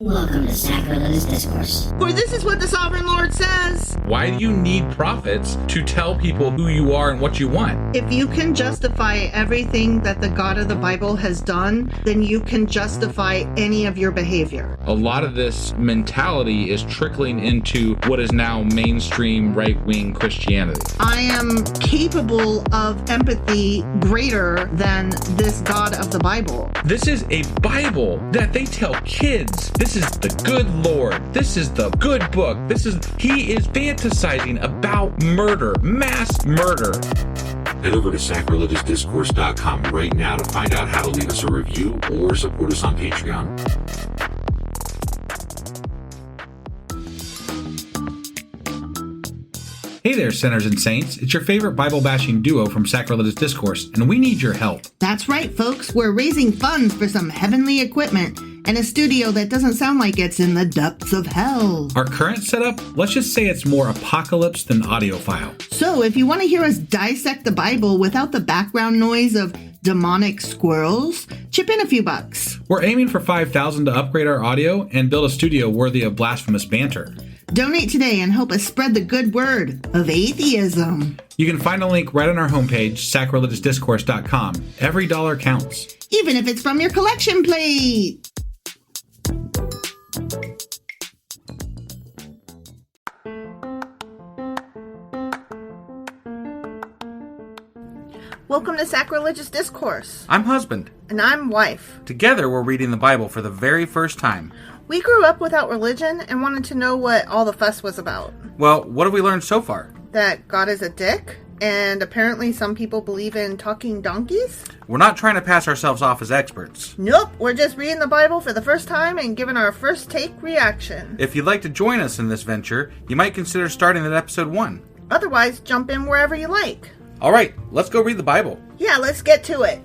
Welcome to Sacrilegious Discourse. For this is what the Sovereign Lord says. Why do you need prophets to tell people who you are and what you want? If you can justify everything that the God of the Bible has done, then you can justify any of your behavior. A lot of this mentality is trickling into what is now mainstream right-wing Christianity. I am capable of empathy greater than this God of the Bible. This is a Bible that they tell kids. This is the good Lord. This is the good book. He is fantasizing about murder, mass murder. Head over to sacrilegiousdiscourse.com right now to find out how to leave us a review or support us on Patreon. Hey there, sinners and saints. It's your favorite Bible-bashing duo from Sacrilegious Discourse, and we need your help. That's right, folks. We're raising funds for some heavenly equipment and a studio that doesn't sound like it's in the depths of hell. Our current setup, let's just say it's more apocalypse than audiophile. So if you want to hear us dissect the Bible without the background noise of demonic squirrels, chip in a few bucks. We're aiming for $5,000 to upgrade our audio and build a studio worthy of blasphemous banter. Donate today and help us spread the good word of atheism. You can find a link right on our homepage, sacrilegiousdiscourse.com. Every dollar counts. Even if it's from your collection plate. Welcome to Sacrilegious Discourse. I'm husband. And I'm wife. Together we're reading the Bible for the very first time. We grew up without religion and wanted to know what all the fuss was about. Well, what have we learned so far? That God is a dick, and apparently some people believe in talking donkeys. We're not trying to pass ourselves off as experts. Nope, we're just reading the Bible for the first time and giving our first take reaction. If you'd like to join us in this venture, you might consider starting at episode 1. Otherwise, jump in wherever you like. All right, let's go read the Bible. Yeah, let's get to it.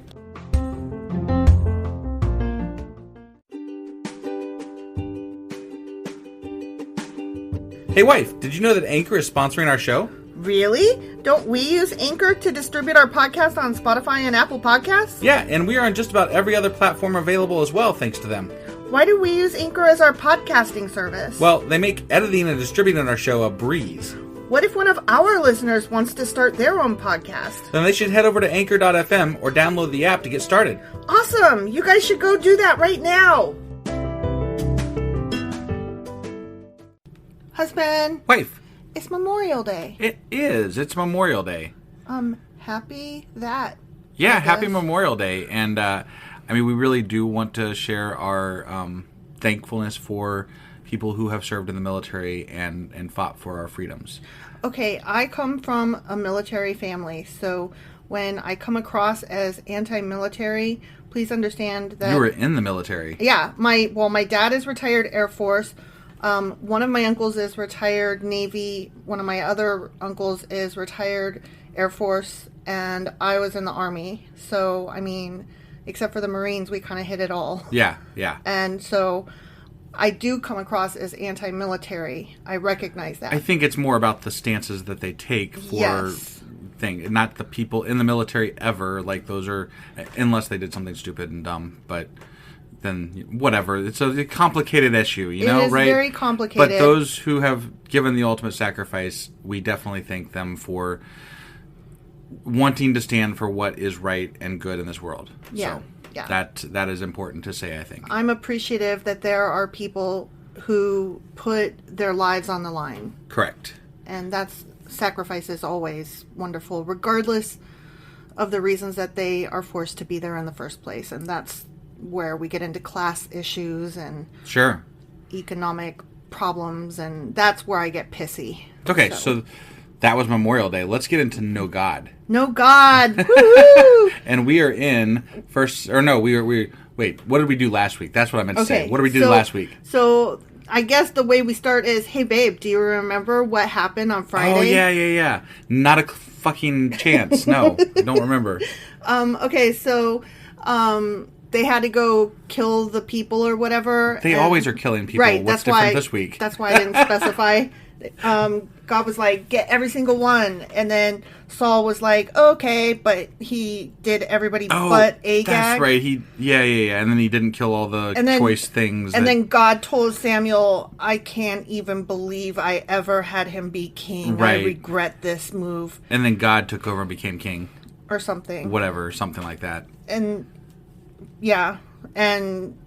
Hey wife, did you know that Anchor is sponsoring our show? Really? Don't we use Anchor to distribute our podcast on Spotify and Apple Podcasts? Yeah, and we are on just about every other platform available as well, thanks to them. Why do we use Anchor as our podcasting service? Well, they make editing and distributing our show a breeze. What if one of our listeners wants to start their own podcast? Then they should head over to anchor.fm or download the app to get started. Awesome! You guys should go do that right now! Husband. Wife. It's Memorial Day. It is. It's Memorial Day. Happy that. Yeah, happy Memorial Day. And, we really do want to share our thankfulness for people who have served in the military and fought for our freedoms. Okay, I come from a military family, so when I come across as anti-military, please understand that... You were in the military. Yeah, my dad is retired Air Force. One of my uncles is retired Navy. One of my other uncles is retired Air Force, and I was in the Army. So, except for the Marines, we kind of hit it all. Yeah. And so I do come across as anti-military. I recognize that. I think it's more about the stances that they take for thing, not the people in the military ever. Like those are, unless they did something stupid and dumb, but then whatever. It's a complicated issue, right? It is very complicated. But those who have given the ultimate sacrifice, we definitely thank them for wanting to stand for what is right and good in this world. Yeah. So that is important to say, I think. I'm appreciative that there are people who put their lives on the line. Correct. And sacrifice is always wonderful, regardless of the reasons that they are forced to be there in the first place. And that's where we get into class issues and economic problems, and that's where I get pissy. Okay, so that was Memorial Day. Let's get into Know God. Know God. Woo-hoo! And we are in wait, what did we do last week? That's what I meant to say. What did we do last week? So I guess the way we start is, hey babe, do you remember what happened on Friday? Oh, yeah. Not a fucking chance. No, I don't remember. Okay, so they had to go kill the people or whatever. They always are killing people. Right. What's different this week? That's why I didn't specify God was like, get every single one. And then Saul was like, okay, but he did everybody but Agag. That's right. Yeah. And then he didn't kill all the choice things. And then God told Samuel, I can't even believe I ever had him be king. Right. I regret this move. And then God took over and became king. Or something. Whatever, something like that. And, yeah. And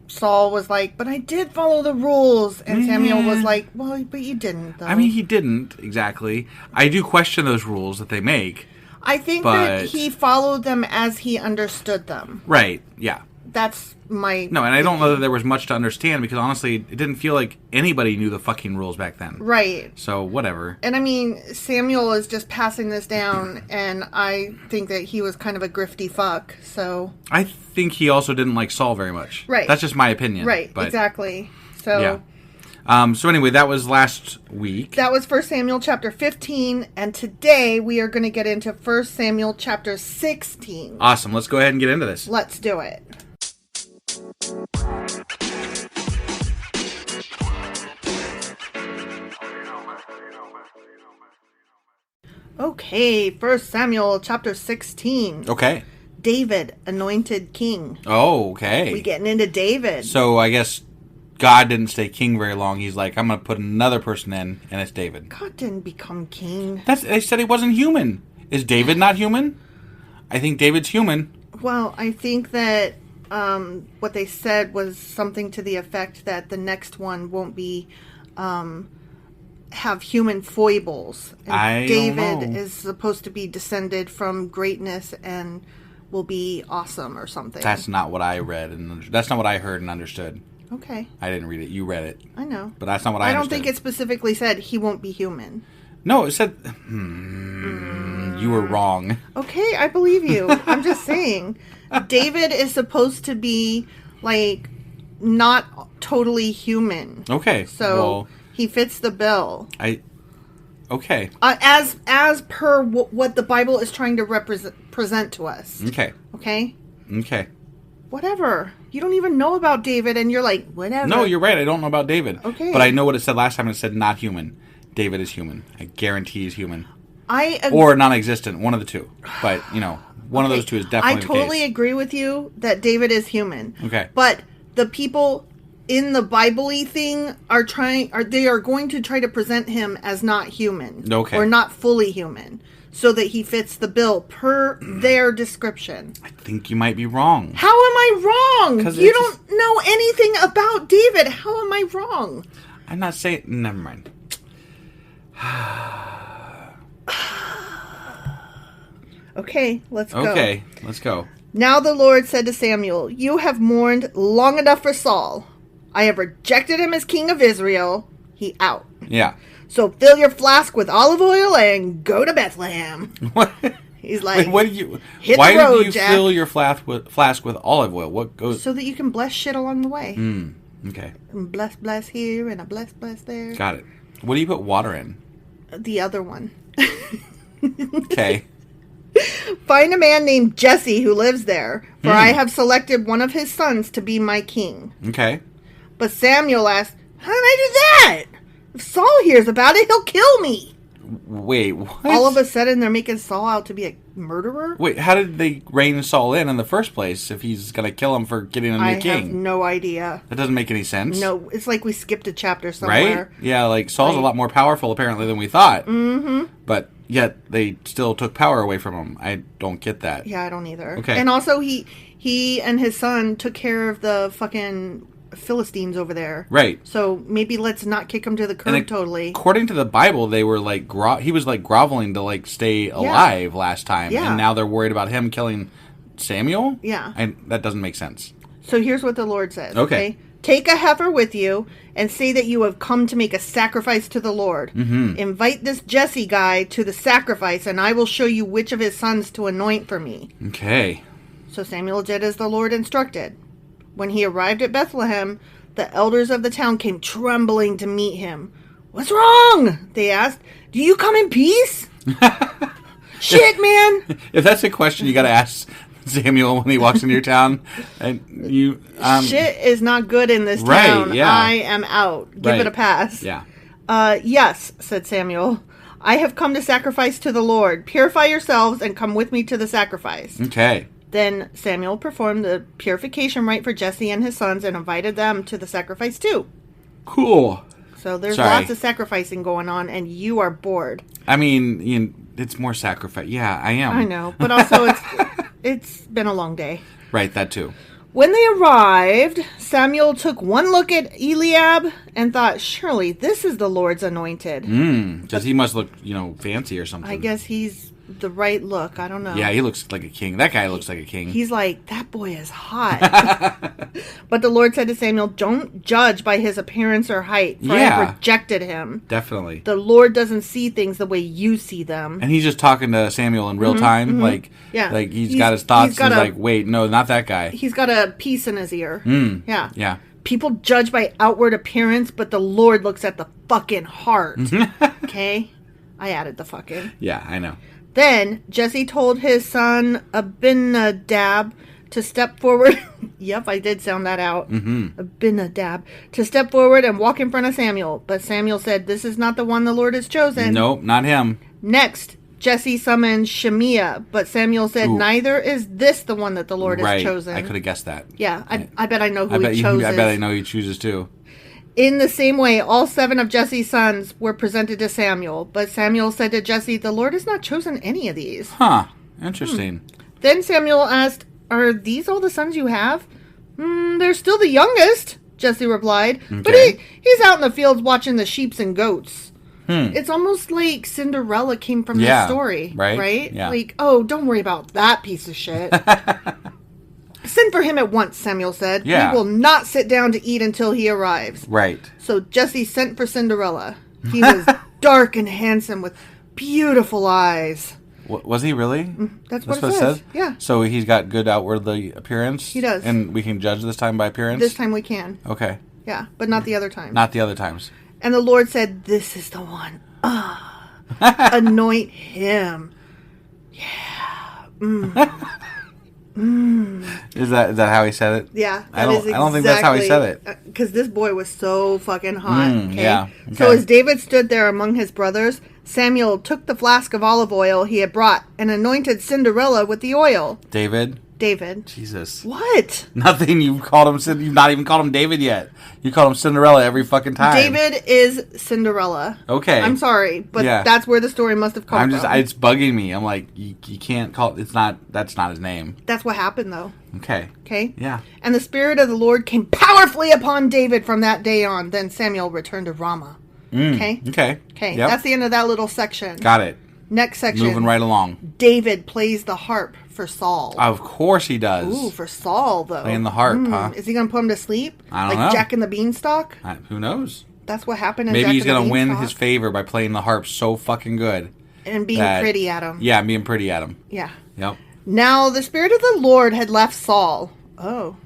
Saul was like, but I did follow the rules. And Samuel was like, well, but you didn't, though. I mean, he didn't, exactly. I do question those rules that they make. I think that he followed them as he understood them. Right, yeah. That's my... No, and I don't know that there was much to understand, because honestly, it didn't feel like anybody knew the fucking rules back then. Right. So, whatever. And I mean, Samuel is just passing this down, and I think that he was kind of a grifty fuck, so... I think he also didn't like Saul very much. Right. That's just my opinion. Right, exactly. So... Yeah. So anyway, that was last week. That was 1 Samuel chapter 15, and today we are going to get into 1 Samuel chapter 16. Awesome. Let's go ahead and get into this. Let's do it. Okay, 1 Samuel chapter 16. Okay. David, anointed king. Oh, okay. We getting into David. So I guess God didn't stay king very long. He's like, I'm going to put another person in, and it's David. God didn't become king. They said he wasn't human. Is David not human? I think David's human. Well, I think that what they said was something to the effect that the next one won't be have human foibles. And David is supposed to be descended from greatness and will be awesome or something. That's not what I read, and that's not what I heard and understood. Okay. I didn't read it. You read it. I know. But that's not what I understood. I don't think it specifically said he won't be human. No, it said... You were wrong. Okay, I believe you. I'm just saying. David is supposed to be, like, not totally human. Okay. So, he fits the bill. Okay. As per what the Bible is trying to present to us. Okay. Okay? Okay. Whatever. You don't even know about David, and you're like, whatever. No, you're right. I don't know about David. Okay. But I know what it said last time. It said not human. David is human. I guarantee he's human. Or non-existent. One of the two. But, one of those two is definitely the case. I totally agree with you that David is human. Okay. But the people in the Bible-y thing are going to try to present him as not human. Okay. Or not fully human. So that he fits the bill per their description. I think you might be wrong. How am I wrong? You don't know anything about David. How am I wrong? I'm not saying... Never mind. Okay, let's go. Okay, let's go. Now the Lord said to Samuel, you have mourned long enough for Saul. I have rejected him as king of Israel. He out. Yeah. So fill your flask with olive oil and go to Bethlehem. What? He's like, why did you Jack. fill your flask with olive oil? What goes? So that you can bless shit along the way. Okay. And bless here and a bless there. Got it. What do you put water in? The other one. Okay. Find a man named Jesse who lives there, for I have selected one of his sons to be my king. Okay. But Samuel asked, how did I do that? If Saul hears about it, he'll kill me. Wait, what? All of a sudden, they're making Saul out to be a murderer? Wait, how did they rein Saul in the first place if he's going to kill him for getting a new king? I have no idea. That doesn't make any sense. No, it's like we skipped a chapter somewhere. Right? Yeah, like Saul's a lot more powerful apparently than we thought. Mm-hmm. But yet they still took power away from him. I don't get that. Yeah, I don't either. Okay. And also he and his son took care of the fucking Philistines over there. Right. So maybe let's not kick him to the curb totally. According to the Bible, they were like he was like groveling to like stay alive last time, and now they're worried about him killing Samuel. Yeah, and that doesn't make sense. So here's what the Lord says. Okay. Take a heifer with you and say that you have come to make a sacrifice to the Lord. Mm-hmm. Invite this Jesse guy to the sacrifice, and I will show you which of his sons to anoint for me. Okay. So Samuel did as the Lord instructed. When he arrived at Bethlehem, the elders of the town came trembling to meet him. What's wrong? They asked. Do you come in peace? Shit, man. If that's a question you got to ask Samuel when he walks into your town, and you shit is not good in this town. Yeah. I am out. Give it a pass. Yeah. Yes, said Samuel. I have come to sacrifice to the Lord. Purify yourselves and come with me to the sacrifice. Okay. Then Samuel performed the purification rite for Jesse and his sons and invited them to the sacrifice too. Cool. So there's lots of sacrificing going on, and you are bored. I mean, it's more sacrifice. Yeah, I am. I know, but also it's been a long day. Right, that too. When they arrived, Samuel took one look at Eliab and thought, surely this is the Lord's anointed. Because he must look, fancy or something. I guess he's the right look. I don't know. Yeah, he looks like a king. That guy looks like a king. He's like, that boy is hot. But the Lord said to Samuel, don't judge by his appearance or height, for I have rejected him. Definitely. The Lord doesn't see things the way you see them. And he's just talking to Samuel in real time. Mm-hmm. Like he's got his thoughts. He's like, wait, no, not that guy. He's got a piece in his ear. Yeah. Yeah. People judge by outward appearance, but the Lord looks at the fucking heart. Okay? I added the fucking. Yeah, I know. Then Jesse told his son Abinadab to step forward. Yep, I did sound that out. Abinadab. To step forward and walk in front of Samuel. But Samuel said, this is not the one the Lord has chosen. Nope, not him. Next, Jesse summoned Shemiah. But Samuel said, neither is this the one that the Lord has chosen. I could have guessed that. Yeah, I bet I know who he chooses. I bet I know who he chooses too. In the same way, all 7 of Jesse's sons were presented to Samuel. But Samuel said to Jesse, the Lord has not chosen any of these. Huh. Interesting. Then Samuel asked, are these all the sons you have? They're still the youngest, Jesse replied. Okay. But he's out in the fields watching the sheep and goats. It's almost like Cinderella came from this story. Right? Yeah. Like, oh, don't worry about that piece of shit. Send for him at once, Samuel said. Yeah. We will not sit down to eat until he arrives. Right. So Jesse sent for Cinderella. He was dark and handsome with beautiful eyes. Was he really? That's what it says. Yeah. So he's got good outwardly appearance? He does. And we can judge this time by appearance? This time we can. Okay. Yeah, but not the other times. Not the other times. And the Lord said, this is the one. Anoint him. Yeah. Is that how he said it? Yeah. I don't think that's how he said it. Because this boy was so fucking hot. Okay? Yeah. Okay. So as David stood there among his brothers, Samuel took the flask of olive oil he had brought and anointed Cinderella with the oil. David. Jesus. What? Nothing. You've not even called him David yet. You call him Cinderella every fucking time. David is Cinderella. Okay. I'm sorry, but that's where the story must have come from. It's bugging me. I'm like, you can't call it. That's not his name. That's what happened, though. Okay. Yeah. And the Spirit of the Lord came powerfully upon David from that day on. Then Samuel returned to Ramah. Okay. Yep. That's the end of that little section. Got it. Next section. Moving right along. David plays the harp for Saul. Of course he does. Ooh, for Saul, though. Playing the harp, huh? Is he going to put him to sleep? I don't know. Like Jack and the Beanstalk? Who knows? That's what happened in Maybe Jack he's going to win his favor by playing the harp so fucking good. And being pretty at him. Yeah, being pretty at him. Yeah. Yep. Now, the Spirit of the Lord had left Saul. Oh.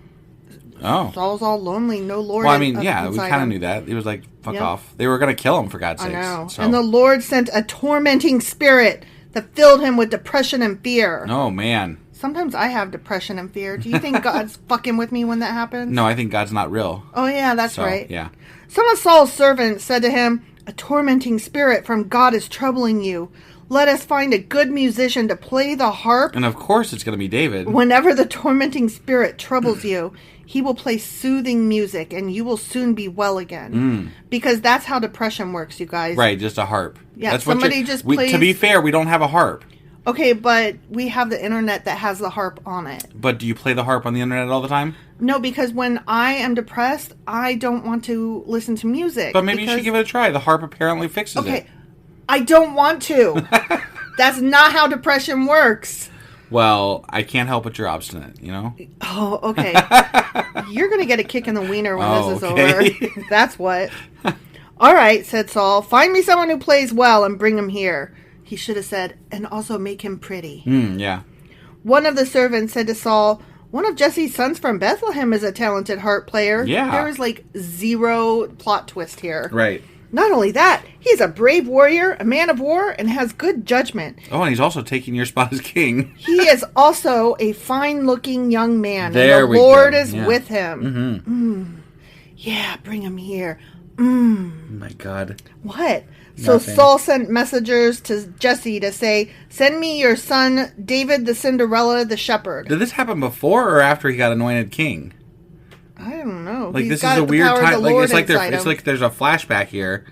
Saul's all lonely, no Lord. Well, I mean, we kind of knew that. He was like, fuck off. They were going to kill him, for God's sake. I know. So. And the Lord sent a tormenting spirit that filled him with depression and fear. Oh, man. Sometimes I have depression and fear. Do you think God's fucking with me when that happens? No, I think God's not real. Oh, yeah, that's right. Yeah. Some of Saul's servants said to him, a tormenting spirit from God is troubling you. Let us find a good musician to play the harp. And of course it's going to be David. Whenever the tormenting spirit troubles you, he will play soothing music and you will soon be well again. Because that's how depression works, you guys. Right, just a harp. Yeah, that's somebody just plays... To be fair, we don't have a harp. Okay, but we have the internet that has the harp on it. But do you play the harp on the internet all the time? No, because when I am depressed, I don't want to listen to music. But maybe you should give it a try. The harp apparently fixes it. Okay, I don't want to. That's not how depression works. Well, I can't help but you're obstinate, you know? Oh, okay. You're going to get a kick in the wiener when this is over. That's what. All right, said Saul. Find me someone who plays well and bring him here. He should have said, and also make him pretty. Yeah. One of the servants said to Saul, one of Jesse's sons from Bethlehem is a talented harp player. Yeah. There is like zero plot twist here. Right. Not only that, he's a brave warrior, a man of war, and has good judgment. Oh, and he's also taking your spot as king. He is also a fine-looking young man, there and the Lord is with him. Yeah, bring him here. Oh my God. What? So Saul sent messengers to Jesse to say, "Send me your son David, the Cinderella, the shepherd." Did this happen before or after he got anointed king? I don't know. Like, this is a weird time. Like, it's like there's a flashback here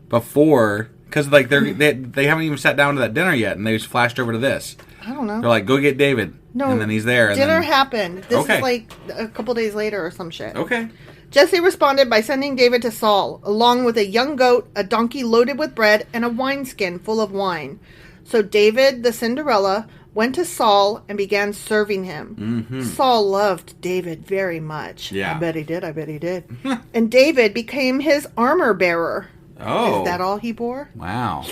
before, because like they haven't even sat down to that dinner yet, and they just flashed over to this. I don't know. They're like, "Go get David," and then he's there. And dinner then... happened. This is like a couple days later or some shit. Okay. Jesse responded by sending David to Saul, along with a young goat, a donkey loaded with bread, and a wineskin full of wine. So David, the Cinderella, went to Saul and began serving him. Mm-hmm. Saul loved David very much. Yeah. I bet he did. And David became his armor bearer. Oh. Is that all he bore? Wow.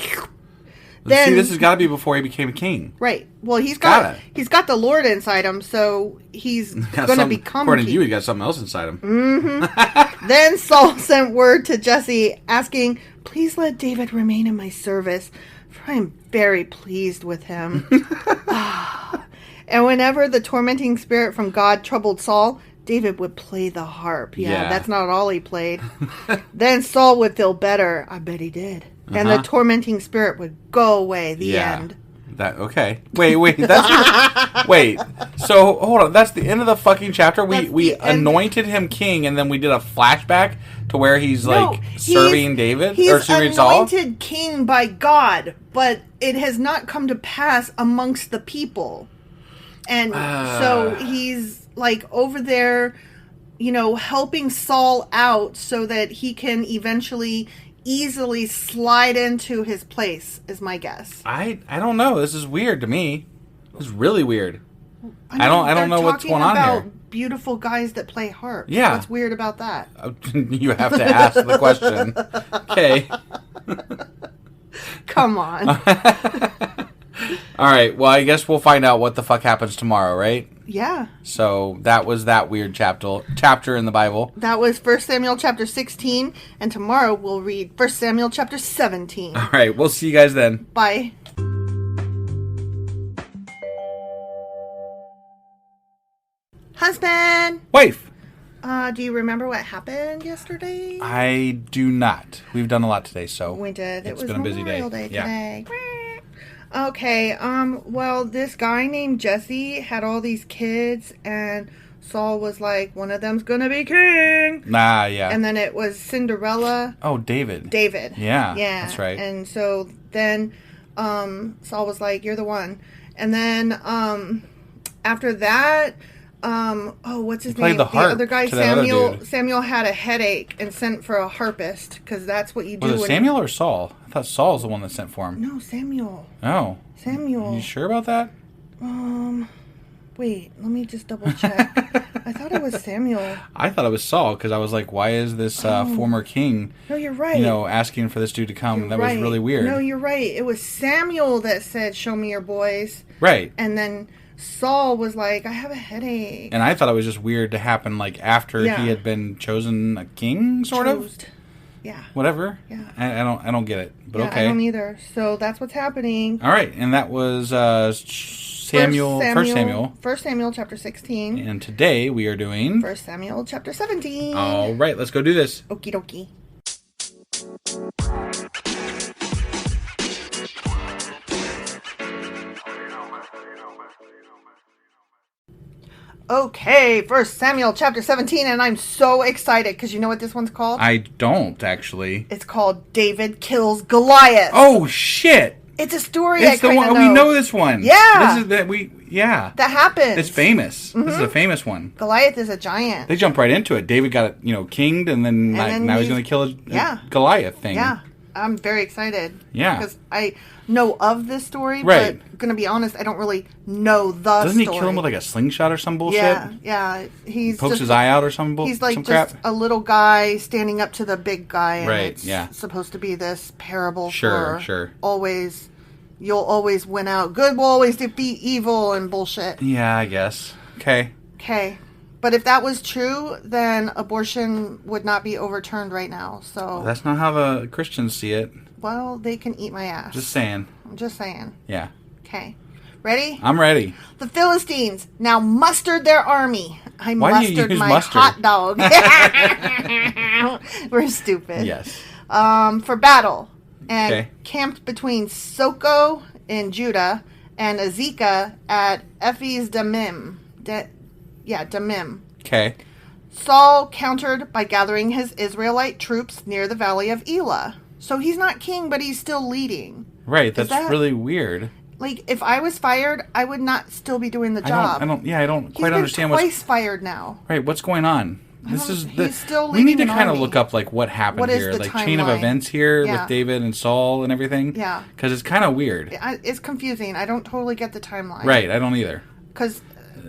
Then, see, this has got to be before he became a king. Right. Well, he's got the Lord inside him, so he's going to become according king. to you, he got something else inside him. Mm-hmm. Then Saul sent word to Jesse, asking, "Please let David remain in my service, for I am very pleased with him." And whenever the tormenting spirit from God troubled Saul, David would play the harp. Yeah, that's not all he played. Then Saul would feel better. I bet he did. And the tormenting spirit would go away. The end. Okay. Wait. That's wait. So hold on. That's the end of the fucking chapter. We anointed him king, and then we did a flashback to where he's serving David or serving Saul. He's anointed king by God, but it has not come to pass amongst the people, and so he's like over there, helping Saul out so that he can eventually easily slide into his place, is my guess. I don't know. This is weird to me. It's really weird. I don't know what's going on here. Beautiful guys that play harps. Yeah. What's weird about that? You have to ask the question. Okay. Come on. All right. Well, I guess we'll find out what the fuck happens tomorrow, right? Yeah. So that was that weird chapter in the Bible. That was 1 Samuel chapter 16, and tomorrow we'll read 1 Samuel chapter 17. All right. We'll see you guys then. Bye. Husband! Wife! Do you remember what happened yesterday? I do not. We've done a lot today, so we did. It's been a busy day. Today. Okay, well, this guy named Jesse had all these kids, and Saul was like, one of them's gonna be king. Yeah. And then it was Cinderella. Oh, David. Yeah. That's right. And so then, Saul was like, you're the one. And then, after that, what's his name? The other guy, Samuel. Samuel had a headache and sent for a harpist, because that's what you do. Was it Samuel or Saul? I thought Saul was the one that sent for him. No, Samuel. Oh. Samuel. You sure about that? Wait, let me just double check. I thought it was Samuel. I thought it was Saul, because I was like, why is this former king, no, you're right, asking for this dude to come? That was really weird. No, you're right. It was Samuel that said, show me your boys. Right. And then Saul was like, I have a headache. And I thought it was just weird to happen, like, after he had been chosen a king, sort of? Yeah. Whatever. Yeah. I don't get it, but okay. I don't either. So that's what's happening. All right, and that was Samuel. 1 Samuel chapter 16. And today we are doing 1 Samuel chapter 17. All right, let's go do this. Okie dokie. Okay, 1 Samuel chapter 17, and I'm so excited because you know what this one's called? I don't, actually. It's called David Kills Goliath. Oh, shit! It's a story it's I kind of know. We know this one. Yeah. That happens. It's famous. Mm-hmm. This is a famous one. Goliath is a giant. They jump right into it. David got, kinged, and then now he's going to kill a Goliath thing. Yeah. I'm very excited. Yeah. Because I know of this story, right. but going to be honest, I don't really know the story. Doesn't he kill him with like a slingshot or some bullshit? Yeah. He pokes his eye out or some bullshit. He's like some just crap? a little guy standing up to the big guy. And right, it's supposed to be this parable Sure. You'll always win out. Good will always defeat evil and bullshit. Yeah, I guess. Okay. But if that was true, then abortion would not be overturned right now. So that's not how the Christians see it. Well, they can eat my ass. Just saying. I'm just saying. Yeah. Okay. Ready? I'm ready. The Philistines now mustered their army. I Why do you mustered use my mustard? hot dog. We're stupid. Yes. For battle. And Okay. camped between Soko in Judah and Azekah at Ephes Damim. Damim. Okay. Saul countered by gathering his Israelite troops near the valley of Elah. So he's not king, but he's still leading. Right. That's that- really weird. Like, if I was fired, I would not still be doing the job. I don't He's quite been understand twice fired now. Right, what's going on? He's still we need to leading an kind of army. look up like what happened What is here, the like chain of timeline? events here Yeah. with David and Saul and everything. Yeah. Because it's kind of weird. It's confusing. I don't totally get the timeline. Right, I don't either. Because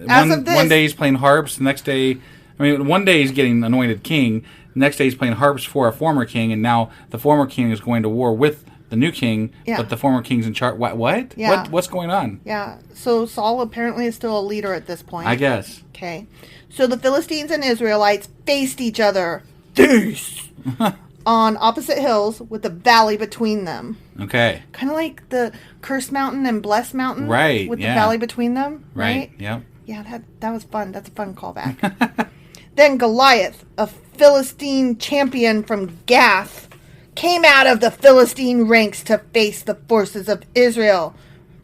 as of this... One day he's playing harps, the next day... I mean, one day he's getting anointed king, the next day he's playing harps for a former king, and now the former king is going to war with the new king, Yeah. but the former king's in charge. What? Yeah. What's going on? Yeah, so Saul apparently is still a leader at this point. I guess. Okay. So the Philistines and Israelites faced each other on opposite hills with the valley between them. Okay. Kind of like the Cursed Mountain and Blessed Mountain. Right, With yeah. the valley between them. Right. Yep. Yeah, that was fun. That's a fun callback. Then Goliath, a Philistine champion from Gath, came out of the Philistine ranks to face the forces of Israel.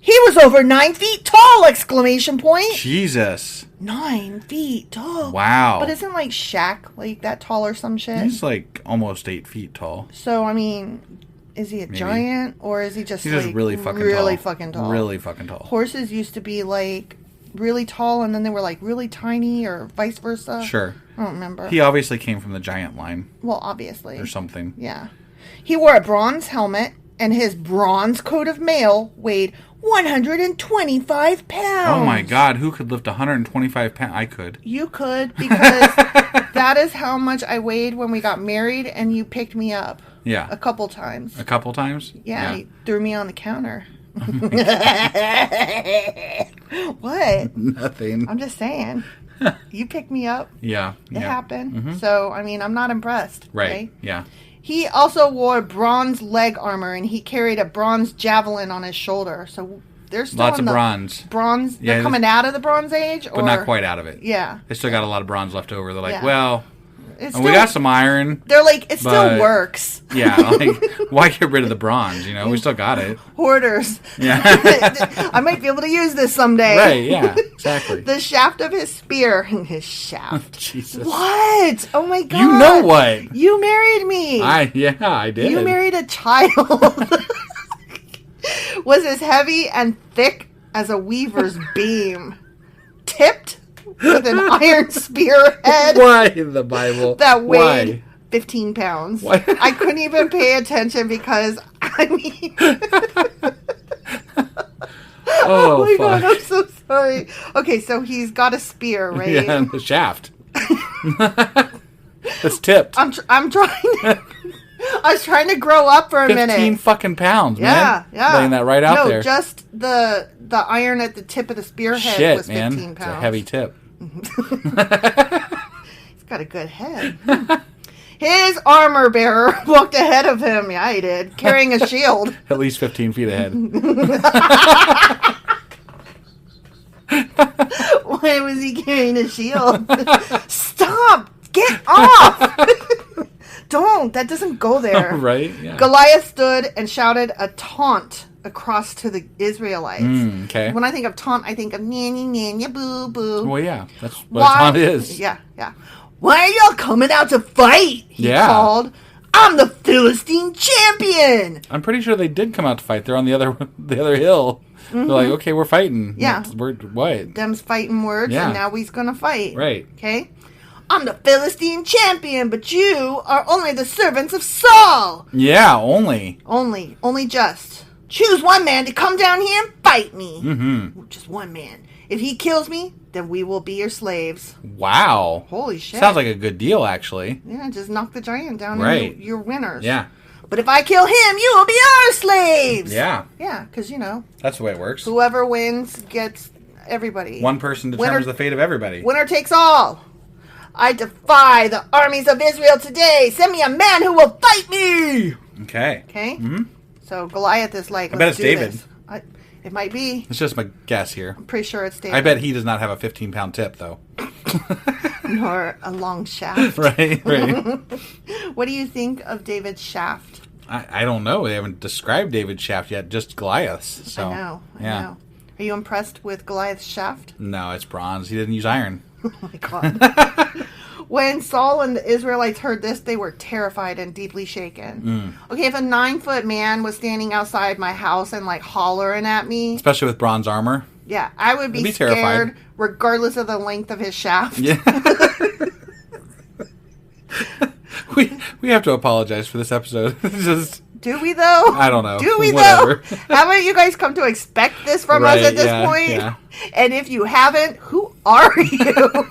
He was over 9 feet tall! Exclamation point. Jesus. 9 feet tall. Wow. But isn't like Shaq like that tall or some shit? He's like almost 8 feet tall. So I mean, is he a giant or is he just He's like just really fucking tall. Really fucking tall. Horses used to be like really tall and then they were like really tiny or vice versa. Sure. I don't remember. He obviously came from the giant line Well, obviously. or something. Yeah. He wore a bronze helmet and his bronze coat of mail weighed 125 pounds. Oh my God, who could lift 125 pounds? I could. You could, because that is how much I weighed when we got married and you picked me up. Yeah. A couple times. A couple times? Yeah, you threw me on the counter. What? Nothing. I'm just saying. You picked me up. Yeah. It happened. So, I mean, I'm not impressed. Right. Okay? Yeah. He also wore bronze leg armor, and he carried a bronze javelin on his shoulder. So there's still Lots in of the bronze. Bronze. Yeah, They're coming out of the Bronze Age, But not quite out of it. Yeah. They still got a lot of bronze left over. They're like, Yeah. well, It's we got some iron. They're like, it still but- works. Yeah, like, why get rid of the bronze? You know, we still got it. Hoarders. Yeah. I might be able to use this someday. Right, yeah, exactly. The shaft of his spear. His shaft. Jesus. What? Oh my God. You know what? You married me. I did. You married a child. Was as heavy and thick as a weaver's beam. Tipped with an iron spearhead Why in the Bible? that weighed Why? 15 pounds. Why? I couldn't even pay attention because, I mean... Oh, my fuck. God, I'm so sorry. Okay, so he's got a spear, right? Yeah, and the shaft. It's tipped. I'm trying to... I was trying to grow up for a 15 minute. fucking pounds, man. Yeah, yeah. Laying that right out there. No, just the iron at the tip of the spearhead Shit, was 15 man. pounds. It's a heavy tip. He's got a good head. His armor bearer walked ahead of him. Yeah, he did. Carrying a shield. At least 15 feet ahead. Why was he carrying a shield? Stop! Get off! Don't. That doesn't go there. Right? Yeah. Goliath stood and shouted a taunt across to the Israelites. Okay. When I think of taunt, I think of nanny, nanny, boo, boo. Well, yeah. That's what a taunt is. Yeah, yeah. Why are y'all coming out to fight? He called. I'm the Philistine champion. I'm pretty sure they did come out to fight. They're on the other hill. They're like, okay, we're fighting. Yeah. We're what? Them's fighting words, Yeah. and now we's gonna fight. Right. Okay? I'm the Philistine champion, but you are only the servants of Saul. Yeah, only. Only just. Choose one man to come down here and fight me. Mm-hmm. Just one man. If he kills me, then we will be your slaves. Wow. Holy shit. Sounds like a good deal, actually. Yeah, just knock the giant down Right. and you're winners. Yeah. But if I kill him, you will be our slaves. Yeah. Yeah, because, That's the way it works. whoever wins gets everybody. One person determines the fate of everybody. Winner takes all. I defy the armies of Israel today. Send me a man who will fight me. Okay. Okay? Mm-hmm. So Goliath is like, I bet let's it's do David. this. It might be. It's just my guess here. I'm pretty sure it's David. I bet he does not have a 15-pound tip, though. Nor a long shaft. Right. What do you think of David's shaft? I don't know. They haven't described David's shaft yet, just Goliath's. So, I know. Are you impressed with Goliath's shaft? No, it's bronze. He didn't use iron. Oh my God. When Saul and the Israelites heard this, they were terrified and deeply shaken. Okay, if a 9-foot man was standing outside my house and like hollering at me, Especially with bronze armor. Yeah, I would be scared terrified. regardless of the length of his shaft. Yeah. we have to apologize for this episode. Do we though? I don't know. Do we Whatever. though? Haven't you guys come to expect this from us at this point? Yeah. And if you haven't, who are you?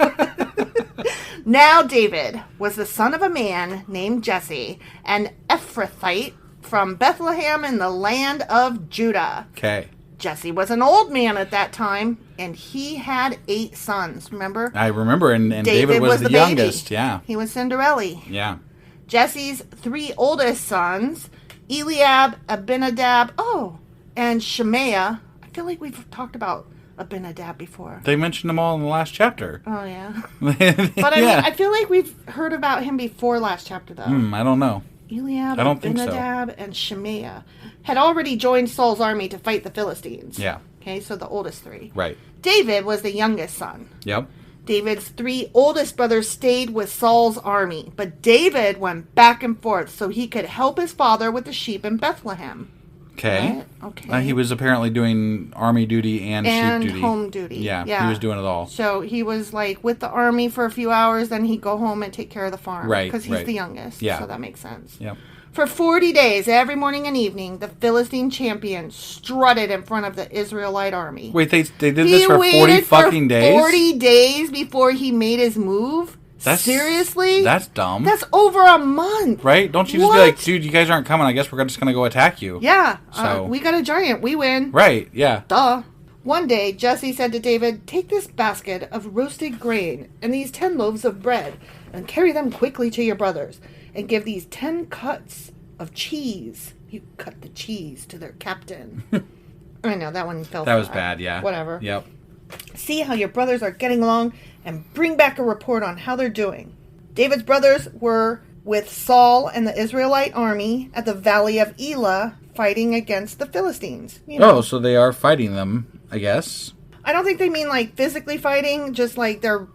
Now David was the son of a man named Jesse, an Ephrathite from Bethlehem in the land of Judah. Okay. Jesse was an old man at that time, and he had 8 sons, remember? I remember, and David was the youngest. Baby. Yeah. He was Cinderella. Yeah. Jesse's 3 oldest sons, Eliab, Abinadab, and Shemaiah. I feel like we've talked about Abinadab before. They mentioned them all in the last chapter. Oh, yeah. But I mean, I feel like we've heard about him before last chapter, though. I don't know. Eliab, I don't think so. Abinadab, and Shemaiah had already joined Saul's army to fight the Philistines. Yeah. Okay, so the oldest 3. Right. David was the youngest son. Yep. David's 3 oldest brothers stayed with Saul's army, but David went back and forth so he could help his father with the sheep in Bethlehem. Okay. Right? Okay. He was apparently doing army duty and sheep duty. And home duty. Yeah, he was doing it all. So he was like with the army for a few hours, then he'd go home and take care of the farm. Right. Because he's the youngest. Yeah. So that makes sense. Yep. For 40 days, every morning and evening, the Philistine champion strutted in front of the Israelite army. Wait, they did this for 40 fucking days? 40 days before he made his move? Seriously? That's dumb. That's over a month. Right? Don't you just be like, dude, you guys aren't coming. I guess we're just going to go attack you. Yeah. So we got a giant. We win. Right, yeah. Duh. One day, Jesse said to David, "Take this basket of roasted grain and these 10 loaves of bread and carry them quickly to your brothers and give these 10 cuts of cheese. You cut the cheese to their captain." I know, that one fell That flat. was bad, yeah. Whatever. Yep. "See how your brothers are getting along and bring back a report on how they're doing." David's brothers were with Saul and the Israelite army at the valley of Elah fighting against the Philistines. You know. Oh, so they are fighting them, I guess. I don't think they mean like physically fighting, just like they're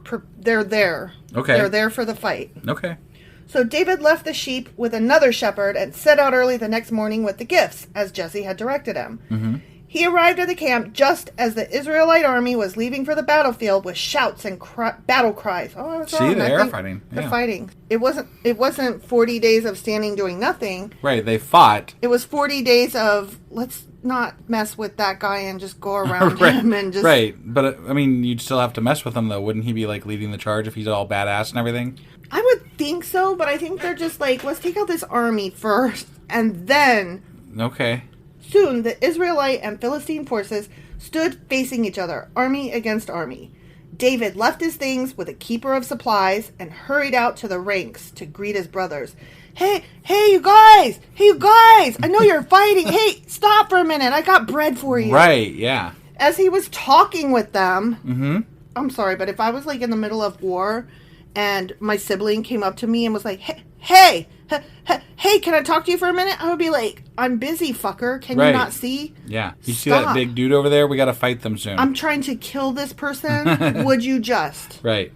there. Okay. They're there for the fight. Okay. So David left the sheep with another shepherd and set out early the next morning with the gifts, as Jesse had directed him. Mm-hmm. He arrived at the camp just as the Israelite army was leaving for the battlefield with shouts and battle cries. Oh, I was wrong. They are fighting. They're fighting. It wasn't 40 days of standing doing nothing. Right, they fought. It was 40 days of let's not mess with that guy and just go around right. him and just... Right, but I mean, you'd still have to mess with him, though. Wouldn't he be, like, leading the charge if he's all badass and everything? I would think so, but I think they're just like, let's take out this army first, and then... Okay. Soon, the Israelite and Philistine forces stood facing each other, army against army. David left his things with a keeper of supplies and hurried out to the ranks to greet his brothers. Hey, you guys! I know you're fighting! Hey, stop for a minute! I got bread for you! Right, yeah. As he was talking with them... I'm sorry, but if I was, like, in the middle of war and my sibling came up to me and was like, hey, can I talk to you for a minute? I would be like, I'm busy, fucker. Can you not see? Yeah. You Stop. see that big dude over there? We got to fight them soon. I'm trying to kill this person. Would you just? Right.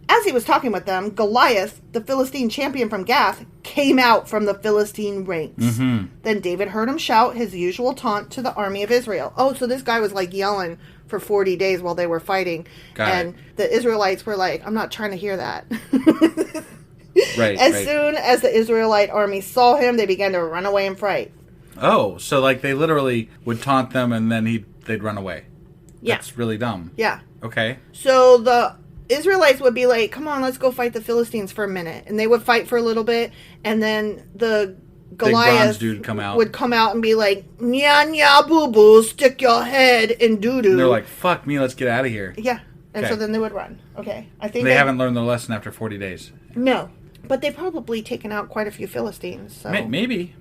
As he was talking with them, Goliath, the Philistine champion from Gath, came out from the Philistine ranks. Then David heard him shout his usual taunt to the army of Israel. Oh, so this guy was like yelling for 40 days while they were fighting. And the Israelites were like, I'm not trying to hear that. Right. As soon as the Israelite army saw him, they began to run away in fright. Oh, so like they literally would taunt them and then they'd run away. Yeah. That's really dumb. Yeah. Okay. So the Israelites would be like, come on, let's go fight the Philistines for a minute. And they would fight for a little bit. And then the Goliath dude would come out and be like, nya nya boo boo, stick your head in doo doo. And they're like, fuck me, let's get out of here. Yeah. And Okay. so then they would run. Okay. I think They haven't learned their lesson after 40 days. No. But they've probably taken out quite a few Philistines. So. Maybe.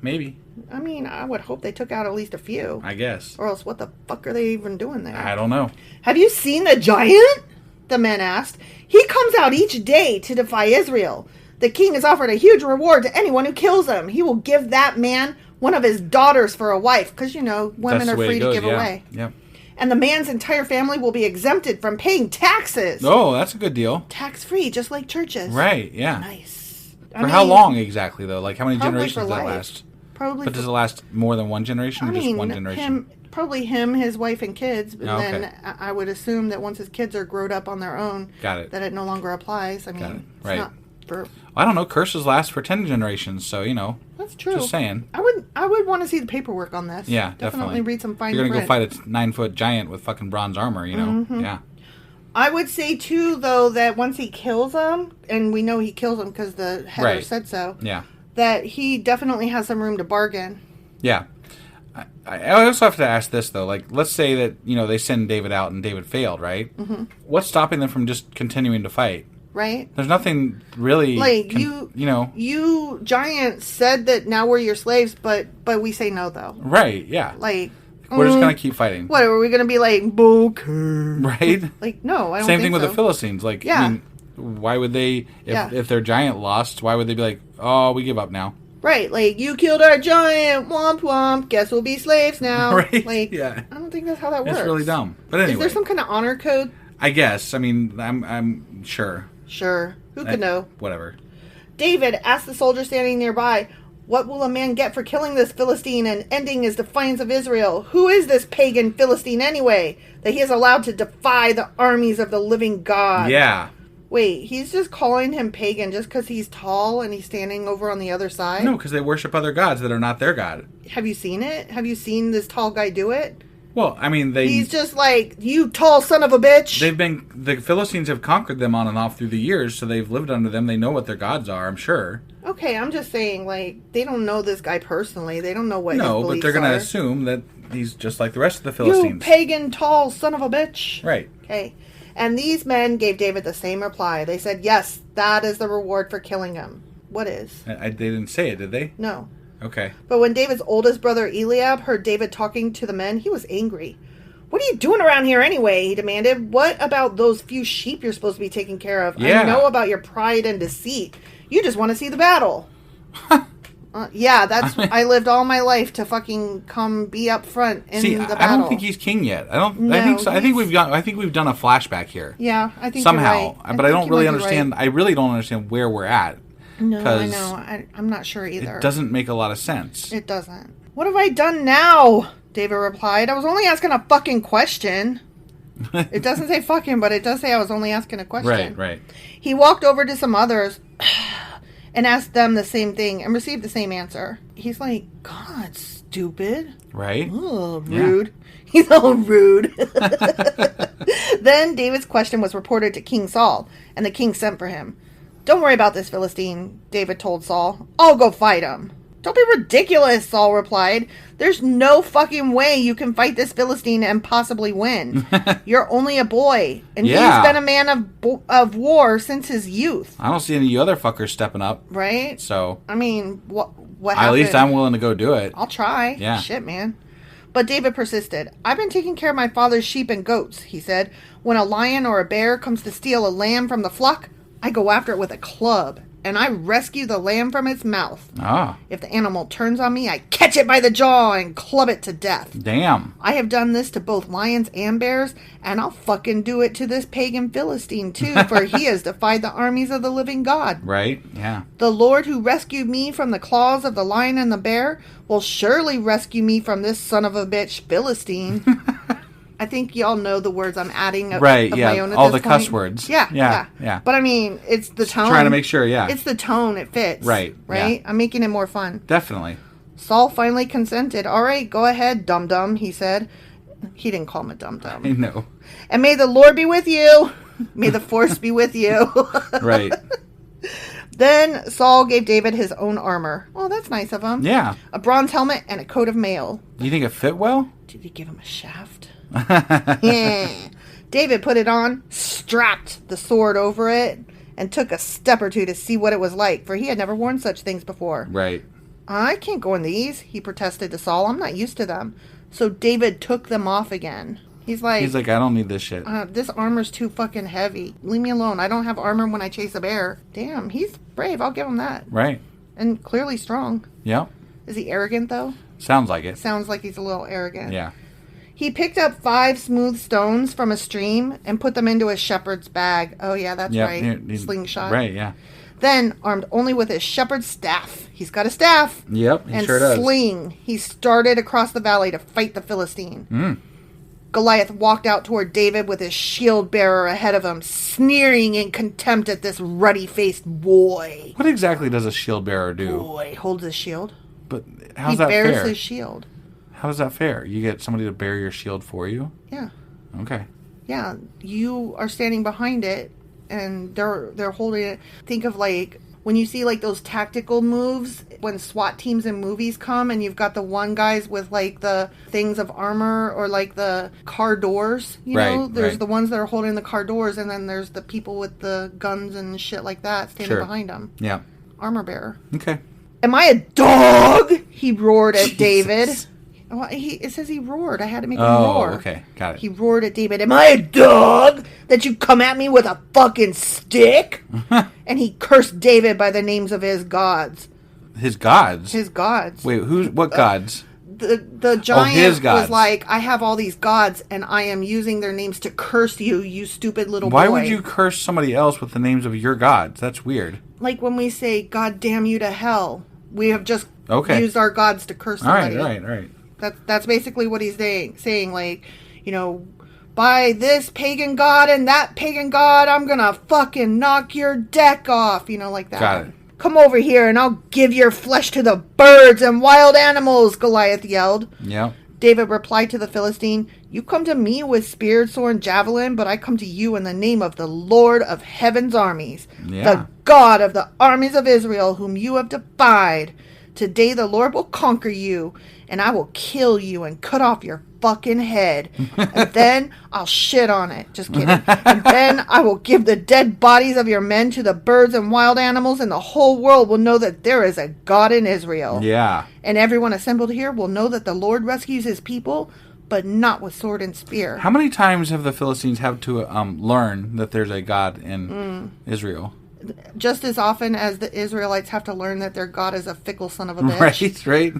I mean, I would hope they took out at least a few. I guess. Or else what the fuck are they even doing there? I don't know. Have you seen the giant? The men asked. He comes out each day to defy Israel. The king has offered a huge reward to anyone who kills him. He will give that man one of his daughters for a wife. Because, women are free to give away. Yep. And the man's entire family will be exempted from paying taxes. Oh, that's a good deal. Tax-free, just like churches. Right, yeah. Nice. For how long exactly, though? Like, how many generations does that last? Probably. But does it last more than one generation or just one generation? Probably him, his wife, and kids. And then I would assume that once his kids are grown up on their own, that it no longer applies. I mean, right. It's not for... I don't know. Curses last for 10 generations, so, That's true. Just saying. I would want to see the paperwork on this. Yeah, definitely. Read some fine print. You're going to go fight a 9-foot giant with fucking bronze armor, Mm-hmm. Yeah. I would say, too, though, that once he kills them, and we know he kills them because the header said so, that he definitely has some room to bargain. Yeah. I also have to ask this, though. Like, let's say that, they send David out and David failed, right? Mm-hmm. What's stopping them from just continuing to fight? Right. There's nothing really... Like, you giants said that now we're your slaves, but we say no, though. Right, yeah. Like... We're just going to keep fighting. What, are we going to be like, okay? Right? Like, no, I don't Same think thing with so. the Philistines. Like, I mean, why would they, if their giant lost, why would they be like, oh, we give up now? Right, like, you killed our giant, womp womp, guess we'll be slaves now. Right? Like, I don't think that's how that works. It's really dumb. But anyway. Is there some kind of honor code? I guess. I mean, I'm sure. Sure. Who could know? Whatever. David asked the soldier standing nearby, what will a man get for killing this Philistine and ending his defiance of Israel? Who is this pagan Philistine anyway, that he is allowed to defy the armies of the living God? Yeah. Wait, he's just calling him pagan just because he's tall and he's standing over on the other side? No, because they worship other gods that are not their God. Have you seen it? Have you seen this tall guy do it? Well, I mean, he's just like, you tall son of a bitch. The Philistines have conquered them on and off through the years, so they've lived under them. They know what their gods are, I'm sure. Okay, I'm just saying, like, they don't know this guy personally. They don't know what his beliefs are. No, but they're going to assume that he's just like the rest of the Philistines. You pagan, tall son of a bitch. Right. Okay. And these men gave David the same reply. They said, yes, that is the reward for killing him. What is? They didn't say it, did they? No. Okay. But when David's oldest brother Eliab heard David talking to the men, he was angry. What are you doing around here anyway? He demanded. What about those few sheep you're supposed to be taking care of? Yeah. I know about your pride and deceit. You just want to see the battle. That's... I lived all my life to fucking come be up front in the battle. I don't think he's king yet. I think so. I think we've done a flashback here. Yeah, I think somehow, you're right. But I don't really understand. Right. I really don't understand where we're at. No, I know. I'm not sure either. It doesn't make a lot of sense. It doesn't. What have I done now? David replied. I was only asking a fucking question. It doesn't say fucking, but it does say I was only asking a question. Right. He walked over to some others and asked them the same thing and received the same answer. He's like, God, stupid. Right? Oh, rude. Yeah. He's all rude. Then David's question was reported to King Saul, and the king sent for him. Don't worry about this Philistine, David told Saul. I'll go fight him. Don't be ridiculous, Saul replied. There's no fucking way you can fight this Philistine and possibly win. You're only a boy, and he's been a man of war since his youth. I don't see any other fuckers stepping up. Right? So, I mean, what happened? At least I'm willing to go do it. I'll try. Yeah. Shit, man. But David persisted. I've been taking care of my father's sheep and goats, he said. When a lion or a bear comes to steal a lamb from the flock, I go after it with a club, and I rescue the lamb from its mouth. Ah. If the animal turns on me, I catch it by the jaw and club it to death. Damn. I have done this to both lions and bears, and I'll fucking do it to this pagan Philistine, too, for he has defied the armies of the living God. Right, yeah. The Lord who rescued me from the claws of the lion and the bear will surely rescue me from this son of a bitch Philistine. I think y'all know the words I'm adding of my own at all this the point. cuss words. Yeah. But I mean, it's the tone. Just trying to make sure, It's the tone, it fits. Right. Yeah. I'm making it more fun. Definitely. Saul finally consented. All right, go ahead, dum-dum, he said. He didn't call him a dum-dum. I know. And may the Lord be with you. May the force be with you. Right. Then Saul gave David his own armor. Oh, that's nice of him. Yeah. A bronze helmet and a coat of mail. Do you think it fit well? Did he give him a shaft? Yeah. David put it on, strapped the sword over it, and took a step or two to see what it was like, for he had never worn such things before. Right. I can't go in these, he protested to Saul. I'm not used to them. So David took them off again. He's like, I don't need this shit. This armor's too fucking heavy. Leave me alone. I don't have armor when I chase a bear. Damn, he's brave. I'll give him that. Right. And clearly strong. Yep. Is he arrogant, though? Sounds like it. Sounds like he's a little arrogant. Yeah. He picked up 5 smooth stones from a stream and put them into his shepherd's bag. Oh, yeah, that's right. Slingshot. Right, yeah. Then, armed only with his shepherd's staff. He's got a staff. Yep, he and sure does. Sling. He started across the valley to fight the Philistine. Goliath walked out toward David with his shield bearer ahead of him, sneering in contempt at this ruddy-faced boy. What exactly does a shield bearer do? Boy holds his shield. But how's that fair? He bears his shield. How is that fair? You get somebody to bear your shield for you? Yeah. Okay. Yeah, you are standing behind it, and they're holding it. Think of like when you see like those tactical moves when SWAT teams in movies come, and you've got the one guys with like the things of armor or like the car doors. You know, there's the ones that are holding the car doors, and then there's the people with the guns and shit like that standing behind them. Yeah. Armor bearer. Okay. Am I a dog? He roared at David. Well, it says he roared. I had to make him roar. Oh, okay. Got it. He roared at David. Am I a dog that you come at me with a fucking stick? And he cursed David by the names of his gods. His gods? His gods. Wait, what gods? The giant his gods. was like, I have all these gods, and I am using their names to curse you, you stupid little boy. Why would you curse somebody else with the names of your gods? That's weird. Like when we say, God damn you to hell, we have just used our gods to curse somebody. All right. That's basically what he's saying. Like, you know, by this pagan god and that pagan god, I'm gonna fucking knock your deck off. You know, like that. Got it. Come over here and I'll give your flesh to the birds and wild animals, Goliath yelled. Yeah. David replied to the Philistine, you come to me with spear, sword, and javelin, but I come to you in the name of the Lord of heaven's armies, the God of the armies of Israel, whom you have defied. Today the Lord will conquer you, and I will kill you and cut off your fucking head. And then I'll shit on it. Just kidding. And then I will give the dead bodies of your men to the birds and wild animals, and the whole world will know that there is a God in Israel. Yeah. And everyone assembled here will know that the Lord rescues his people, but not with sword and spear. How many times have the Philistines had to learn that there's a God in Israel? Just as often as the Israelites have to learn that their God is a fickle son of a bitch. Right.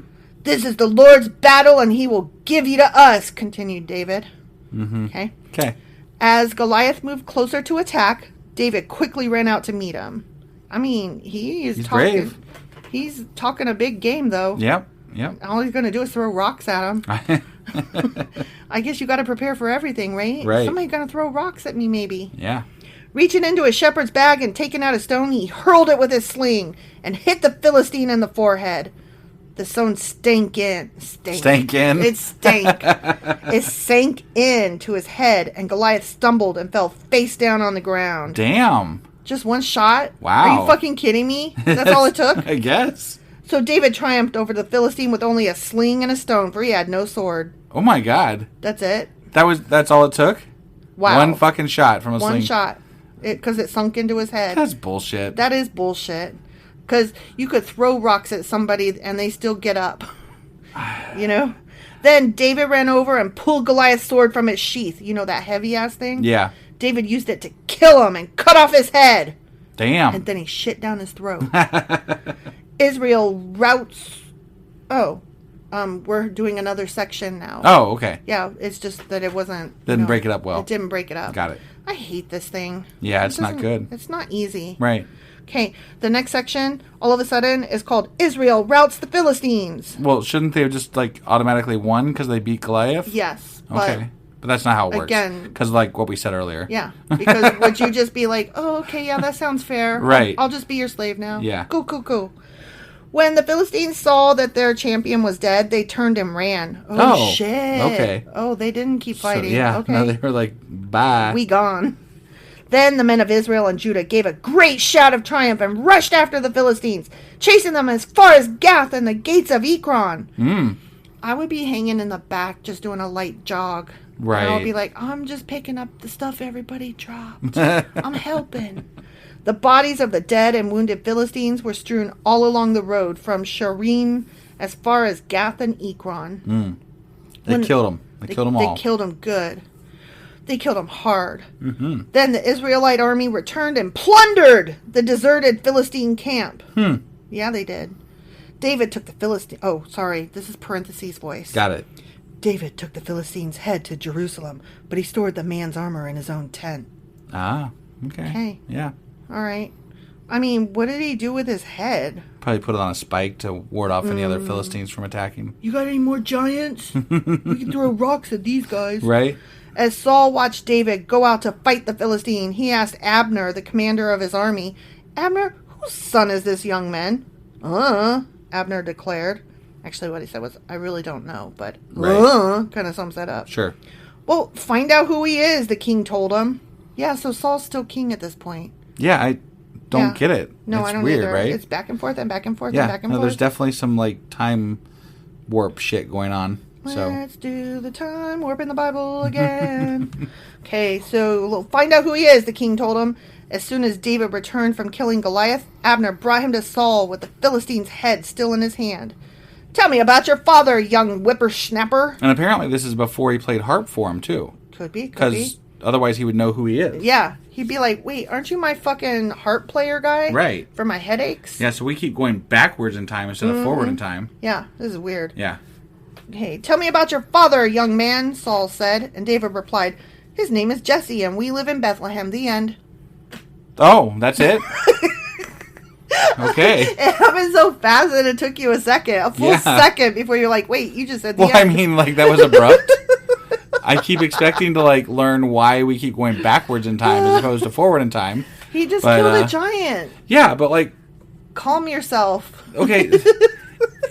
This is the Lord's battle, and he will give you to us, continued David. Mm-hmm. Okay. As Goliath moved closer to attack, David quickly ran out to meet him. I mean, he's talking. Brave. He's talking a big game, though. Yep. All he's going to do is throw rocks at him. I guess you got to prepare for everything, right? Right. Somebody's going to throw rocks at me, maybe. Yeah. Reaching into his shepherd's bag and taking out a stone, he hurled it with his sling and hit the Philistine in the forehead. The stone stank in. Stank in? It stank. It sank in to his head, and Goliath stumbled and fell face down on the ground. Damn. Just one shot? Wow. Are you fucking kidding me? That's all it took? I guess. So David triumphed over the Philistine with only a sling and a stone, for he had no sword. Oh my God. That's it? That's all it took? Wow. One fucking shot from a sling. One shot. Because it sunk into his head. That's bullshit. That is bullshit. Because you could throw rocks at somebody and they still get up. You know? Then David ran over and pulled Goliath's sword from its sheath. You know that heavy-ass thing? Yeah. David used it to kill him and cut off his head. Damn. And then he shit down his throat. Israel routs... we're doing another section now. Oh, okay. Yeah, it's just that it wasn't... Didn't break it up well. It didn't break it up. Got it. I hate this thing. Yeah, it's not good. It's not easy. Right. Okay, the next section, all of a sudden, is called Israel Routs the Philistines. Well, shouldn't they have just, automatically won because they beat Goliath? Yes. Okay. But that's not how it works. Again. Because, what we said earlier. Yeah. Because would you just be like, oh, okay, yeah, that sounds fair. Right. I'll just be your slave now. Yeah. Cool. When the Philistines saw that their champion was dead, they turned and ran. Oh, shit. Okay. Oh, they didn't keep fighting. So, yeah. Okay. No, they were like, bye. We gone. Then the men of Israel and Judah gave a great shout of triumph and rushed after the Philistines, chasing them as far as Gath and the gates of Ekron. I would be hanging in the back just doing a light jog. Right. And I'll be like, I'm just picking up the stuff everybody dropped. I'm helping. The bodies of the dead and wounded Philistines were strewn all along the road from Sharim as far as Gath and Ekron. They killed them. They killed them all. They killed them good. They killed them hard. Mm-hmm. Then the Israelite army returned and plundered the deserted Philistine camp. Yeah, they did. David took the Philistine... Oh, sorry. This is parentheses voice. Got it. David took the Philistine's head to Jerusalem, but he stored the man's armor in his own tent. Ah, okay. Okay. Yeah. All right. I mean, what did he do with his head? Probably put it on a spike to ward off any other Philistines from attacking. You got any more giants? We can throw rocks at these guys. Right? As Saul watched David go out to fight the Philistine, he asked Abner, the commander of his army, Abner, whose son is this young man? Abner declared. Actually, what he said was, I really don't know, but kind of sums that up. Sure. Well, find out who he is, the king told him. Yeah, so Saul's still king at this point. Yeah, I don't get it. No, it's I don't weird, either. Right? It's back and forth and back and forth and back and forth. There's definitely some like time warp shit going on. Let's do the time warp in the Bible again. Okay, so we'll find out who he is, the king told him. As soon as David returned from killing Goliath, Abner brought him to Saul with the Philistine's head still in his hand. Tell me about your father, young whippersnapper. And apparently this is before he played harp for him, too. Could be. Because otherwise he would know who he is. Yeah. He'd be like, wait, aren't you my fucking harp player guy? Right. For my headaches? Yeah, so we keep going backwards in time instead of forward in time. Yeah, this is weird. Yeah. Hey, tell me about your father, young man, Saul said. And David replied, his name is Jesse, and we live in Bethlehem. The end. Oh, that's it? Okay. It happened so fast that it took you a full second before you're like, wait, you just said the end. I mean, like, that was abrupt. I keep expecting to, like, learn why we keep going backwards in time as opposed to forward in time. He just killed a giant. Yeah, but, like... Calm yourself. Okay.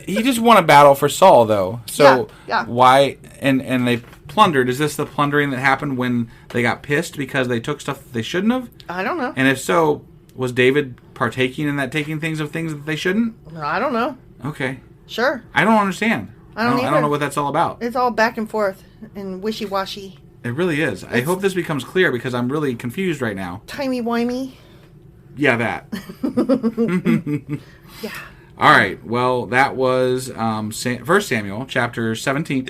He just won a battle for Saul, though. So, why... And they plundered. Is this the plundering that happened when they got pissed because they took stuff that they shouldn't have? I don't know. And if so, was David partaking in that taking things of things that they shouldn't? I don't know. Okay. Sure. I don't understand. I don't know what that's all about. It's all back and forth and wishy-washy. It really is. I hope this becomes clear because I'm really confused right now. Timey-wimey. Yeah, that. Yeah. All right. Well, that was 1 Samuel chapter 17.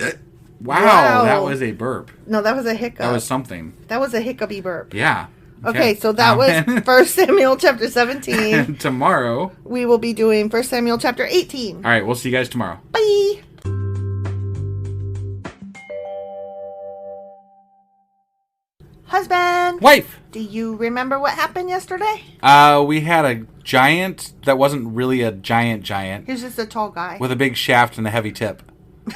Wow, that was a burp. No, that was a hiccup. That was something. That was a hiccupy burp. Yeah. Okay, so that was 1 Samuel chapter 17. And tomorrow, we will be doing 1 Samuel chapter 18. All right, we'll see you guys tomorrow. Bye. Husband. Wife. Do you remember what happened yesterday? We had a giant that wasn't really a giant. He was just a tall guy. With a big shaft and a heavy tip.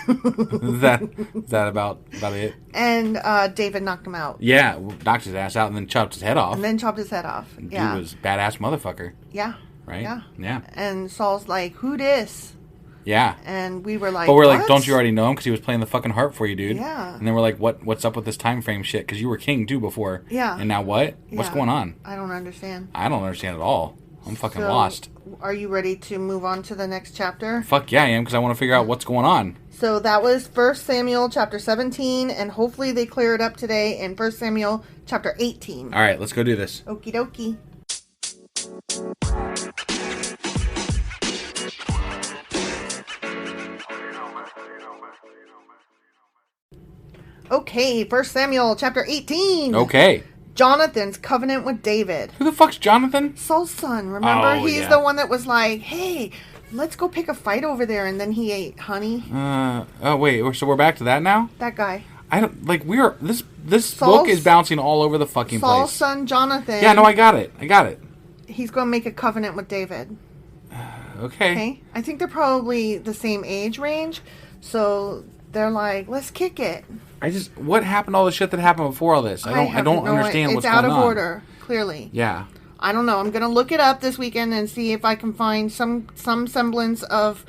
Is that about it? And David knocked him out. Yeah, knocked his ass out and then chopped his head off. He was badass motherfucker. Yeah. Right? Yeah. And Saul's like, who dis? Yeah. And we were like, but we're what? like, don't you already know him? Because he was playing the fucking harp for you, dude. Yeah. And then we're like, what's up with this time frame shit? Because you were king, too, before. Yeah. And now what? What's going on? I don't understand. I don't understand at all. I'm fucking lost. Are you ready to move on to the next chapter? Fuck yeah, I am, because I want to figure out what's going on. So that was 1 Samuel chapter 17, and hopefully they clear it up today in 1 Samuel chapter 18. All right, let's go do this. Okie dokie. Okay, 1 Samuel chapter 18. Okay. Jonathan's covenant with David. Who the fuck's Jonathan? Saul's son, remember? He's the one that was like, hey, let's go pick a fight over there, and then he ate honey. Oh, wait, so we're back to that now? That guy. I don't, like, this book is bouncing all over the fucking place. Saul's son, Jonathan. Yeah, no, I got it. He's going to make a covenant with David. Okay. I think they're probably the same age range, so they're like, let's kick it. What happened to all the shit that happened before all this? I don't understand what's going on. It's out of order, clearly. Yeah. I don't know. I'm going to look it up this weekend and see if I can find some semblance of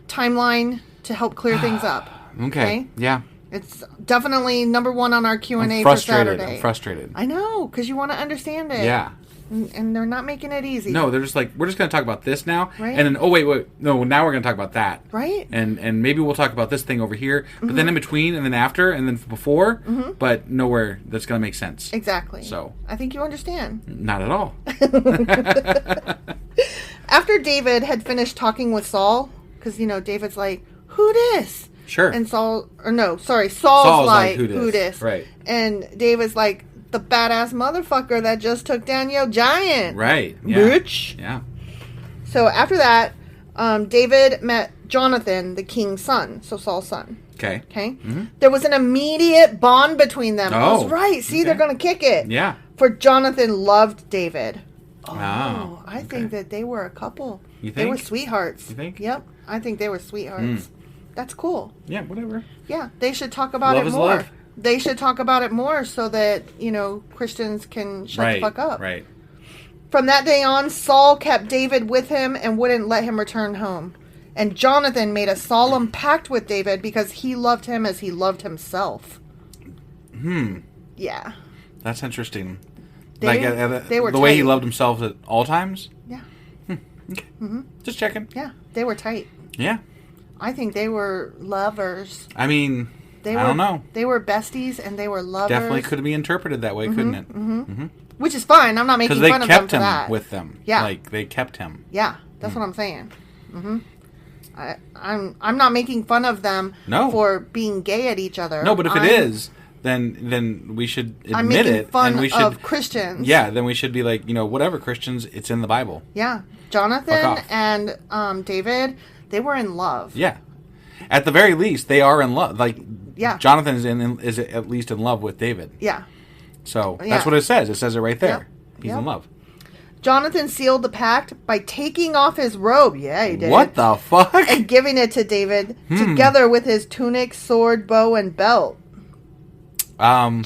timeline to help clear things up. Okay. Yeah. It's definitely number one on our Q&A for Saturday. I'm frustrated. I know, because you want to understand it. Yeah. And they're not making it easy. No, they're just like, we're just going to talk about this now. Right. And then, oh, wait. No, now we're going to talk about that. Right. And maybe we'll talk about this thing over here. But then in between, and then after, and then before, but nowhere that's going to make sense. Exactly. So. I think you understand. Not at all. After David had finished talking with Saul, because, David's like, who dis? Sure. And Saul's like, who dis? Right. And David's like, the badass motherfucker that just took down your giant. Right. Yeah. Bitch. Yeah. So after that, David met Jonathan, the king's son. So Saul's son. Okay. Okay? Mm-hmm. There was an immediate bond between them. Oh. That's right. See, Okay. they're going to kick it. Yeah. For Jonathan loved David. Oh, Oh, I think that they were a couple. You They were think? sweethearts. You think? Yep. I think they were sweethearts. That's cool. Yeah, whatever. Yeah. They should talk about Love it is more. love. They should talk about it more so that, Christians can shut the fuck up. Right. From that day on, Saul kept David with him and wouldn't let him return home. And Jonathan made a solemn pact with David because he loved him as he loved himself. Yeah. That's interesting. They were the way he tight. loved himself at all times? Yeah. Okay. Just checking. Yeah. They were tight. Yeah. I think they were lovers. I mean, I don't know. They were besties and they were lovers. Definitely could be interpreted that way, couldn't it? Mm-hmm. Which is fine. I'm not making Because they fun of them kept for him that. with them. Yeah. Like, they kept him. Yeah. That's what I'm saying. I'm not making fun of them for being gay at each other. No, but if it is, then we should admit I'm making it. fun and we should, of Christians. Yeah, then we should be like, whatever, Christians, it's in the Bible. Yeah. Fuck Jonathan off. and David, they were in love. Yeah. At the very least, they are in love. Like, Yeah. Jonathan is at least in love with David. Yeah. So Yeah. that's what it says. It says it right there. Yep. He's Yep. in love. Jonathan sealed the pact by taking off his robe. Yeah, he did. What the fuck? And giving it to David, together with his tunic, sword, bow, and belt. Yeah,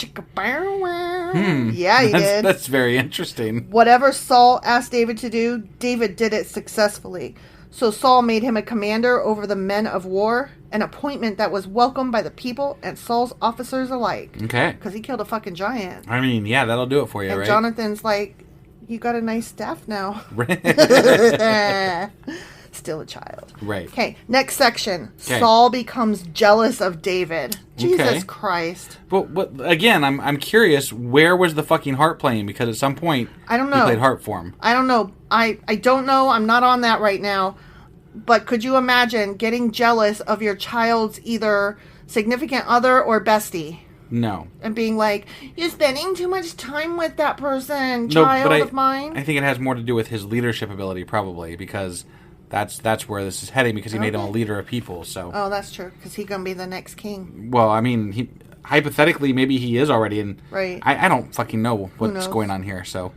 he did. That's very interesting. Whatever Saul asked David to do, David did it successfully. So Saul made him a commander over the men of war, an appointment that was welcomed by the people and Saul's officers alike. Okay. Because he killed a fucking giant. I mean, yeah, that'll do it for you, And right? Jonathan's like, you got a nice staff now. Still a child. Right. Okay, next section. 'Kay. Saul becomes jealous of David. Jesus Okay. Christ. But again, I'm curious, where was the fucking harp playing? Because at some point, I don't know. he played harp for him. I don't know. I don't know. I'm not on that right now. But could you imagine getting jealous of your child's either significant other or bestie? No. And being like, you're spending too much time with that person, No, child but of mine. I think it has more to do with his leadership ability, probably, because that's where this is heading, because he made him a leader of people, so... Oh, that's true, because he's going to be the next king. Well, I mean, hypothetically, maybe he is already in... Right. I don't fucking know what's knows? going on here, so...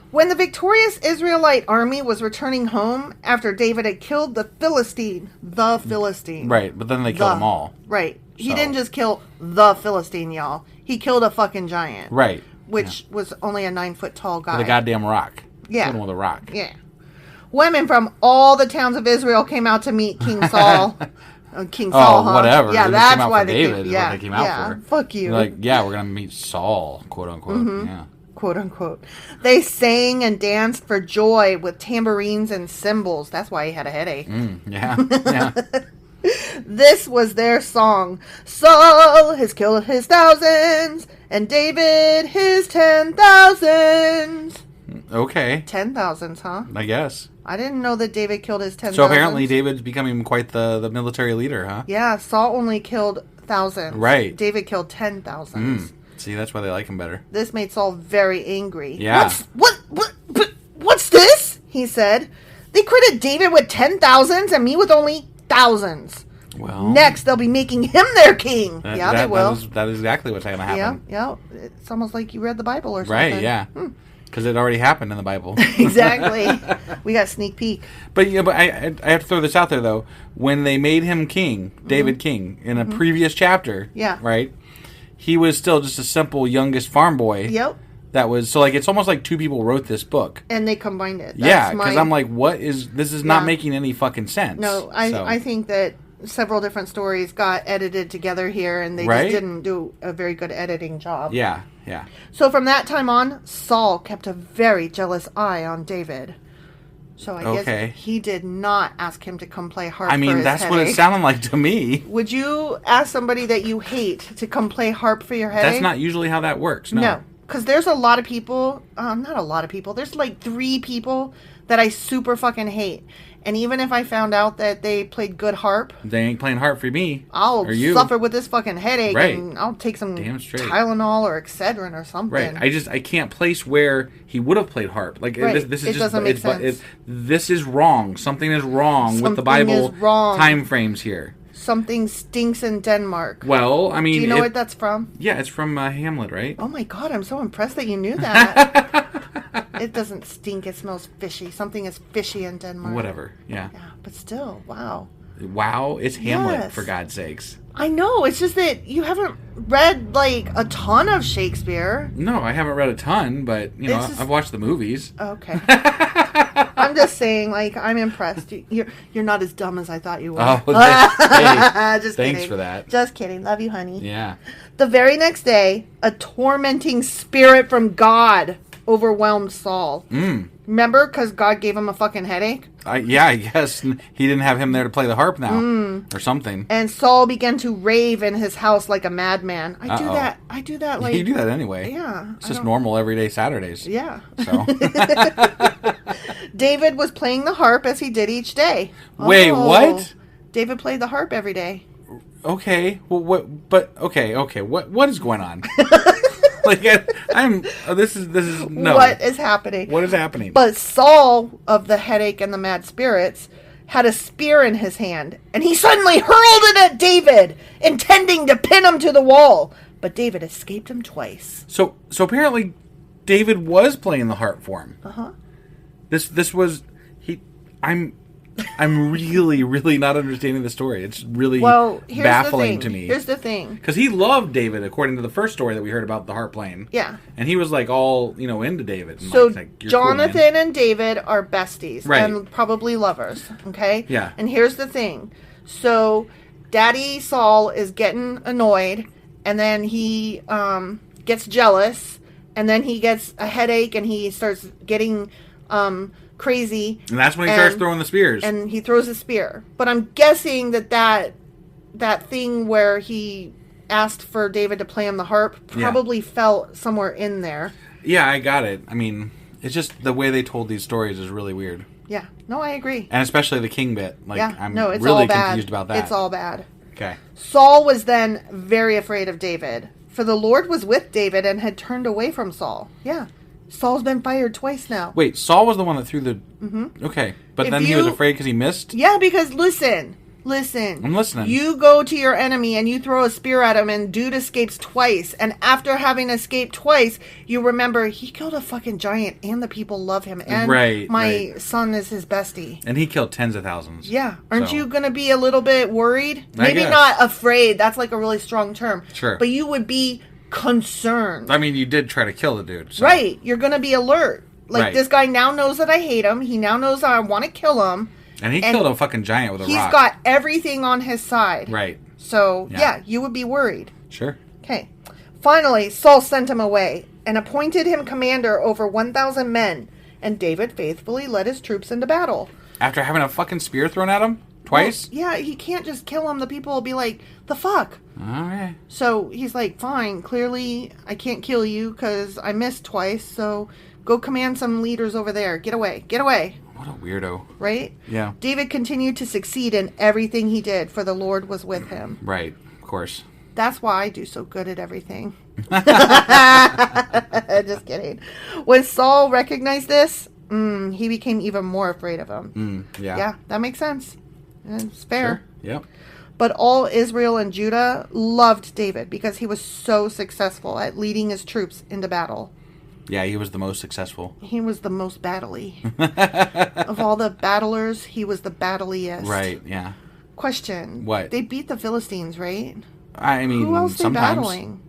When the victorious Israelite army was returning home after David had killed the Philistine. Right, but then they killed them all. Right. He So- didn't just kill the Philistine, y'all. He killed a fucking giant. Right. Which was only a 9-foot tall guy. With a goddamn rock. Yeah. Killed him with a rock. Yeah. Women from all the towns of Israel came out to meet King Saul. King Saul, huh? Whatever. Yeah, They just that's came out why for they David came. is Yeah, what they came out for. Fuck you. They're like, yeah, we're going to meet Saul, quote unquote. Mm-hmm. Yeah. Quote unquote. They sang and danced for joy with tambourines and cymbals. That's why he had a headache. Yeah. Yeah. This was their song. Saul has killed his thousands, and David his 10,000s. Okay. 10,000s, huh? I guess. I didn't know that David killed his 10,000s. So apparently David's becoming quite the military leader, huh? Yeah, Saul only killed thousands. Right. David killed 10,000s. See, that's why they like him better. This made Saul very angry. Yeah. What's this? He said. They credit David with 10,000s and me with only thousands. Well, Next, they'll be making him their king. They will. That is exactly what's going to happen. Yeah. It's almost like you read the Bible or something. Right, yeah. Because it already happened in the Bible. Exactly. We got a sneak peek. But I have to throw this out there, though. When they made him king, David king, in a previous chapter, Yeah. right, he was still just a simple youngest farm boy. Yep. That was, so like, it's almost like two people wrote this book. And they combined it. Yeah, because I'm like, this is not Yeah. making any fucking sense. No, I think that several different stories got edited together here, and they Right? just didn't do a very good editing job. Yeah. Yeah. So from that time on, Saul kept a very jealous eye on David. So I guess he did not ask him to come play harp. I mean, that's what it sounded like to me. Would you ask somebody that you hate to come play harp for your headache? That's not usually how that works. No. Because there's a lot of people, not a lot of people, there's like 3 people that I super fucking hate. And even if I found out that they played good harp, they ain't playing harp for me. I'll suffer with this fucking headache, and I'll take some Tylenol or Excedrin or something. Right. I can't place where he would have played harp. Like this is doesn't make sense. This is wrong. Something is wrong with the Bible time frames here. Something stinks in Denmark. Well, I mean, do you know what that's from? Yeah, it's from Hamlet, right? Oh my god, I'm so impressed that you knew that. It doesn't stink. It smells fishy. Something is fishy in Denmark. Whatever. Yeah. Yeah, but still, wow. Wow, it's Hamlet, for God's sakes. I know. It's just that you haven't read, like, a ton of Shakespeare. No, I haven't read a ton, but, I've watched the movies. Okay. I'm just saying, like, I'm impressed. You're not as dumb as I thought you were. Oh, just thanks kidding. for that. Just kidding. Love you, honey. Yeah. The very next day, a tormenting spirit from God overwhelmed Saul. Remember? Because God gave him a fucking headache? I guess. He didn't have him there to play the harp now. Or something. And Saul began to rave in his house like a madman. I do that like... You do that anyway. Yeah. It's just normal everyday Saturdays. Yeah. So... David was playing the harp as he did each day. Wait, what? David played the harp every day. Okay. Well, what? But okay. What is going on? Like this is no. What is happening? What is happening? But Saul of the headache and the mad spirits had a spear in his hand, and he suddenly hurled it at David, intending to pin him to the wall. But David escaped him twice. So apparently, David was playing the harp for him. This was I'm really, really not understanding the story. It's really baffling to me. Here's the thing. Because he loved David, according to the first story that we heard about the harp playing. Yeah. And he was like all, into David. And so Jonathan and David are besties. Right. And probably lovers. Okay? Yeah. And here's the thing. So Daddy Saul is getting annoyed. And then he gets jealous. And then he gets a headache. And he starts getting... crazy, and that's when he starts throwing the spears. And he throws a spear. But I'm guessing that thing where he asked for David to play him the harp probably fell somewhere in there. Yeah, I got it. I mean, it's just the way they told these stories is really weird. Yeah, no, I agree. And especially the king bit. Like, I'm it's really all bad. confused about that. It's all bad. Okay. Saul was then very afraid of David, for the Lord was with David and had turned away from Saul. Yeah. Saul's been fired twice now. Wait, Saul was the one that threw the... Mm-hmm. Okay, but then he was afraid because he missed? Yeah, because listen. I'm listening. You go to your enemy and you throw a spear at him and dude escapes twice. And after having escaped twice, you remember he killed a fucking giant and the people love him. And my son is his bestie. And he killed tens of thousands. Yeah. Aren't you going to be a little bit worried? Maybe not afraid. That's like a really strong term. Sure. But you would be... concerned. I mean, you did try to kill the dude. So. Right. You're going to be alert. Like, this guy now knows that I hate him. He now knows that I want to kill him. And he killed a fucking giant with a rock. He's got everything on his side. Right. So, yeah, you would be worried. Sure. Okay. Finally, Saul sent him away and appointed him commander over 1,000 men. And David faithfully led his troops into battle. After having a fucking spear thrown at him? Twice? Well, yeah, he can't just kill him. The people will be like, the fuck? Okay. So he's like, fine, clearly I can't kill you because I missed twice, so go command some leaders over there. Get away. Get away. What a weirdo. Right? Yeah. David continued to succeed in everything he did, for the Lord was with him. Right. Of course. That's why I do so good at everything. Just kidding. When Saul recognized this, he became even more afraid of him. Yeah. Yeah, that makes sense. It's fair. Sure. Yep. But all Israel and Judah loved David because he was so successful at leading his troops into battle. Yeah, he was the most successful. He was the most battley. Of all the battlers, he was the battleliest. Right, yeah. Question. What? They beat the Philistines, right? I mean, who else sometimes. They battling?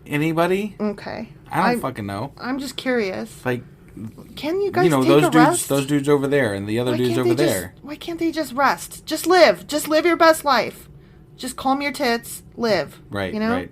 Anybody? Okay. I don't fucking know. I'm just curious. Like, can you guys take those a rest? Those dudes over there and the other dudes over there. Why can't they just rest? Just live. Just live your best life. Just calm your tits. Live. Right, you know? right.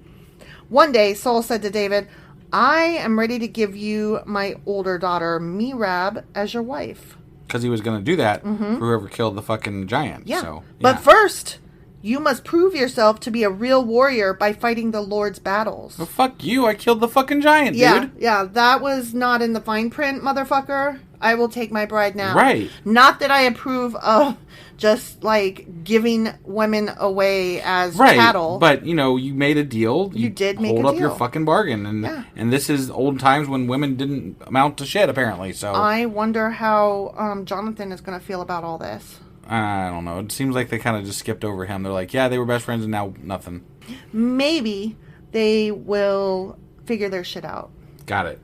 One day, Saul said to David, I am ready to give you my older daughter, Merab, as your wife. Because he was going to do that for whoever killed the fucking giant. Yeah. So, But first, you must prove yourself to be a real warrior by fighting the Lord's battles. Well, fuck you. I killed the fucking giant, dude. Yeah, that was not in the fine print, motherfucker. I will take my bride now. Right. Not that I approve of just, like, giving women away as cattle. But, you know, you made a deal. You did make a deal. Hold up your fucking bargain. And this is old times when women didn't amount to shit, apparently. So I wonder how Jonathan is going to feel about all this. I don't know. It seems like they kind of just skipped over him. They're like, yeah, they were best friends and now nothing. Maybe they will figure their shit out. Got it.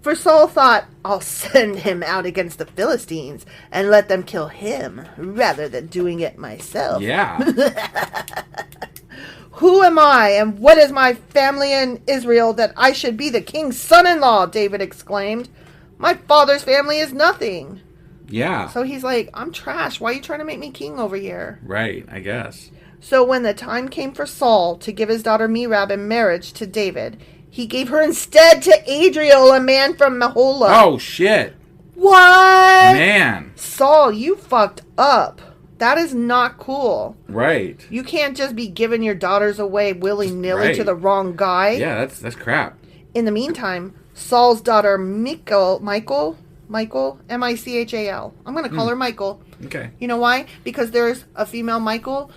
For Saul thought, I'll send him out against the Philistines and let them kill him rather than doing it myself. Yeah. Who am I and what is my family in Israel that I should be the king's son-in-law? David exclaimed. My father's family is nothing. Yeah. So he's like, I'm trash. Why are you trying to make me king over here? Right, I guess. So when the time came for Saul to give his daughter Merab in marriage to David, he gave her instead to Adriel, a man from Mahola. Oh, shit. What? Man. Saul, you fucked up. That is not cool. Right. You can't just be giving your daughters away willy-nilly to the wrong guy. Yeah, that's crap. In the meantime, Saul's daughter Michal, M-I-C-H-A-L. I'm going to call her Michael. Okay. You know why? Because there's a female Michael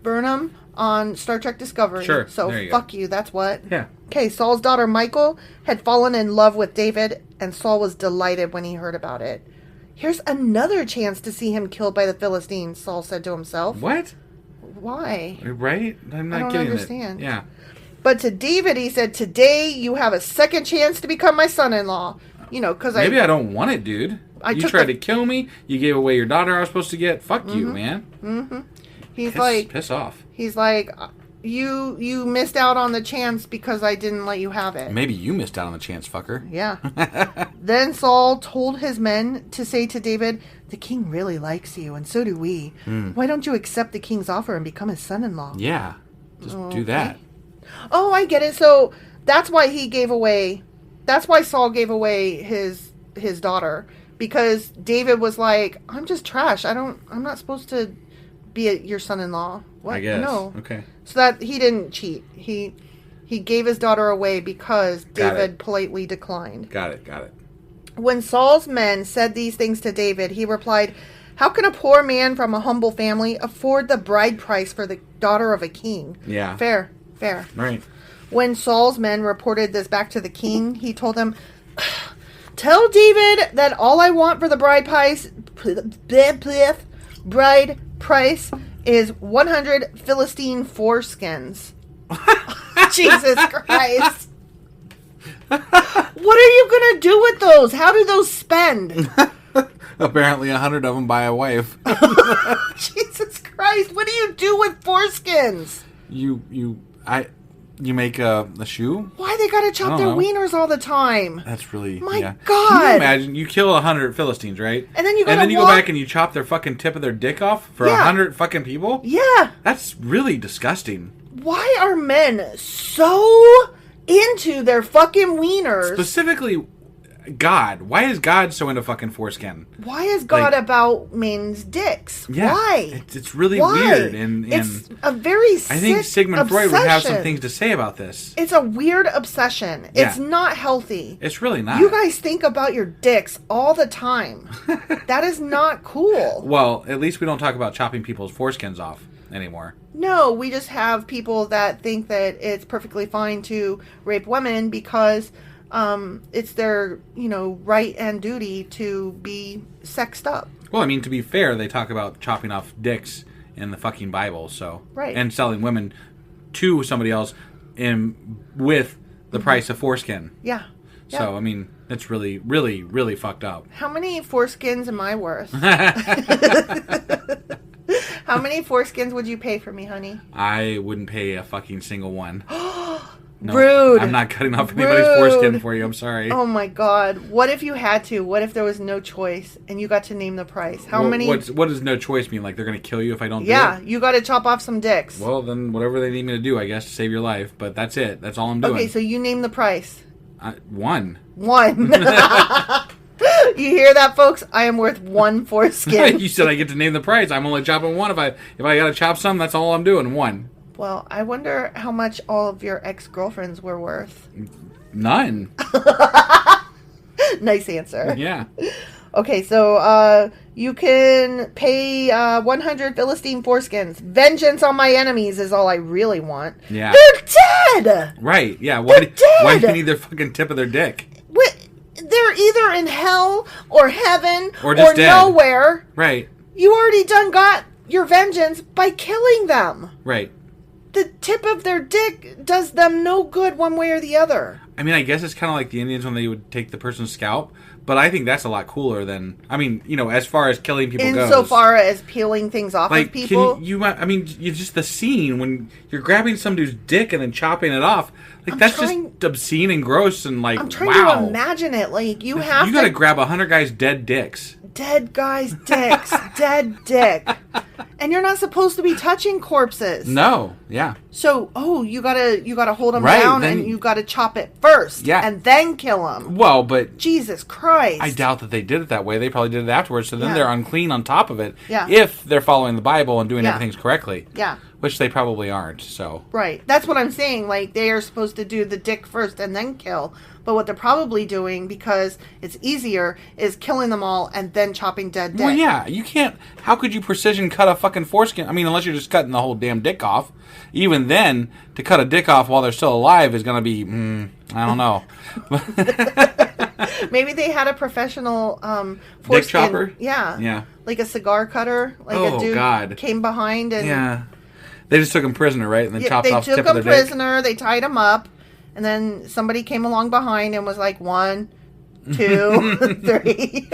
Burnham on Star Trek Discovery. Sure. So there you fuck go. you, that's what. Yeah. Okay, Saul's daughter Michael had fallen in love with David, and Saul was delighted when he heard about it. Here's another chance to see him killed by the Philistines, Saul said to himself. What? Why? Right? I'm not I don't getting understand. it. Yeah. But to David, he said, today you have a second chance to become my son-in-law. You know, because Maybe I don't want it, dude. You tried to kill me. You gave away your daughter I was supposed to get. Fuck you, man. Mm-hmm. Piss off. He's like, you missed out on the chance because I didn't let you have it. Maybe you missed out on the chance, fucker. Yeah. Then Saul told his men to say to David, the king really likes you, and so do we. Why don't you accept the king's offer and become his son-in-law? Yeah. Just do that. Oh, I get it. So that's why Saul gave away his daughter, because David was like, I'm just trash. I'm not supposed to be your son-in-law. What? I guess. No. Okay. So that he didn't cheat. He gave his daughter away because David politely declined. Got it. When Saul's men said these things to David, he replied, how can a poor man from a humble family afford the bride price for the daughter of a king? Yeah. Fair. Right. When Saul's men reported this back to the king, he told them, tell David that all I want for the bride price is 100 Philistine foreskins. Jesus Christ. What are you going to do with those? How do those spend? Apparently 100 of them buy a wife. Jesus Christ. What do you do with foreskins? You make a shoe? Why they gotta chop their wieners all the time? That's really... My God. God. Can you imagine? You kill 100 Philistines, right? And then you go back and you chop their fucking tip of their dick off for 100 fucking people? Yeah. That's really disgusting. Why are men so into their fucking wieners? Specifically, God. Why is God so into fucking foreskin? Why is God about men's dicks? Yeah, Why? It's really weird. And it's a very sick I think Sigmund obsession. Freud would have some things to say about this. It's a weird obsession. Yeah. It's not healthy. It's really not. You guys think about your dicks all the time. That is not cool. Well, at least we don't talk about chopping people's foreskins off anymore. No, we just have people that think that it's perfectly fine to rape women because it's their, right and duty to be sexed up. Well, I mean, to be fair, they talk about chopping off dicks in the fucking Bible, so... Right. And selling women to somebody else with the price of foreskin. Yeah. So, I mean, it's really, really, really fucked up. How many foreskins am I worth? How many foreskins would you pay for me, honey? I wouldn't pay a fucking single one. No, rude. I'm not cutting off anybody's foreskin for you. I'm sorry. Oh my God. What if you had to? What if there was no choice and you got to name the price? How many? What does no choice mean? Like they're going to kill you if I don't do it? Yeah, you got to chop off some dicks. Well, then whatever they need me to do, I guess, to save your life. But that's it. That's all I'm doing. Okay, so you name the price. One. One. You hear that, folks? I am worth one foreskin. You said I get to name the price. I'm only chopping one. If I got to chop some, that's all I'm doing. One. Well, I wonder how much all of your ex-girlfriends were worth. None. Nice answer. Yeah. Okay, so you can pay 100 Philistine foreskins. Vengeance on my enemies is all I really want. Yeah. They're dead! Right, yeah. They're dead! Why do you need their fucking tip of their dick? They're either in hell or heaven or just dead. Nowhere. Right. You already got your vengeance by killing them. Right. The tip of their dick does them no good one way or the other. I mean, I guess it's kind of like the Indians when they would take the person's scalp, but I think that's a lot cooler than, I mean, as far as killing people goes. Insofar as peeling things off of people? You just the scene when you're grabbing some dude's dick and then chopping it off, just obscene and gross and I'm trying to imagine it. You gotta grab 100 guys' dead dicks. Dead guys' dicks. Dead dick. And you're not supposed to be touching corpses. No, yeah. So, you gotta hold them down and you gotta chop it first. Yeah. And then kill them. Well, but Jesus Christ. I doubt that they did it that way. They probably did it afterwards, so then they're unclean on top of it. Yeah. If they're following the Bible and doing everything correctly. Yeah. Which they probably aren't, so. Right. That's what I'm saying. They are supposed to do the dick first and then kill. But what they're probably doing, because it's easier, is killing them all and then chopping dead dick. Well, yeah. You can't... How could you precision cut a fucking foreskin? I mean, unless you're just cutting the whole damn dick off. Even then, to cut a dick off while they're still alive is going to be... I don't know. Maybe they had a professional foreskin... Dick chopper? Yeah. Yeah. Like a cigar cutter. A dude came behind and... Yeah. They just took him prisoner, right? And then chopped off the tip of their dick. They took him prisoner. They tied him up. And then somebody came along behind and was like, 1, 2, 3.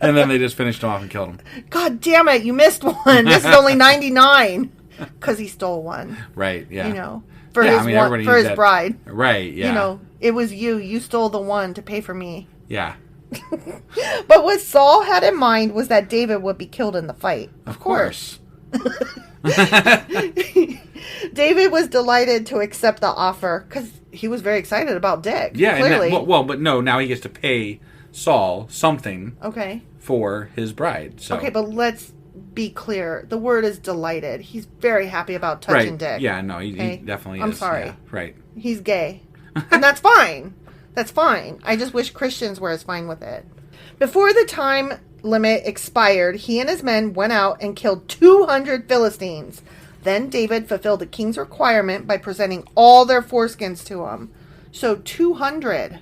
And then they just finished him off and killed him. God damn it, you missed one. This is only 99. Because he stole one. Right, yeah. For his bride. Right, yeah. It was you. You stole the one to pay for me. Yeah. But what Saul had in mind was that David would be killed in the fight. Of course. David was delighted to accept the offer because he was very excited about Dick. Yeah, clearly. But no, now he gets to pay Saul something. Okay. For his bride. So. Okay, but let's be clear. The word is delighted. He's very happy about touching Dick. Yeah, no, he definitely is. I'm sorry. Yeah, right. He's gay, and that's fine. That's fine. I just wish Christians were as fine with it. Before the time limit expired, he and his men went out and killed 200 Philistines. Then David fulfilled the king's requirement by presenting all their foreskins to him. So 200.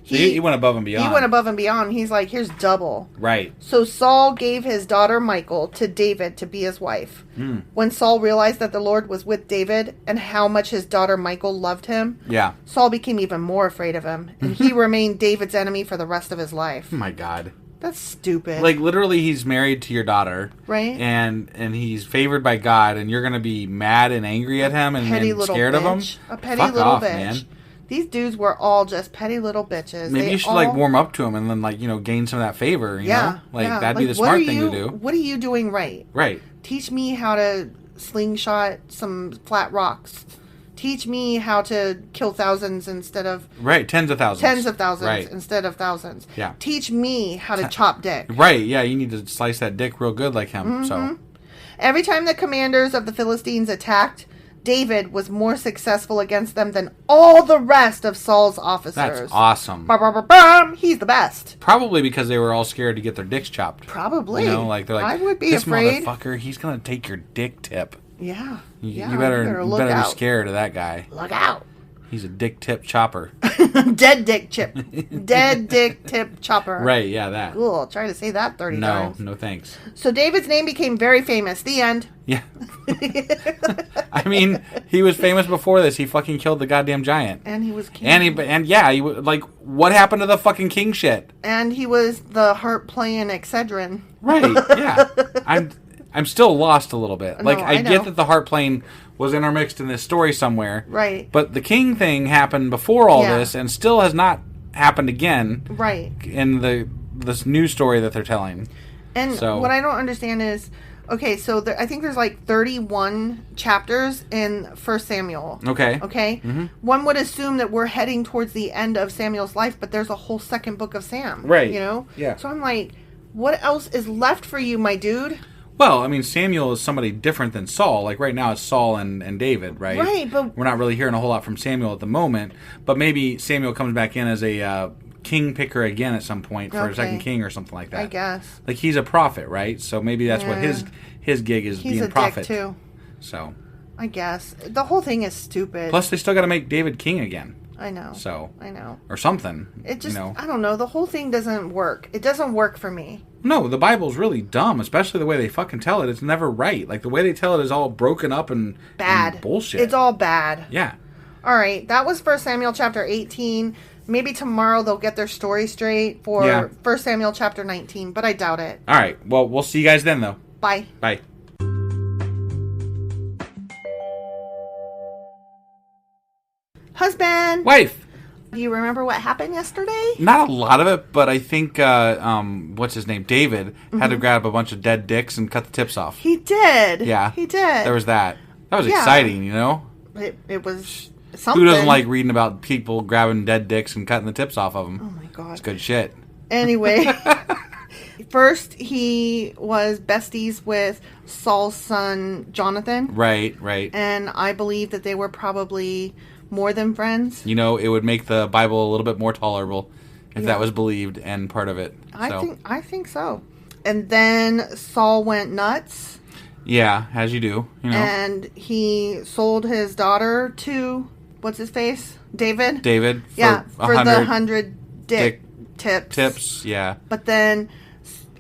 So he went above and beyond. He went above and beyond. He's like, here's double. Right. So Saul gave his daughter Michal to David to be his wife. When Saul realized that the Lord was with David and how much his daughter Michal loved him, Saul became even more afraid of him. And he remained David's enemy for the rest of his life. Oh my God. That's stupid. Like, literally, he's married to your daughter. Right. And he's favored by God, and you're going to be mad and angry at him and scared of him? A petty little bitch. Man. These dudes were all just petty little bitches. Maybe you should, warm up to him and then, gain some of that favor, you know? That'd be the smart thing to do. What are you doing right? Right. Teach me how to slingshot some flat rocks. Teach me how to kill thousands instead of... Right, tens of thousands. Right. Instead of thousands. Yeah. Teach me how to chop dick. Right, yeah, you need to slice that dick real good like him, so... Every time the commanders of the Philistines attacked, David was more successful against them than all the rest of Saul's officers. That's awesome. He's the best. Probably because they were all scared to get their dicks chopped. Probably. They're like, I would be afraid. This motherfucker, he's going to take your dick tip. Yeah. You better be scared of that guy. Look out. He's a dick tip chopper. Dead dick tip chopper. Right, yeah, that. Cool. I'll try to say that 30 times. No thanks. So David's name became very famous. The end. Yeah. I mean, he was famous before this. He fucking killed the goddamn giant. And he was king. He what happened to the fucking king shit? And he was the harp playing Excedrin. Right, yeah. I'm still lost a little bit. I get that the harp playing was intermixed in this story somewhere. Right. But the king thing happened before all this and still has not happened again. Right. In this new story that they're telling. And what I don't understand is Okay, so I think there's like 31 chapters in 1 Samuel. Okay. Okay? Mm-hmm. One would assume that we're heading towards the end of Samuel's life, but there's a whole second book of Sam. Right. You know? Yeah. So I'm like, what else is left for you, my dude? Well, I mean, Samuel is somebody different than Saul. Like, right now it's Saul and David, right? Right, but... We're not really hearing a whole lot from Samuel at the moment, but maybe Samuel comes back in as a king picker again at some point for a second king or something like that. I guess. Like, he's a prophet, right? So maybe that's what his gig is, he's being a prophet. Dick too. So... I guess. The whole thing is stupid. Plus, they still got to make David king again. I know. So... I know. Or something. It just... You know. I don't know. The whole thing doesn't work. It doesn't work for me. No, the Bible's really dumb, especially the way they fucking tell it. It's never right. Like, the way they tell it is all broken up and... Bad. And bullshit. It's all bad. Yeah. All right. That was 1 Samuel chapter 18. Maybe tomorrow they'll get their story straight for 1 Samuel chapter 19, but I doubt it. All right. Well, we'll see you guys then, though. Bye. Bye. Husband! Wife! Do you remember what happened yesterday? Not a lot of it, but I think, what's his name? David had to grab a bunch of dead dicks and cut the tips off. He did. Yeah. He did. There was that. That was exciting, you know? It was something. Who doesn't like reading about people grabbing dead dicks and cutting the tips off of them? Oh, my God. It's good shit. Anyway, first he was besties with Saul's son, Jonathan. Right, right. And I believe that they were probably more than friends. You know, it would make the Bible a little bit more tolerable if that was believed and part of it. I think so. And then Saul went nuts. Yeah, as you do, you know. And he sold his daughter to, what's his face? David? David. For the 100 dick tips. Tips, yeah. But then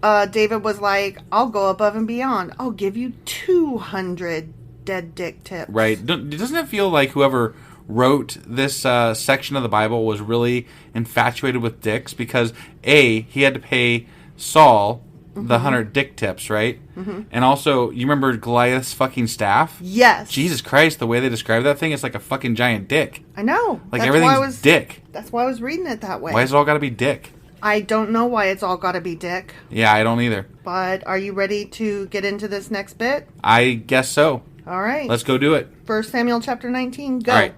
David was like, I'll go above and beyond. I'll give you 200 dead dick tips. Right. Doesn't it feel like whoever wrote this section of the Bible was really infatuated with dicks? Because he had to pay Saul the 100 dick tips, right? Mm-hmm. And also, you remember Goliath's fucking staff? Yes. Jesus Christ, the way they describe that thing, it's like a fucking giant dick. I know. Like, everything's dick. That's why I was reading it that way. Why has it all got to be dick? I don't know why it's all got to be dick. Yeah, I don't either. But are you ready to get into this next bit? I guess so. All right. Let's go do it. 1 Samuel chapter 19, go. All right.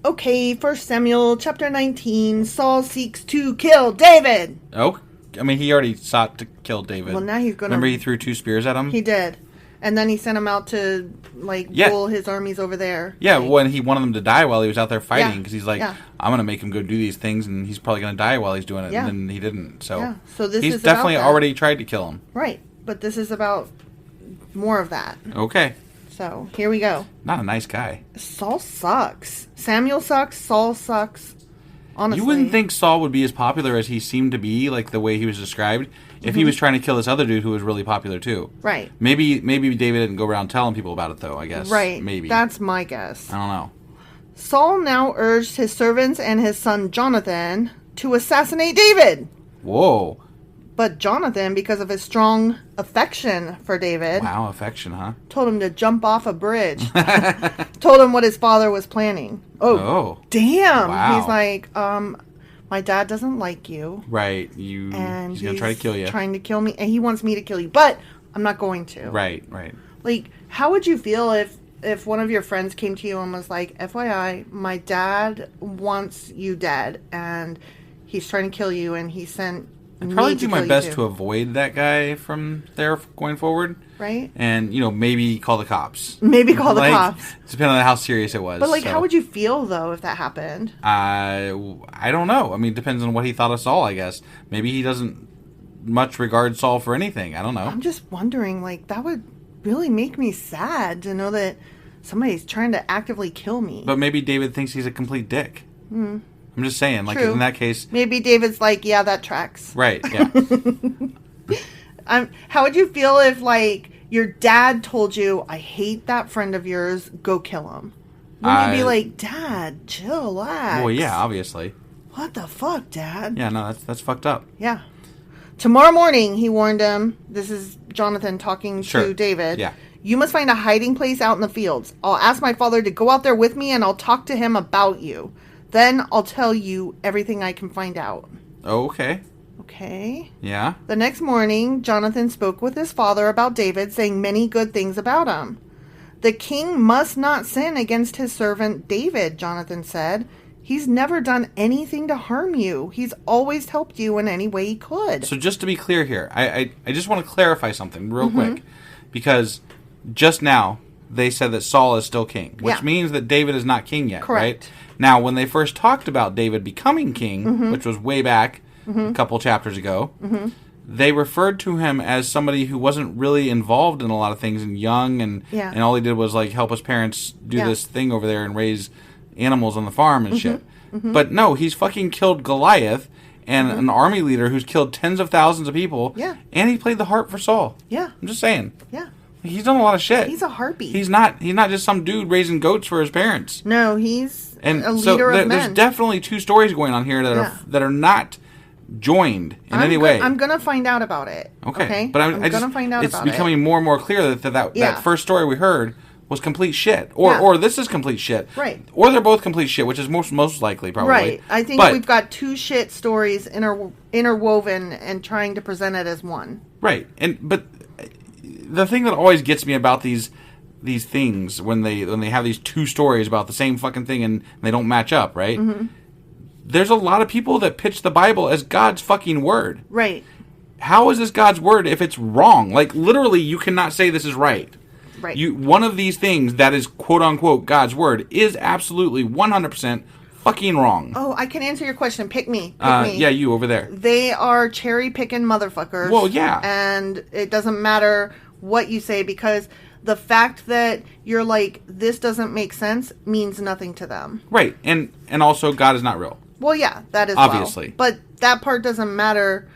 Okay, 1 Samuel chapter 19, Saul seeks to kill David. Oh, I mean, he already sought to kill David. Well, now he's going to... Remember he threw 2 spears at him? He did. And then he sent him out to, rule his armies over there. Yeah, when he wanted them to die while he was out there fighting, because he's like, I'm going to make him go do these things, and he's probably going to die while he's doing it. Yeah. And then he didn't. So, he's definitely already tried to kill him. Right. But this is about more of that. Okay. So, here we go. Not a nice guy. Saul sucks. Samuel sucks. Saul sucks. Honestly. You wouldn't think Saul would be as popular as he seemed to be, like the way he was described, if he was trying to kill this other dude who was really popular too. Right. Maybe David didn't go around telling people about it, though, I guess. Right. Maybe. That's my guess. I don't know. Saul now urged his servants and his son Jonathan to assassinate David. Whoa. But Jonathan, because of his strong affection for David... Wow, affection, huh? Told him to jump off a bridge. Told him what his father was planning. Oh. Damn. Wow. He's like, my dad doesn't like you. Right. He's going to try to kill you. Trying to kill me. And he wants me to kill you. But I'm not going to. Right. Like, how would you feel if one of your friends came to you and was like, FYI, my dad wants you dead. And he's trying to kill you. And he sent... I'd probably do my best to avoid that guy from there going forward. Right. And, maybe call the cops. Maybe call the cops. Depending on how serious it was. But, how would you feel, though, if that happened? I don't know. I mean, it depends on what he thought of Saul, I guess. Maybe he doesn't much regard Saul for anything. I don't know. I'm just wondering, that would really make me sad to know that somebody's trying to actively kill me. But maybe David thinks he's a complete dick. Hmm. I'm just saying, True. In that case... Maybe David's like, yeah, that tracks. Right, yeah. How would you feel if, your dad told you, I hate that friend of yours, go kill him? Wouldn't you be like, Dad, chillax? Well, yeah, obviously. What the fuck, Dad? Yeah, no, that's fucked up. Yeah. Tomorrow morning, he warned him, this is Jonathan talking to David. Yeah. You must find a hiding place out in the fields. I'll ask my father to go out there with me, and I'll talk to him about you. Then I'll tell you everything I can find out. Oh, okay. Okay. Yeah. The next morning, Jonathan spoke with his father about David, saying many good things about him. The king must not sin against his servant David, Jonathan said. He's never done anything to harm you. He's always helped you in any way he could. So just to be clear here, I just want to clarify something real quick. Because just now, they said that Saul is still king, which means that David is not king yet, Correct. right? Now, when they first talked about David becoming king, which was way back a couple chapters ago, they referred to him as somebody who wasn't really involved in a lot of things and young, and all he did was like help his parents do this thing over there and raise animals on the farm and shit. But no, he's fucking killed Goliath and an army leader who's killed tens of thousands of people, and he played the harp for Saul. Yeah. I'm just saying. Yeah. He's done a lot of shit. He's a harpy. He's not just some dude raising goats for his parents. No, he's And a so leader of men. there's definitely two stories going on here that are not joined in any way. I'm going to find out about it. Okay? But I'm going to find out about it. It's becoming more and more clear that first story we heard was complete shit. Or this is complete shit. Right. Or they're both complete shit, which is most likely probably. Right. I think we've got two shit stories interwoven and trying to present it as one. Right. But the thing that always gets me about these things when they have these two stories about the same fucking thing and they don't match up, right? There's a lot of people that pitch the Bible as God's fucking word. Right. How is this God's word if it's wrong? Like, literally, you cannot say this is right. Right. One of these things that is quote-unquote God's word is absolutely 100% fucking wrong. Oh, I can answer your question. Pick me. Yeah, you over there. They are cherry-picking motherfuckers. Well, yeah. And it doesn't matter what you say because the fact that you're like, this doesn't make sense means nothing to them. Right. And also, God is not real. Well, yeah, that is obviously. Well. But that part doesn't matter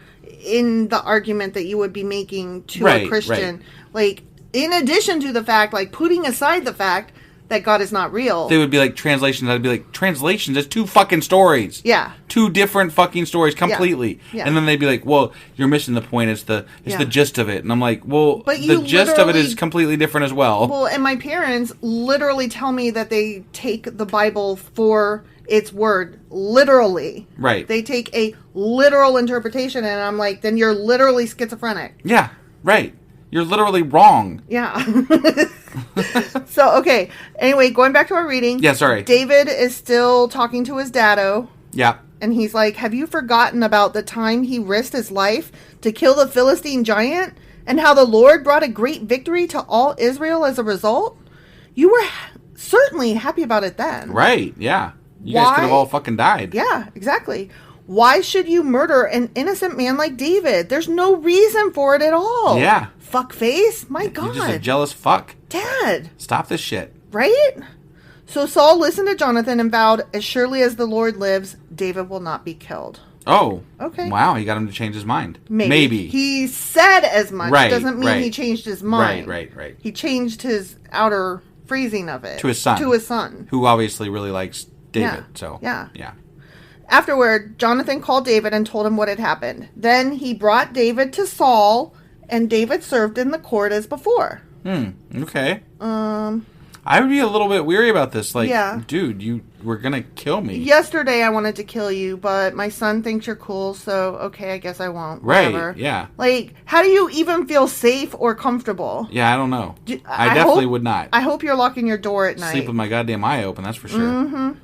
in the argument that you would be making to a Christian. Right. Like, in addition to the fact, like, putting aside the fact that God is not real. They would be like translations. I'd be like, translations? It's two fucking stories. Yeah. Two different fucking stories completely. Yeah. And then they'd be like, well, you're missing the point. It's the gist of it. And I'm like, well, but the gist of it is completely different as well. Well, and my parents literally tell me that they take the Bible for its word literally. Right. They take a literal interpretation, and I'm like, then you're literally schizophrenic. Yeah, right. You're literally wrong. Yeah. So, okay. Anyway, going back to our reading. Yeah, sorry. David is still talking to his daddo. Yeah. And he's like, have you forgotten about the time he risked his life to kill the Philistine giant? And how the Lord brought a great victory to all Israel as a result? You were certainly happy about it then. Right, yeah. You guys could have all fucking died. Yeah, exactly. Why should you murder an innocent man like David? There's no reason for it at all. Yeah. Fuckface? My God. You're just a jealous fuck. Dad. Stop this shit. Right? So Saul listened to Jonathan and vowed, as surely as the Lord lives, David will not be killed. Oh. Okay. Wow, he got him to change his mind. Maybe. He said as much. Right, Doesn't mean he changed his mind. Right. He changed his outer phrasing of it. To his son. Who obviously really likes David. Yeah. Yeah. Afterward, Jonathan called David and told him what had happened. Then he brought David to Saul, and David served in the court as before. Okay. I would be a little bit weary about this. Like, yeah. Dude, you were going to kill me. Yesterday I wanted to kill you, but my son thinks you're cool, so okay, I guess I won't. Right, whatever. Yeah. Like, how do you even feel safe or comfortable? Yeah, I don't know. I definitely would not. I hope you're locking your door at night. Sleep with my goddamn eye open, that's for sure. Mm-hmm.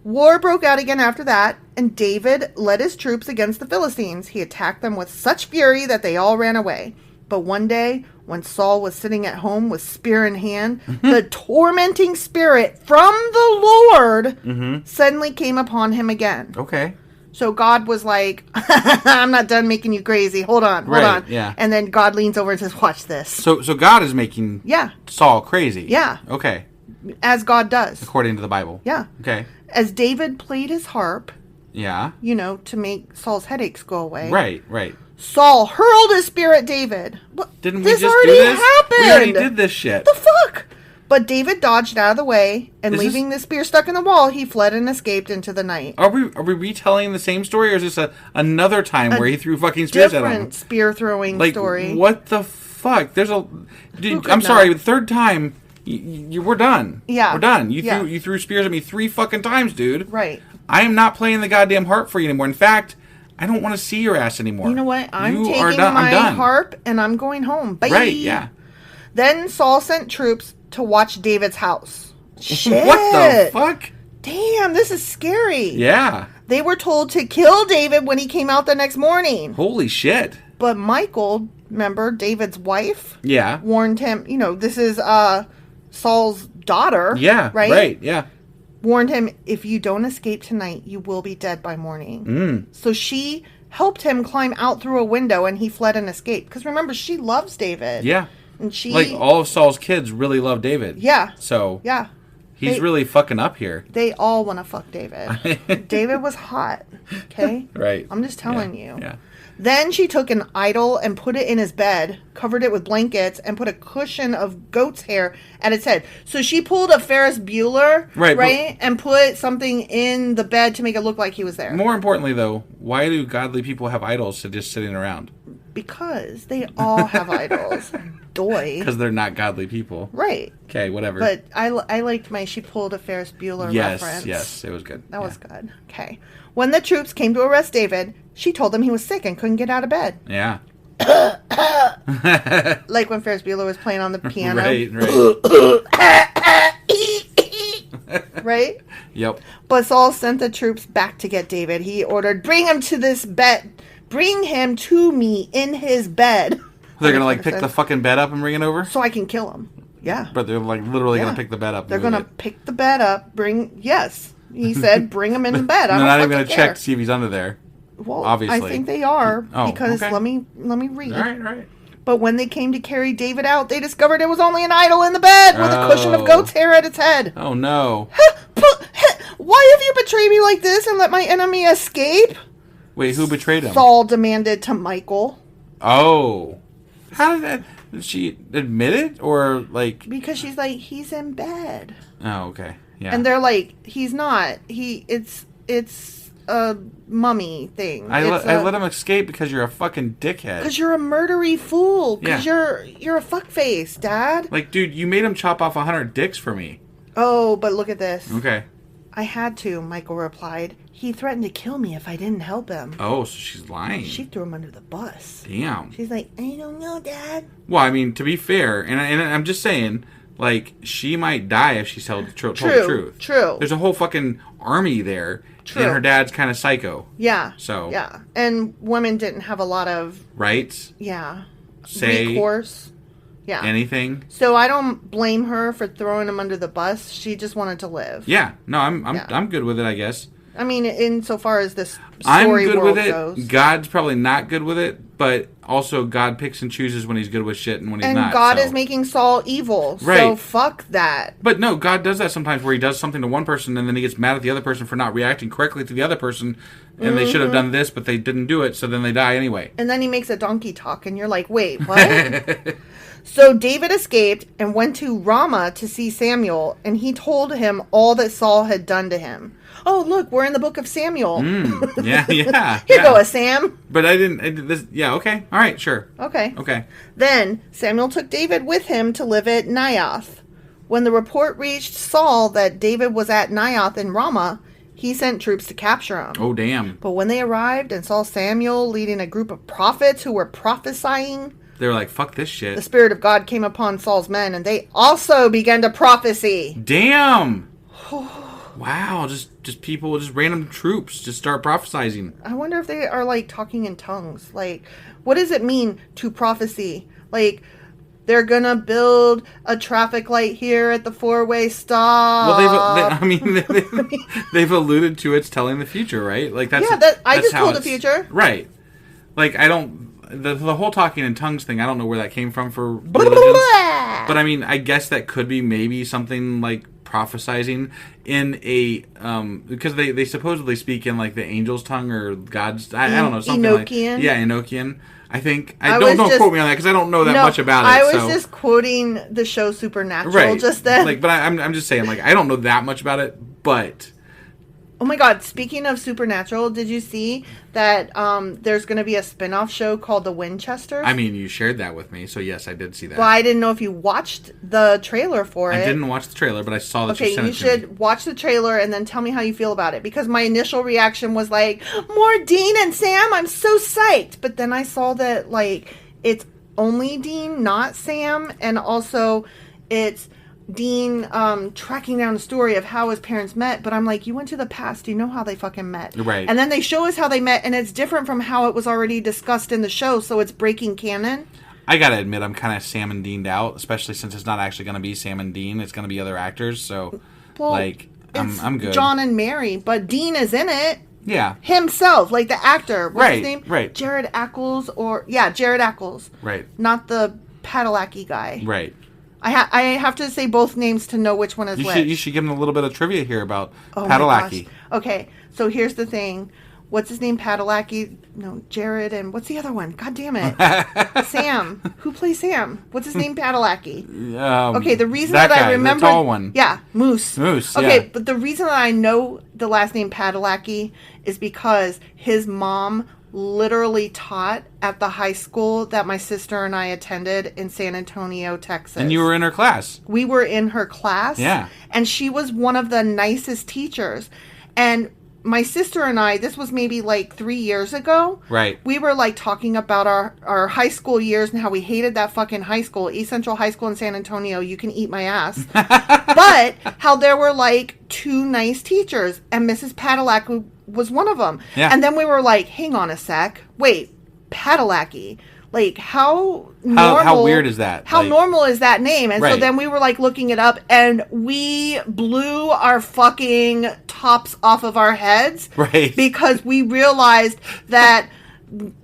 War broke out again after that, and David led his troops against the Philistines. He attacked them with such fury that they all ran away. But one day, when Saul was sitting at home with spear in hand, the tormenting spirit from the Lord suddenly came upon him again. Okay. So God was like, I'm not done making you crazy. Hold on. Yeah. And then God leans over and says, watch this. So God is making Saul crazy. Yeah. Okay. As God does. According to the Bible. Yeah. Okay. As David played his harp. Yeah. You know, to make Saul's headaches go away. Right. Saul hurled his spear at David. What? Didn't we just do this? Happened. We already did this shit. What the fuck? But David dodged out of the way, and leaving the spear stuck in the wall, he fled and escaped into the night. Are we retelling the same story, or is this another time where he threw fucking spears at him? Different spear throwing story. What the fuck? Dude, I'm sorry, the third time, we're done. Yeah. We're done. You threw spears at me 3 fucking times, dude. Right. I am not playing the goddamn harp for you anymore. In fact, I don't want to see your ass anymore. You know what? I'm taking my harp and I'm going home. Bye. Right, yeah. Then Saul sent troops to watch David's house. Shit. What the fuck? Damn, this is scary. Yeah. They were told to kill David when he came out the next morning. Holy shit. But Michal, remember, David's wife? Yeah. Warned him, this is Saul's daughter. Yeah, right, yeah. Warned him, if you don't escape tonight, you will be dead by morning. So she helped him climb out through a window and he fled and escaped. Because remember, she loves David. Yeah. And she... Like, all of Saul's kids really love David. Yeah. So... Yeah. He's really fucking up here. They all want to fuck David. David was hot. Okay? Right. I'm just telling you. Yeah. Then she took an idol and put it in his bed, covered it with blankets, and put a cushion of goat's hair at its head. So she pulled a Ferris Bueller, right? And put something in the bed to make it look like he was there. More importantly, though, why do godly people have idols just sitting around? Because they all have idols. Doy. Because they're not godly people. Right. Okay, whatever. But I liked she pulled a Ferris Bueller reference. Yes, it was good. That was good. Okay. When the troops came to arrest David, she told them he was sick and couldn't get out of bed. Yeah. Like when Ferris Bueller was playing on the piano. Right. Right? Yep. But Saul sent the troops back to get David. He ordered, bring him to this bed. Bring him to me in his bed. They're going to pick the fucking bed up and bring it over? So I can kill him. Yeah. But they're literally going to pick the bed up. They're going to pick the bed up. Yes. He said, bring him in the bed. They're not even going to check to see if he's under there. Well, obviously. I think they are. Because okay. let me read. All right. But when they came to carry David out, they discovered it was only an idol in the bed with a cushion of goat's hair at its head. Oh, no. Why have you betrayed me like this and let my enemy escape? Wait, who betrayed him? Saul demanded to Michal. Oh. How did that... Did she admit it? Or, Because she's like, he's in bed. Oh, okay. Yeah. And they're like, he's not. It's a mummy thing. I let him escape because you're a fucking dickhead. Because you're a murdery fool. Because Yeah. you're a fuckface, Dad. Dude, you made him chop off 100 dicks for me. Oh, but look at this. Okay. I had to, Michal replied. He threatened to kill me if I didn't help him. Oh, so she's lying. She threw him under the bus. Damn. She's like, I don't know, Dad. Well, I mean, to be fair, and I'm just saying, she might die if she told the truth. True. There's a whole fucking army there. True. And her dad's kind of psycho. Yeah. So. Yeah. And women didn't have a lot of... Rights? Yeah. Say... recourse. Yeah. Anything? So I don't blame her for throwing him under the bus. She just wanted to live. Yeah. No, I'm good with it, I guess. I mean, insofar as this story I'm good world with it. goes. God's probably not good with it, but also God picks and chooses when he's good with shit and when he's not. And God is making Saul evil, right. So fuck that. But no, God does that sometimes where he does something to one person and then he gets mad at the other person for not reacting correctly to the other person, and they should have done this, but they didn't do it, so then they die anyway. And then he makes a donkey talk, and you're like, wait, what? So David escaped and went to Ramah to see Samuel, and he told him all that Saul had done to him. Oh, look, we're in the book of Samuel. Yeah. Here goes, Sam. But I didn't, yeah, okay. All right, sure. Okay. Then Samuel took David with him to live at Naioth. When the report reached Saul that David was at Naioth in Ramah, he sent troops to capture him. Oh, damn. But when they arrived and saw Samuel leading a group of prophets who were prophesying... They were like, fuck this shit. The Spirit of God came upon Saul's men, and they also began to prophesy. Damn! Wow, just people, just random troops just start prophesizing. I wonder if they are, talking in tongues. What does it mean to prophecy? They're gonna build a traffic light here at the four-way stop. Well, they've alluded to it's telling the future, right? I just told the future. Right. I don't... The whole talking in tongues thing, I don't know where that came from for religions. But I mean, I guess that could be maybe something like prophesizing in a because they supposedly speak in the angel's tongue or God's I don't know, something Enochian. Enochian. I think don't quote me on that because I don't know that much about it. I was just quoting the show Supernatural just then. But I'm just saying I don't know that much about it, but Oh my God! Speaking of Supernatural, did you see that there's going to be a spin-off show called The Winchesters? I mean, you shared that with me, so yes, I did see that. Well, I didn't know if you watched the trailer for it. I didn't watch the trailer, but I saw that you sent it to me. Okay, you should watch the trailer and then tell me how you feel about it. Because my initial reaction was like, more Dean and Sam? I'm so psyched! But then I saw that, like, it's only Dean, not Sam, and also it's Dean tracking down the story of how his parents met, but I'm like, you went to the past, you know how they fucking met. Right. And then they show us how they met, and it's different from how it was already discussed in the show, so it's breaking canon. I gotta admit, I'm kind of Sam and Dean'd out, especially since it's not actually going to be Sam and Dean, it's going to be other actors, so, well, like, I'm good. John and Mary, but Dean is in it. Yeah. Himself, like the actor. What's his name? Right. Jared Ackles, Jared Ackles. Right. Not the Padalecki guy. Right. I have to say both names to know which one is which. You should give him a little bit of trivia here about Padalecki. Okay, so here's the thing. What's his name? Padalecki? No, Jared, and what's the other one? God damn it. Sam. Who plays Sam? What's his name? Padalecki. Okay, the reason that guy, I remember... the tall one. Yeah, Moose. Okay, yeah. But the reason that I know the last name Padalecki is because his mom literally taught at the high school that my sister and I attended in San Antonio, Texas. And you were in her class. We were in her class. Yeah. And she was one of the nicest teachers. And my sister and I, this was maybe like 3 years ago. Right. We were like talking about our high school years and how we hated that fucking high school, East Central High School in San Antonio. You can eat my ass. But how there were like two nice teachers, and Mrs. Padalecki was one of them. Yeah. And then we were like, hang on a sec. Wait, Padalecki. Like, how normal... How weird is that? How like, normal is that name? And right. so then we were, like, looking it up, and we blew our fucking tops off of our heads. Right. Because we realized that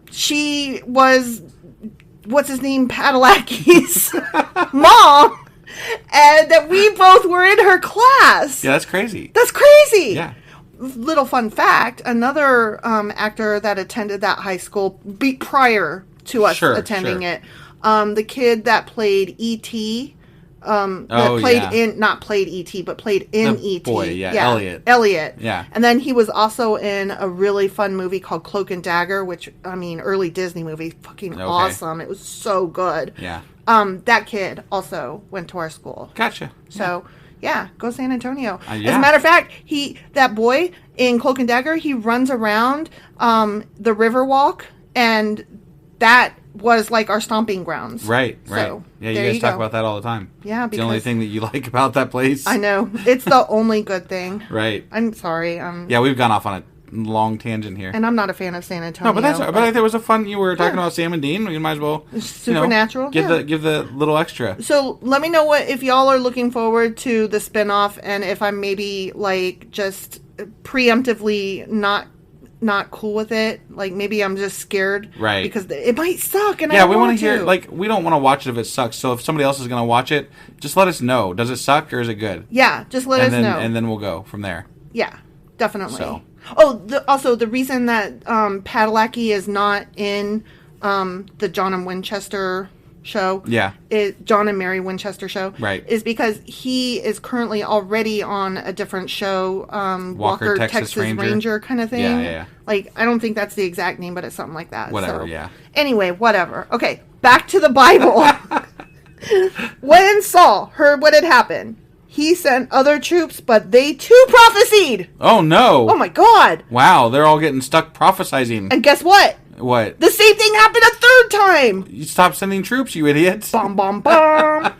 she was, what's his name, Padalecki's mom, and that we both were in her class. Yeah, that's crazy. That's crazy. Yeah. Little fun fact, another actor that attended that high school prior to us attending it, the kid that played E.T., played in E.T. Boy, yeah, Elliot. Yeah. And then he was also in a really fun movie called Cloak and Dagger, which, I mean, early Disney movie, fucking awesome. It was so good. Yeah. That kid also went to our school. Gotcha. So... yeah, go San Antonio. Yeah. As a matter of fact, that boy in Cloak and Dagger, he runs around the Riverwalk, and that was like our stomping grounds. Right. So, yeah, you guys talk about that all the time. Yeah, it's the only thing that you like about that place. I know. It's the only good thing. Right. I'm sorry. Yeah, we've gone off on a long tangent here. And I'm not a fan of San Antonio. No, but I think it was a fun... You were talking about Sam and Dean. You might as well... Supernatural. Give the little extra. So let me know if y'all are looking forward to the spinoff, and if I'm maybe like just preemptively not cool with it. Like maybe I'm just scared. Right. Because it might suck, and we want to hear... Like, we don't want to watch it if it sucks. So if somebody else is going to watch it, just let us know. Does it suck or is it good? Yeah, just let us know. And then we'll go from there. Yeah, definitely. So... oh, also the reason that Padalecki is not in the John and Winchester show, John and Mary Winchester show, right, is because he is currently already on a different show, Walker Texas Ranger kind of thing. Yeah. Like, I don't think that's the exact name, but it's something like that. Whatever. So. Yeah. Anyway, whatever. Okay, back to the Bible. When Saul heard what had happened, he sent other troops, but they too prophesied. Oh, no. Oh, my God. Wow, they're all getting stuck prophesizing. And guess what? What? The same thing happened a third time. You stop sending troops, you idiots. Bom, bom, bom.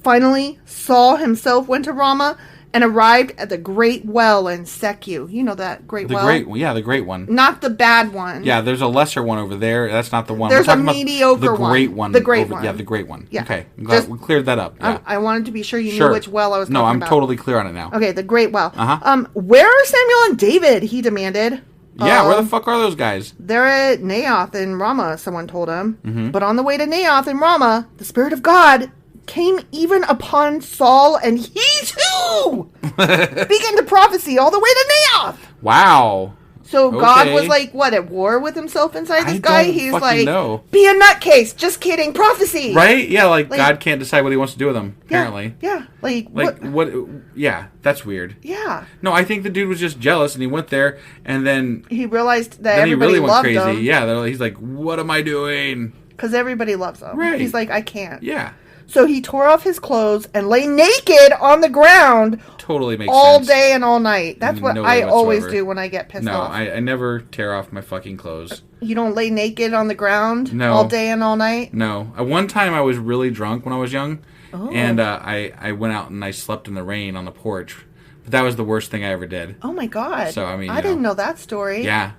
Finally, Saul himself went to Ramah and arrived at the great well in Secu. You know that great well? The great one. Not the bad one. Yeah, there's a lesser one over there. That's not the one. There's a mediocre one. The great one. The great one. Yeah, the great one. Yeah. Okay, I'm glad we cleared that up. Yeah. I wanted to be sure you knew which well I was talking about. No, I'm totally clear on it now. Okay, the great well. Uh-huh. Where are Samuel and David? He demanded. Yeah, where the fuck are those guys? They're at Naoth in Ramah, someone told him. Mm-hmm. But on the way to Naoth in Ramah, the Spirit of God came even upon Saul, and he too began to prophecy all the way to Naoth. Wow. So Okay. God was like, what, at war with himself inside this I guy? don't He's fucking like, know. be a nutcase. Just kidding. Prophecy. Right? Yeah, like God can't decide what he wants to do with him, apparently. Yeah. Like what? Yeah, that's weird. Yeah. No, I think the dude was just jealous, and he went there, and then he realized that then he everybody really went loved crazy. him. Yeah, he's like, "What am I doing?" Because everybody loves him. Right. He's like, I can't. Yeah, So he tore off his clothes and lay naked on the ground totally makes all sense. day and all night. That's what No I way always whatsoever. do when I get pissed No, off. I never tear off my fucking clothes. You don't lay naked on the ground No. all day and all night? No. One time I was really drunk when I was young, Oh. and I went out and I slept in the rain on the porch. But that was the worst thing I ever did. Oh my God. So, I mean, I didn't know that story. Yeah.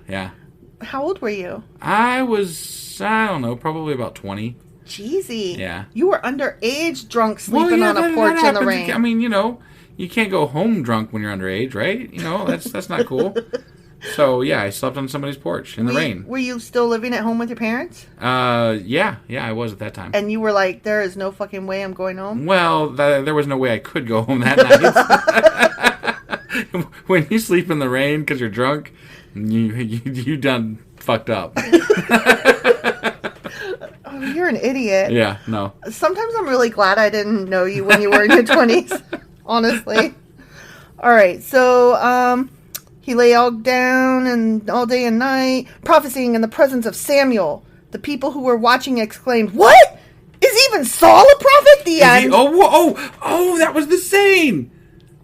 How old were you? I don't know, probably about 20. Jeezy. Yeah. You were underage drunk sleeping on a that porch in the happens. rain. I mean, you can't go home drunk when you're underage, right? That's not cool. So, yeah, I slept on somebody's porch in the rain. Were you still living at home with your parents? Yeah, I was at that time. And you were like, there is no fucking way I'm going home? Well, there was no way I could go home that night. When you sleep in the rain because you're drunk, you done fucked up. Oh, you're an idiot. Yeah, no. Sometimes I'm really glad I didn't know you when you were in your 20s, honestly. All right, so he lay all down and all day and night, prophesying in the presence of Samuel. The people who were watching exclaimed, "What? Is even Saul a prophet?" The end. Oh, that was the saying.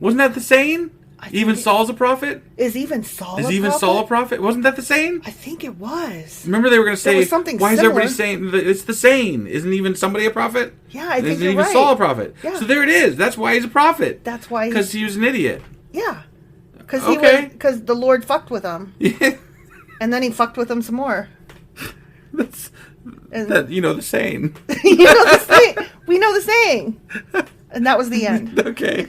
Wasn't that the saying? Even Saul's a prophet? Is even Saul Is a even prophet? Saul a prophet? Wasn't that the saying? I think it was. Remember they were going to say, was something why is similar. everybody saying, it's the saying. Isn't even somebody a prophet? Yeah, I think Isn't you're even right. Saul a prophet? Yeah. So there it is. That's why he's a prophet. That's why Because he was an idiot. Yeah. Because Okay. because the Lord fucked with him. Yeah. And then he fucked with him some more. That's, And the saying. you know the saying. We know the saying. And that was the end. Okay.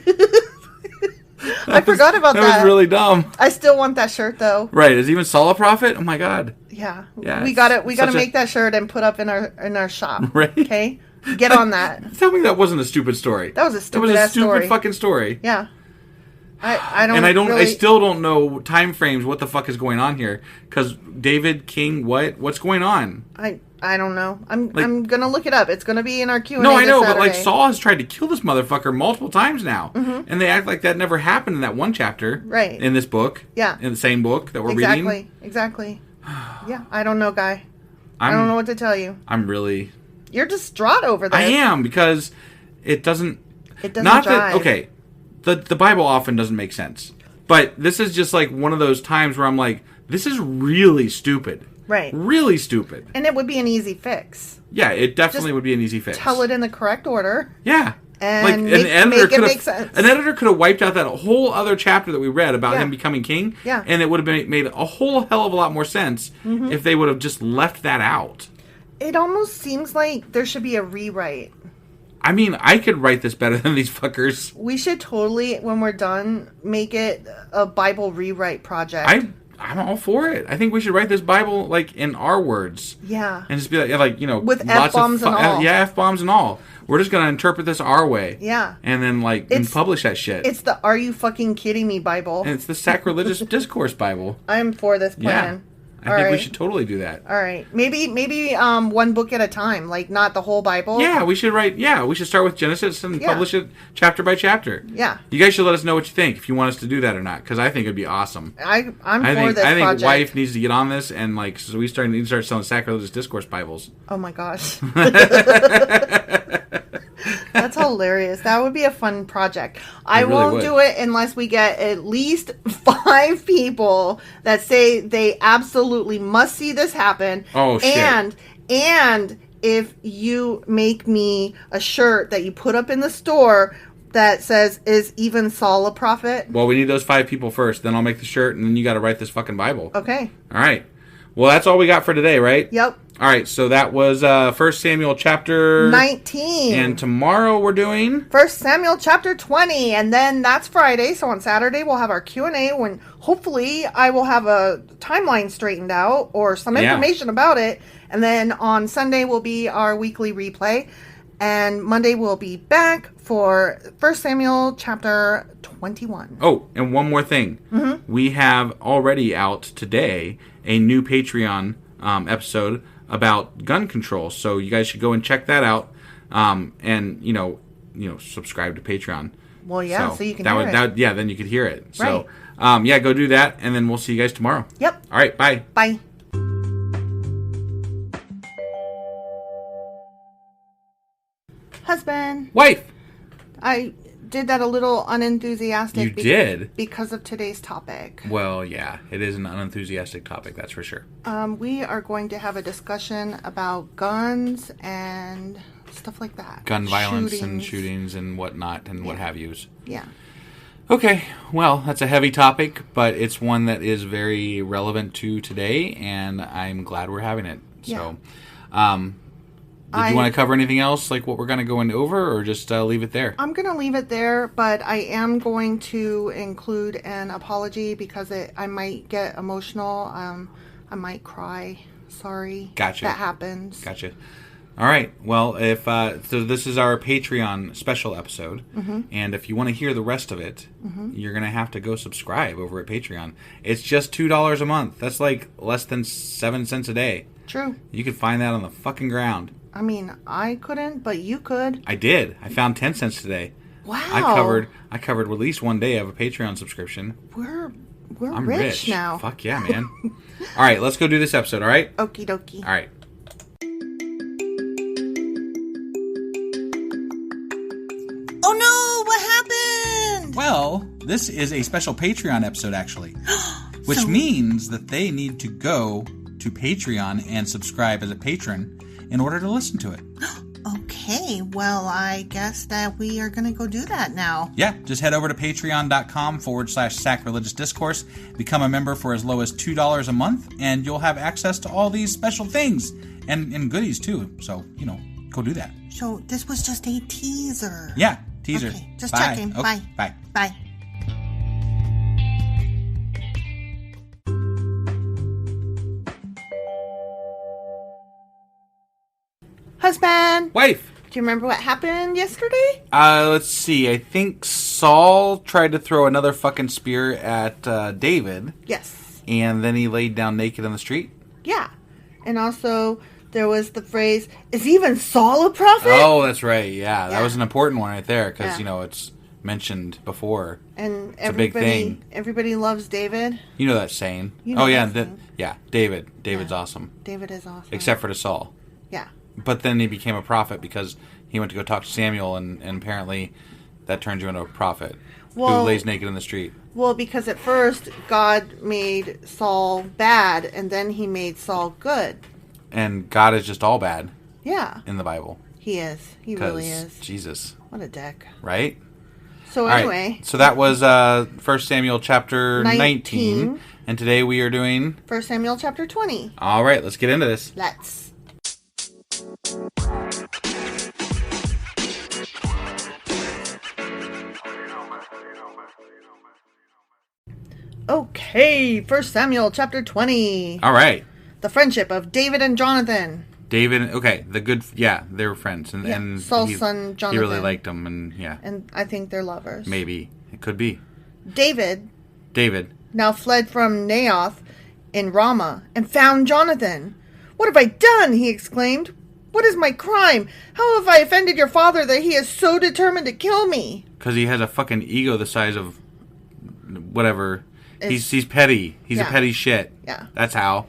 I forgot about that. That was really dumb. I still want that shirt though. Right. Is even Saul a prophet? Oh my God. Yeah. Yeah, We got it. We got to such a- make that shirt and put up in our shop. Right. Okay? Get on that. Tell me that wasn't a stupid story. That was a That stupid was a ass stupid story. fucking story. Yeah. I don't And I really, still don't know time frames. What the fuck is going on here? Because David King, what's going on? I don't know. I'm gonna look it up. It's gonna be in our Q&A. No, I know, this but like Saturday. Saul has tried to kill this motherfucker multiple times now, and they act like that never happened in that one chapter, Right. In this book, Yeah. in the same book that we're reading. Exactly. Yeah, I don't know, guy. I don't know what to tell you. I'm really. You're distraught over this. I am because it doesn't. It doesn't Not jive. that okay. The Bible often doesn't make sense, but this is just like one of those times where I'm like, this is really stupid. Right. Really stupid. And it would be an easy fix. Yeah, it definitely Just would be an easy fix. Tell it in the correct order. Yeah. And like make it make sense. An editor could have wiped out that whole other chapter that we read about Yeah. him becoming king. Yeah. And it would have made a whole hell of a lot more sense if they would have just left that out. It almost seems like there should be a rewrite. I mean, I could write this better than these fuckers. We should totally, when we're done, make it a Bible rewrite project. I'm all for it. I think we should write this Bible like in our words. Yeah. And just be like With lots F-bombs and all. Yeah, F-bombs and all. We're just going to interpret this our way. Yeah. And then and publish that shit. It's the Are You Fucking Kidding Me Bible. And it's the Sacrilegious Discourse Bible. I'm for this plan. Yeah. I think we should totally do that. All right. Maybe one book at a time, like not the whole Bible. Yeah, we should start with Genesis and publish it chapter by chapter. Yeah. You guys should let us know what you think if you want us to do that or not, because I think it'd be awesome. I'm I for think this project. Wife needs to get on this, and so we need to start selling Sacrilegious Discourse Bibles. Oh my gosh. That's hilarious. That would be a fun project. I really won't would. do it unless we get at least 5 people that say they absolutely must see this happen. Oh, shit. And if you make me a shirt that you put up in the store that says, "Is even Saul a prophet?" Well, we need those 5 people first. Then I'll make the shirt, and then you got to write this fucking Bible. Okay. All right. Well, that's all we got for today, right? Yep. All right. So that was 1 Samuel chapter 19. And tomorrow we're doing 1 Samuel chapter 20, and then that's Friday. So on Saturday we'll have our Q&A when hopefully I will have a timeline straightened out or some information about it. And then on Sunday will be our weekly replay. And Monday we'll be back for 1 Samuel chapter 21. Oh, and one more thing. Mm-hmm. We have already out today a new Patreon episode about gun control. So you guys should go and check that out. And, subscribe to Patreon. Well, yeah, so you can hear it. Then you could hear it. Right. So, go do that, and then we'll see you guys tomorrow. Yep. All right, bye. Bye. Husband. Wife. I did that a little unenthusiastic. You did? Because of today's topic. Well, yeah, it is an unenthusiastic topic, that's for sure. We are going to have a discussion about guns and stuff like that. Gun violence and shootings and whatnot and what have yous. Yeah. Okay, well, that's a heavy topic, but it's one that is very relevant to today, and I'm glad we're having it. Yeah. So, did you want to cover anything else, like what we're going to go into over, or just leave it there? I'm going to leave it there, but I am going to include an apology because I might get emotional. I might cry. Sorry. Gotcha. That happens. Gotcha. All right. Well, if so, this is our Patreon special episode, and if you want to hear the rest of it, you're going to have to go subscribe over at Patreon. It's just $2 a month. That's like less than 7 cents a day. True. You can find that on the fucking ground. I mean, I couldn't, but you could. I did. I found 10 cents today. Wow. I covered at least one day of a Patreon subscription. I'm rich now. Fuck yeah, man. All right, let's go do this episode, all right? Okie dokie. All right. Oh no, what happened? Well, this is a special Patreon episode, actually. Which means that they need to go to Patreon and subscribe as a patron in order to listen to it. Okay, well, I guess that we are going to go do that now. Yeah, just head over to patreon.com/sacrilegious discourse, become a member for as low as $2 a month, and you'll have access to all these special things and goodies too. So, go do that. So this was just a teaser. Yeah, teaser. Okay, just Bye. checking. Okay, Bye. Bye. Bye. Husband. Wife. Do you remember what happened yesterday? Let's see. I think Saul tried to throw another fucking spear at David. Yes. And then he laid down naked in the street. Yeah. And also, there was the phrase, is even Saul a prophet? Oh, that's right. Yeah, that was an important one right there because, it's mentioned before. And it's a big thing. Everybody loves David. You know that saying. David. David's awesome. David is awesome. Except for to Saul. Yeah. But then he became a prophet because he went to go talk to Samuel, and apparently that turns you into a prophet who lays naked in the street. Well, because at first God made Saul bad, and then he made Saul good. And God is just all bad. Yeah. In the Bible. He is. He really is. Jesus. What a dick. Right? So anyway. Right. So that was 1 Samuel chapter 19. And today we are doing 1 Samuel chapter 20. All right, let's get into this. Let's. Okay, 1 Samuel chapter 20. All right. The friendship of David and Jonathan. David, okay, they were friends. And Saul's son, Jonathan. He really liked him, and And I think they're lovers. Maybe. It could be. David now fled from Naioth in Ramah and found Jonathan. What have I done? He exclaimed. What is my crime? How have I offended your father that he is so determined to kill me? Because he has a fucking ego the size of whatever. He's petty. He's a petty shit. Yeah. That's how.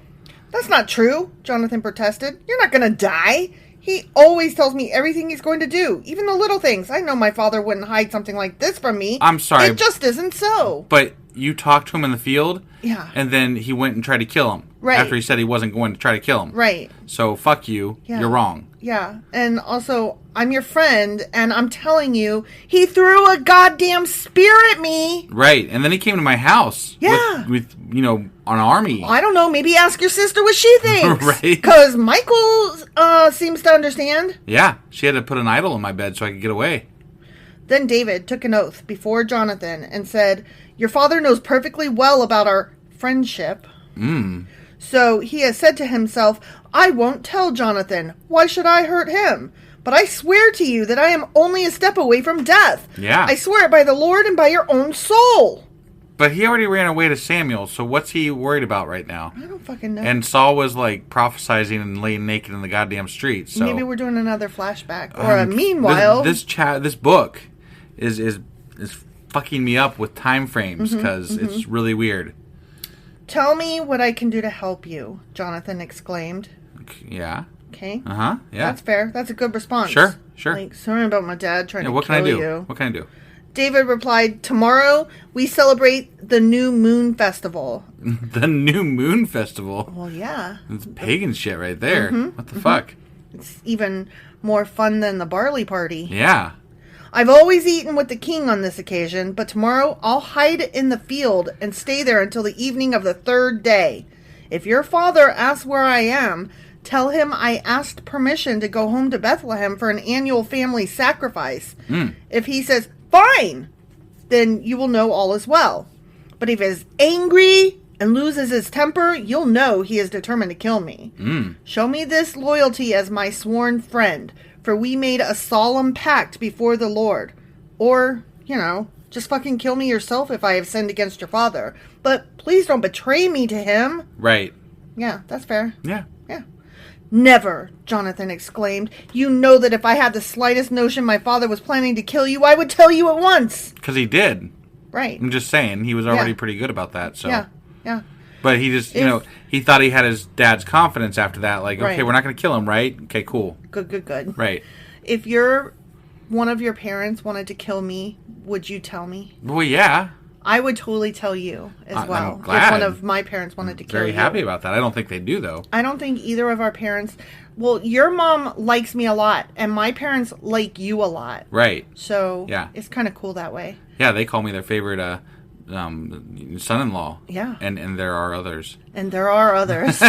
That's not true, Jonathan protested. You're not going to die. He always tells me everything he's going to do, even the little things. I know my father wouldn't hide something like this from me. I'm sorry. It just isn't so. But you talked to him in the field? Yeah. And then he went and tried to kill him. Right. After he said he wasn't going to try to kill him. Right. So, fuck you. Yeah. You're wrong. Yeah. And also, I'm your friend, and I'm telling you, he threw a goddamn spear at me. Right. And then he came to my house. Yeah. With an army. I don't know. Maybe ask your sister what she thinks. Right. Because Michael seems to understand. Yeah. She had to put an idol in my bed so I could get away. Then David took an oath before Jonathan and said, your father knows perfectly well about our friendship. So he has said to himself, I won't tell Jonathan. Why should I hurt him? But I swear to you that I am only a step away from death. Yeah. I swear it by the Lord and by your own soul. But he already ran away to Samuel, so what's he worried about right now? I don't fucking know. And Saul was like prophesizing and laying naked in the goddamn streets. So maybe we're doing another flashback. Or meanwhile, this book is fucking me up with time frames because it's really weird. Tell me what I can do to help you, Jonathan exclaimed. Yeah. Okay. Yeah. That's fair. That's a good response. Sure. Like, sorry about my dad trying to what can I kill do? you. What can I do? David replied, tomorrow we celebrate the New Moon Festival. The New Moon Festival? Well, yeah. It's pagan shit right there. What the fuck? It's even more fun than the barley party. Yeah. I've always eaten with the king on this occasion, but tomorrow I'll hide in the field and stay there until the evening of the third day. If your father asks where I am, tell him I asked permission to go home to Bethlehem for an annual family sacrifice. If he says, fine, then you will know all is well. But if he is angry and loses his temper, you'll know he is determined to kill me. Show me this loyalty as my sworn friend, for we made a solemn pact before the Lord. Or, just fucking kill me yourself if I have sinned against your father. But please don't betray me to him. Right. Yeah, that's fair. Yeah. Never, Jonathan exclaimed. You know that if I had the slightest notion my father was planning to kill you, I would tell you at once. Because he did. Right. I'm just saying, he was already pretty good about that, so. Yeah. But he just, he thought he had his dad's confidence after that. Like, Right. okay, we're not going to kill him, right? Okay, cool. Good. Right. If one of your parents wanted to kill me, would you tell me? Well, yeah. I would totally tell you as well. I'm glad. If one of my parents wanted to kill you. Very happy about that. I don't think they do, though. I don't think either of our parents... Well, your mom likes me a lot, and my parents like you a lot. Right. So, yeah. It's kind of cool that way. Yeah, they call me their favorite son-in-law. Yeah. And there are others. And there are others.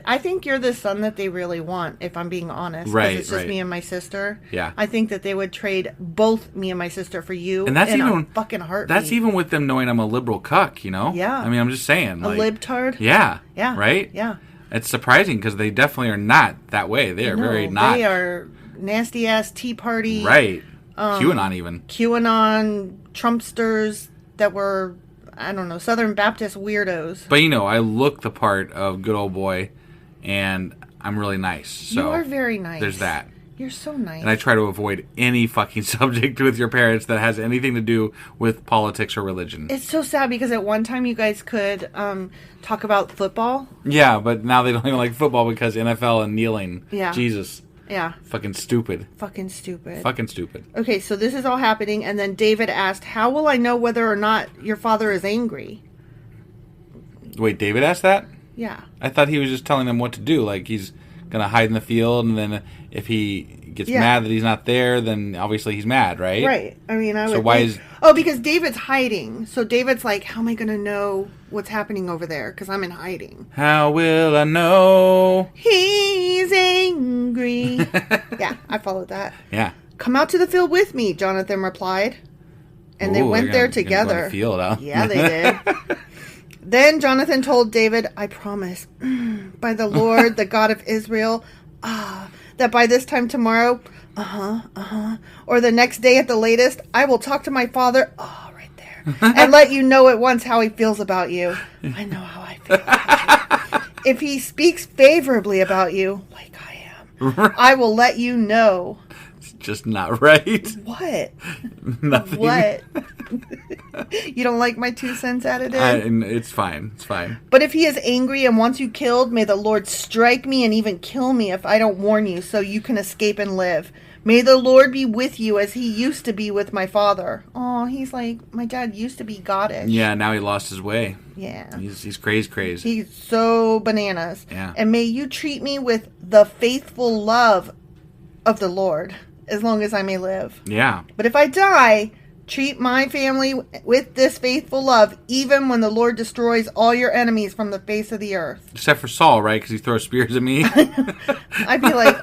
I think you're the son that they really want, if I'm being honest. Right, it's just me and my sister. Yeah. I think that they would trade both me and my sister for you. And that's in even a fucking heartbeat. That's even with them knowing I'm a liberal cuck, Yeah. I mean, I'm just saying. A libtard? Yeah. Yeah. Right? Yeah. It's surprising because they definitely are not that way. They are very not. They are nasty-ass Tea Party. Right. QAnon even. QAnon Trumpsters that were, I don't know, Southern Baptist weirdos. But, I look the part of good old boy, and I'm really nice. So you are very nice. There's that. You're so nice. And I try to avoid any fucking subject with your parents that has anything to do with politics or religion. It's so sad because at one time you guys could talk about football. Yeah, but now they don't even like football because NFL and kneeling. Yeah. Jesus. Yeah. Fucking stupid. Fucking stupid. Okay, so this is all happening, and then David asked, how will I know whether or not your father is angry? Wait, David asked that? Yeah. I thought he was just telling them what to do. Like, he's going to hide in the field, and then if he gets mad that he's not there, then obviously he's mad, right? Right. I mean, I would... So why is... Oh, because David's hiding. So David's like, how am I going to know what's happening over there? Because I'm in hiding. How will I know? He's angry. Yeah, I followed that. Yeah. Come out to the field with me, Jonathan replied. And they went there together. Go to the field, huh? Yeah, they did. Then Jonathan told David, I promise, by the Lord, the God of Israel, that by this time tomorrow, or the next day at the latest, I will talk to my father, right there, and let you know at once how he feels about you. I know how I feel about you. If he speaks favorably about you, like I am, I will let you know. It's just not right. What? Nothing. What? You don't like my 2 cents added in? It's fine. It's fine. But if he is angry and wants you killed, may the Lord strike me and even kill me if I don't warn you so you can escape and live. May the Lord be with you as he used to be with my father. Oh, he's like, my dad used to be goddish. Yeah, now he lost his way. Yeah. He's crazy. He's so bananas. Yeah. And may you treat me with the faithful love of the Lord as long as I may live. Yeah. But if I die, treat my family with this faithful love, even when the Lord destroys all your enemies from the face of the earth. Except for Saul, right? Because he throws spears at me. I'd be like,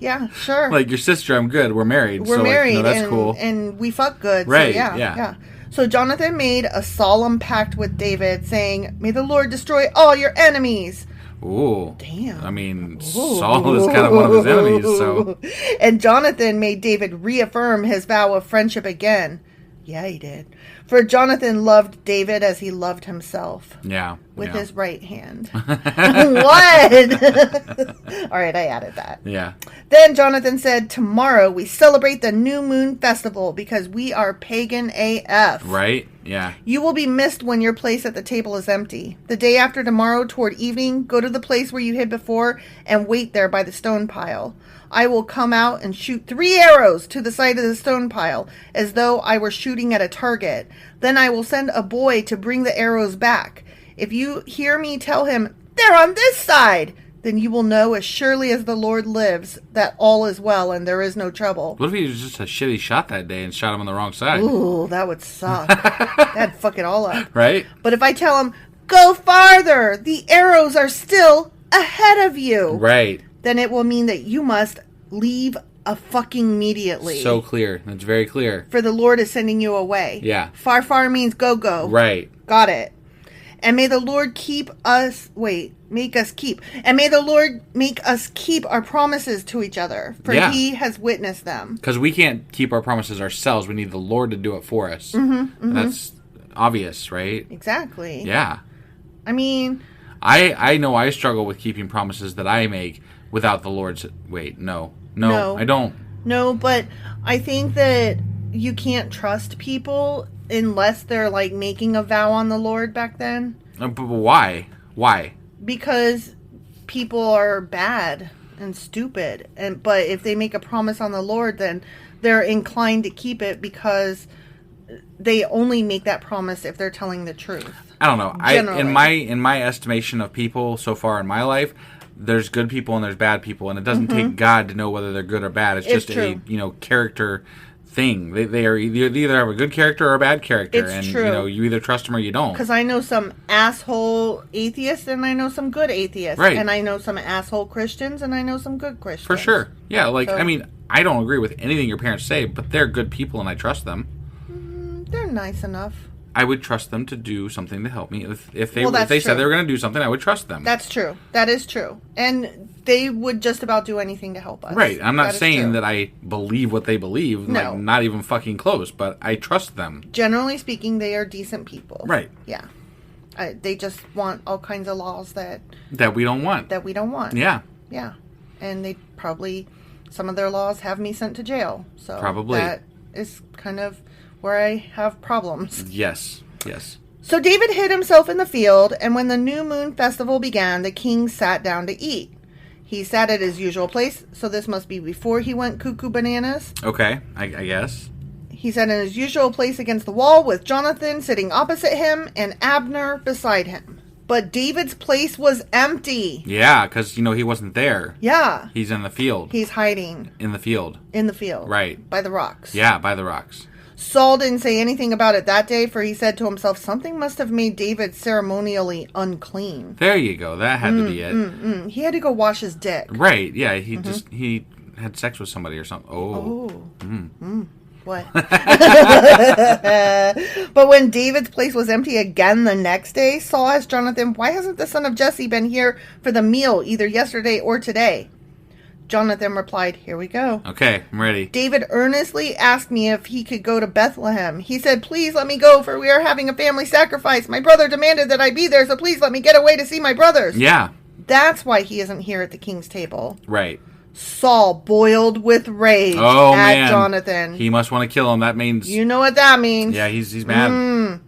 yeah, sure. Like, your sister, I'm good. We're married. We're married. That's cool. And we fuck good. Right, So yeah. So Jonathan made a solemn pact with David, saying, may the Lord destroy all your enemies. Ooh. Damn. I mean, Saul is kind of one of his enemies, so. And Jonathan made David reaffirm his vow of friendship again. Yeah, he did. For Jonathan loved David as he loved himself. Yeah. With yeah. his right hand. What? All right, I added that. Yeah. Then Jonathan said, tomorrow we celebrate the New Moon Festival because we are pagan AF. Right? Yeah. You will be missed when your place at the table is empty. The day after tomorrow, toward evening, go to the place where you hid before and wait there by the stone pile. I will come out and shoot 3 arrows to the side of the stone pile, as though I were shooting at a target. Then I will send a boy to bring the arrows back. If you hear me tell him, they're on this side, then you will know as surely as the Lord lives that all is well and there is no trouble. What if he was just a shitty shot that day and shot him on the wrong side? Ooh, that would suck. That'd fuck it all up. Right? But if I tell him, go farther, the arrows are still ahead of you. Right. Then it will mean that you must leave a fucking immediately. So clear. That's very clear. For the Lord is sending you away. Yeah. Far, far means go, go. Right. Got it. And may the Lord And may the Lord make us keep our promises to each other, for he has witnessed them. Because we can't keep our promises ourselves. We need the Lord to do it for us. Mm-hmm. That's obvious, right? Exactly. Yeah. I mean... I know I struggle with keeping promises that I make without the Lord's... Wait, no, I don't. No, but I think that you can't trust people unless they're, like, making a vow on the Lord back then. But why? Why? Because people are bad and stupid. But if they make a promise on the Lord, then they're inclined to keep it because they only make that promise if they're telling the truth. I don't know. Generally. In my estimation of people so far in my life, there's good people and there's bad people, and it doesn't take God to know whether they're good or bad. It's just true. a character thing. They either have a good character or a bad character, It's true. You either trust them or you don't. Because I know some asshole atheists and I know some good atheists. Right. And I know some asshole Christians and I know some good Christians. For sure. Yeah, So- I mean, I don't agree with anything your parents say, but they're good people and I trust them. They're nice enough. I would trust them to do something to help me. If they that's said true. they were going to do something, I would trust them. That's true. That is true. And they would just about do anything to help us. Right. I'm not That is saying true. that I believe what they believe. No. Like, not even fucking close, but I trust them. Generally speaking, they are decent people. Right. Yeah. They just want all kinds of laws that we don't want. we don't want. Yeah. Yeah. And they probably, some of their laws have me sent to jail. So Probably. that is kind of where I have problems. Yes. So David hid himself in the field, and when the new moon festival began, the king sat down to eat. He sat at his usual place, so this must be before he went cuckoo bananas. Okay, I guess. He sat in his usual place against the wall with Jonathan sitting opposite him and Abner beside him. But David's place was empty. Yeah, because, he wasn't there. Yeah. He's in the field. He's hiding in the field. in the field. Right. By the rocks. Yeah, by the rocks. Saul didn't say anything about it that day, for he said to himself, something must have made David ceremonially unclean. There you go. That had to be it. He had to go wash his dick. Right, yeah. He had sex with somebody or something. What? But when David's place was empty again the next day, Saul asked Jonathan, why hasn't the son of Jesse been here for the meal either yesterday or today? Jonathan replied, here we go. Okay, I'm ready. David earnestly asked me if he could go to Bethlehem. He said, please let me go, for we are having a family sacrifice. My brother demanded that I be there, so please let me get away to see my brothers. Yeah. That's why he isn't here at the king's table. Right. Saul boiled with rage Oh, at man. Jonathan. He must want to kill him. That means... You know what that means. Yeah, he's mad.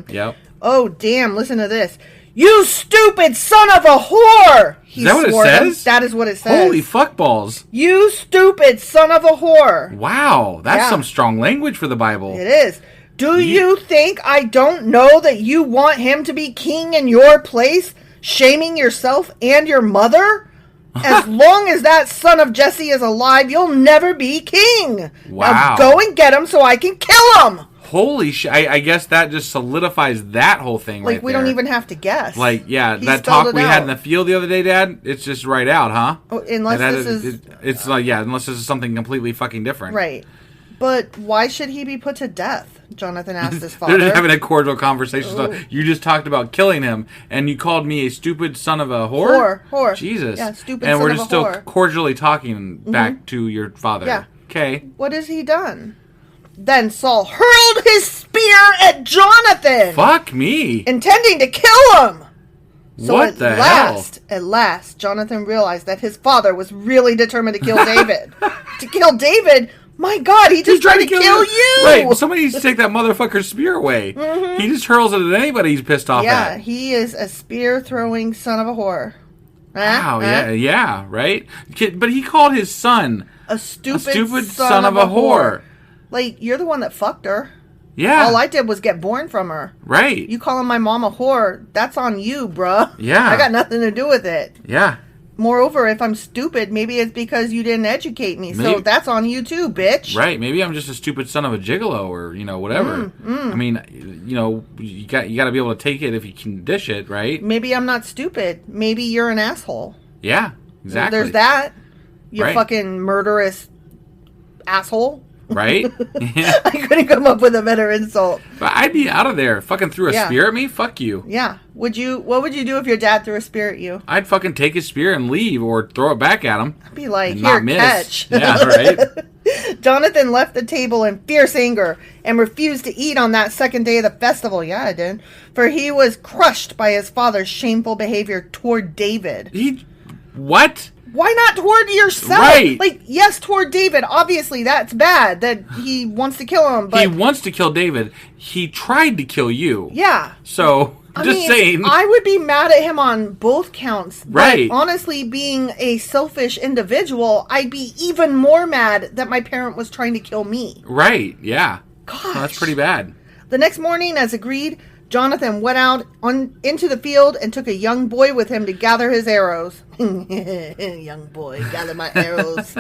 Yep. Oh, damn, listen to this. You stupid son of a whore! He Is that what it swore at him. says? That is what it says. Holy fuckballs. You stupid son of a whore. Wow, that's Yeah. some strong language for the Bible. It is. Do you think I don't know that you want him to be king in your place, shaming yourself and your mother? As long as that son of Jesse is alive, you'll never be king. Wow. Now go and get him so I can kill him. Holy shit. I guess that just solidifies that whole thing Like, right we there. don't even have to guess. Like, yeah, He that spelled talk it we had out. in the field the other day, Dad, it's just right out, huh? Oh, unless And this is... It's like, yeah, unless this is something completely fucking different. Right. But why should he be put to death? Jonathan asked his father. They're just having a cordial conversation. So you just talked about killing him, and you called me a stupid son of a whore? Whore. Jesus. Yeah, stupid and son we're of just a still whore. cordially talking back to your father. Yeah. Okay. What has he done? Then Saul hurled his spear at Jonathan. Fuck me. Intending to kill him. So What the hell? At last, Jonathan realized that his father was really determined to kill David. To kill David? My God, he just tried to kill you! Right, somebody needs to take that motherfucker's spear away. He just hurls it at anybody he's pissed off Yeah, at. he is a spear-throwing son of a whore. Wow, yeah, right? But he called his son a stupid son of a whore. Like, you're the one that fucked her. Yeah. All I did was get born from her. Right. You calling my mom a whore, that's on you, bruh. Yeah. I got nothing to do with it. Yeah. Moreover, if I'm stupid, maybe it's because you didn't educate me. So that's on you too, bitch. Right. Maybe I'm just a stupid son of a gigolo or, whatever. I mean, you got to be able to take it if you can dish it, right? Maybe I'm not stupid. Maybe you're an asshole. Yeah, exactly. There's that. You Right. fucking murderous asshole. Right? I couldn't come up with a better insult. But I'd be out of there. Fucking threw a spear at me? Fuck you. Yeah. What would you do if your dad threw a spear at you? I'd fucking take his spear and leave or throw it back at him. I'd be like, and here, not miss. catch. Yeah, right? Jonathan left the table in fierce anger and refused to eat on that second day of the festival. Yeah, I did. For he was crushed by his father's shameful behavior toward David. What? Why not toward yourself? Right. Like, yes, toward David. Obviously, that's bad that he wants to kill him. But he wants to kill David. He tried to kill you. yeah. So, saying. I would be mad at him on both counts. Right. But honestly, being a selfish individual, I'd be even more mad that my parent was trying to kill me. Right, yeah. Gosh. Well, that's pretty bad. The next morning, as agreed, Jonathan went out into the field and took a young boy with him to gather his arrows. Young boy, gather my arrows.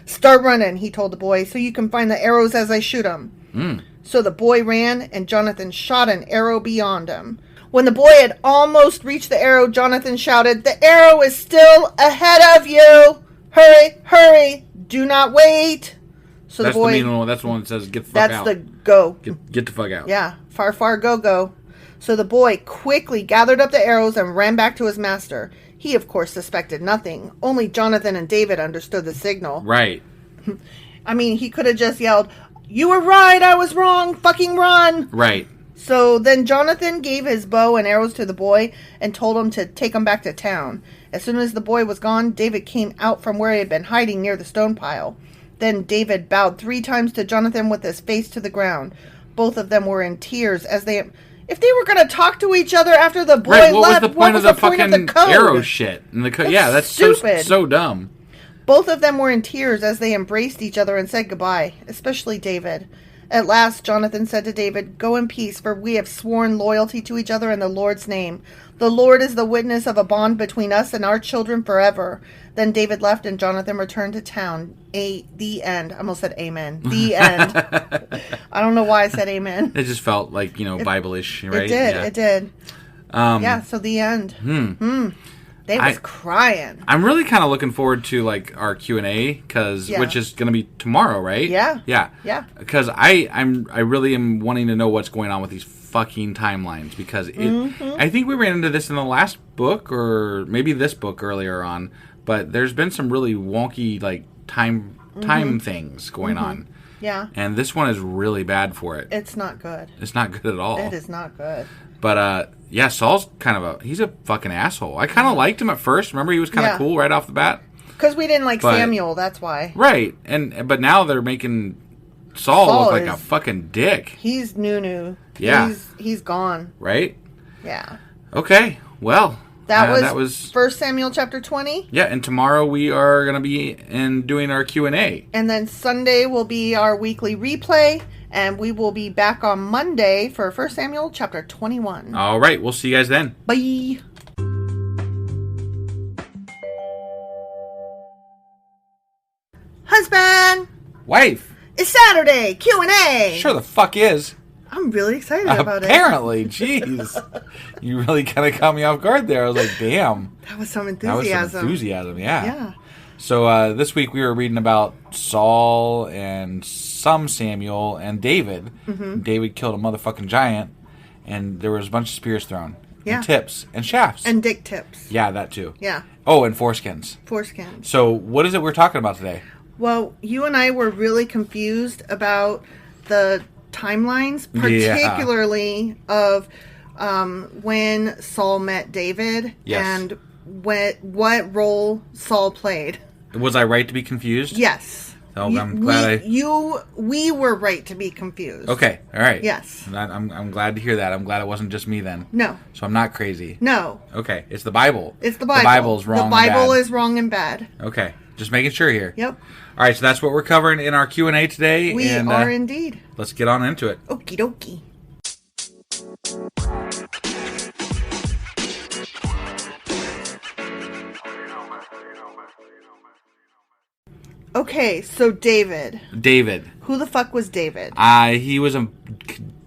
Start running, he told the boy, so you can find the arrows as I shoot them. So the boy ran, and Jonathan shot an arrow beyond him. When the boy had almost reached the arrow, Jonathan shouted, "The arrow is still ahead of you! Hurry, hurry! Do not wait!" So That's the boy. that's the one that says, "Get the fuck out." That's the go. Get the fuck out. Yeah, far, far, go, go. So the boy quickly gathered up the arrows and ran back to his master. He, of course, suspected nothing. Only Jonathan and David understood the signal. Right. I mean, he could have just yelled, "You were right, I was wrong, fucking run!" Right. So then Jonathan gave his bow and arrows to the boy and told him to take them back to town. As soon as the boy was gone, David came out from where he had been hiding near the stone pile. Then David bowed 3 times to Jonathan with his face to the ground. Both of them were in tears as they... If they were going to talk to each other after the boy Right, what left, was the point of the fucking code? arrow shit? And that's stupid. so dumb. Both of them were in tears as they embraced each other and said goodbye, especially David. At last, Jonathan said to David, "Go in peace, for we have sworn loyalty to each other in the Lord's name. The Lord is the witness of a bond between us and our children forever." Then David left and Jonathan returned to town. The end. I almost said amen. The end. I don't know why I said amen. It just felt like, Bible-ish, right? It did. Yeah. It did. So the end. They was crying. I'm really kind of looking forward to like our Q&A which is going to be tomorrow, right? Yeah. Yeah. Because I really am wanting to know what's going on with these fucking timelines because I think we ran into this in the last book or maybe this book earlier on, but there's been some really wonky like time things going on. Yeah. And this one is really bad for it. It's not good. It's not good at all. It is not good. But, Saul's kind of he's a fucking asshole. I kind of liked him at first. Remember, he was kind of cool right off the bat? Because we didn't like Samuel, that's why. Right. But now they're making Saul look like a fucking dick. He's new. Yeah. He's gone. Right? Yeah. Okay. Well, that was 1 Samuel chapter 20. Yeah, and tomorrow we are going to be doing our Q&A. And then Sunday will be our weekly replay. And we will be back on Monday for 1 Samuel chapter 21. All right. We'll see you guys then. Bye. Husband. Wife. It's Saturday. Q&A. Sure the fuck is. I'm really excited about it. Apparently. Jeez. You really kind of caught me off guard there. I was like, damn. That was some enthusiasm. Yeah. So this week we were reading about Saul and some Samuel and David. Mm-hmm. David killed a motherfucking giant, and there was a bunch of spears thrown. Yeah. And tips. And shafts. And dick tips. Yeah, that too. Yeah. Oh, and foreskins. Foreskins. So what is it we're talking about today? Well, you and I were really confused about the timelines, particularly of when Saul met David and what role Saul played. Was I right to be confused? Yes. Oh, I'm glad we were right to be confused. Okay, all right. Yes. I'm glad to hear that. I'm glad it wasn't just me then. No. So I'm not crazy. No. Okay, it's the Bible. It's the Bible. The Bible's wrong. The Bible is wrong and bad. Okay, just making sure here. Yep. All right, so that's what we're covering in our Q&A today. We are indeed. Let's get on into it. Okie dokie. Okay, so David. Who the fuck was David? He was a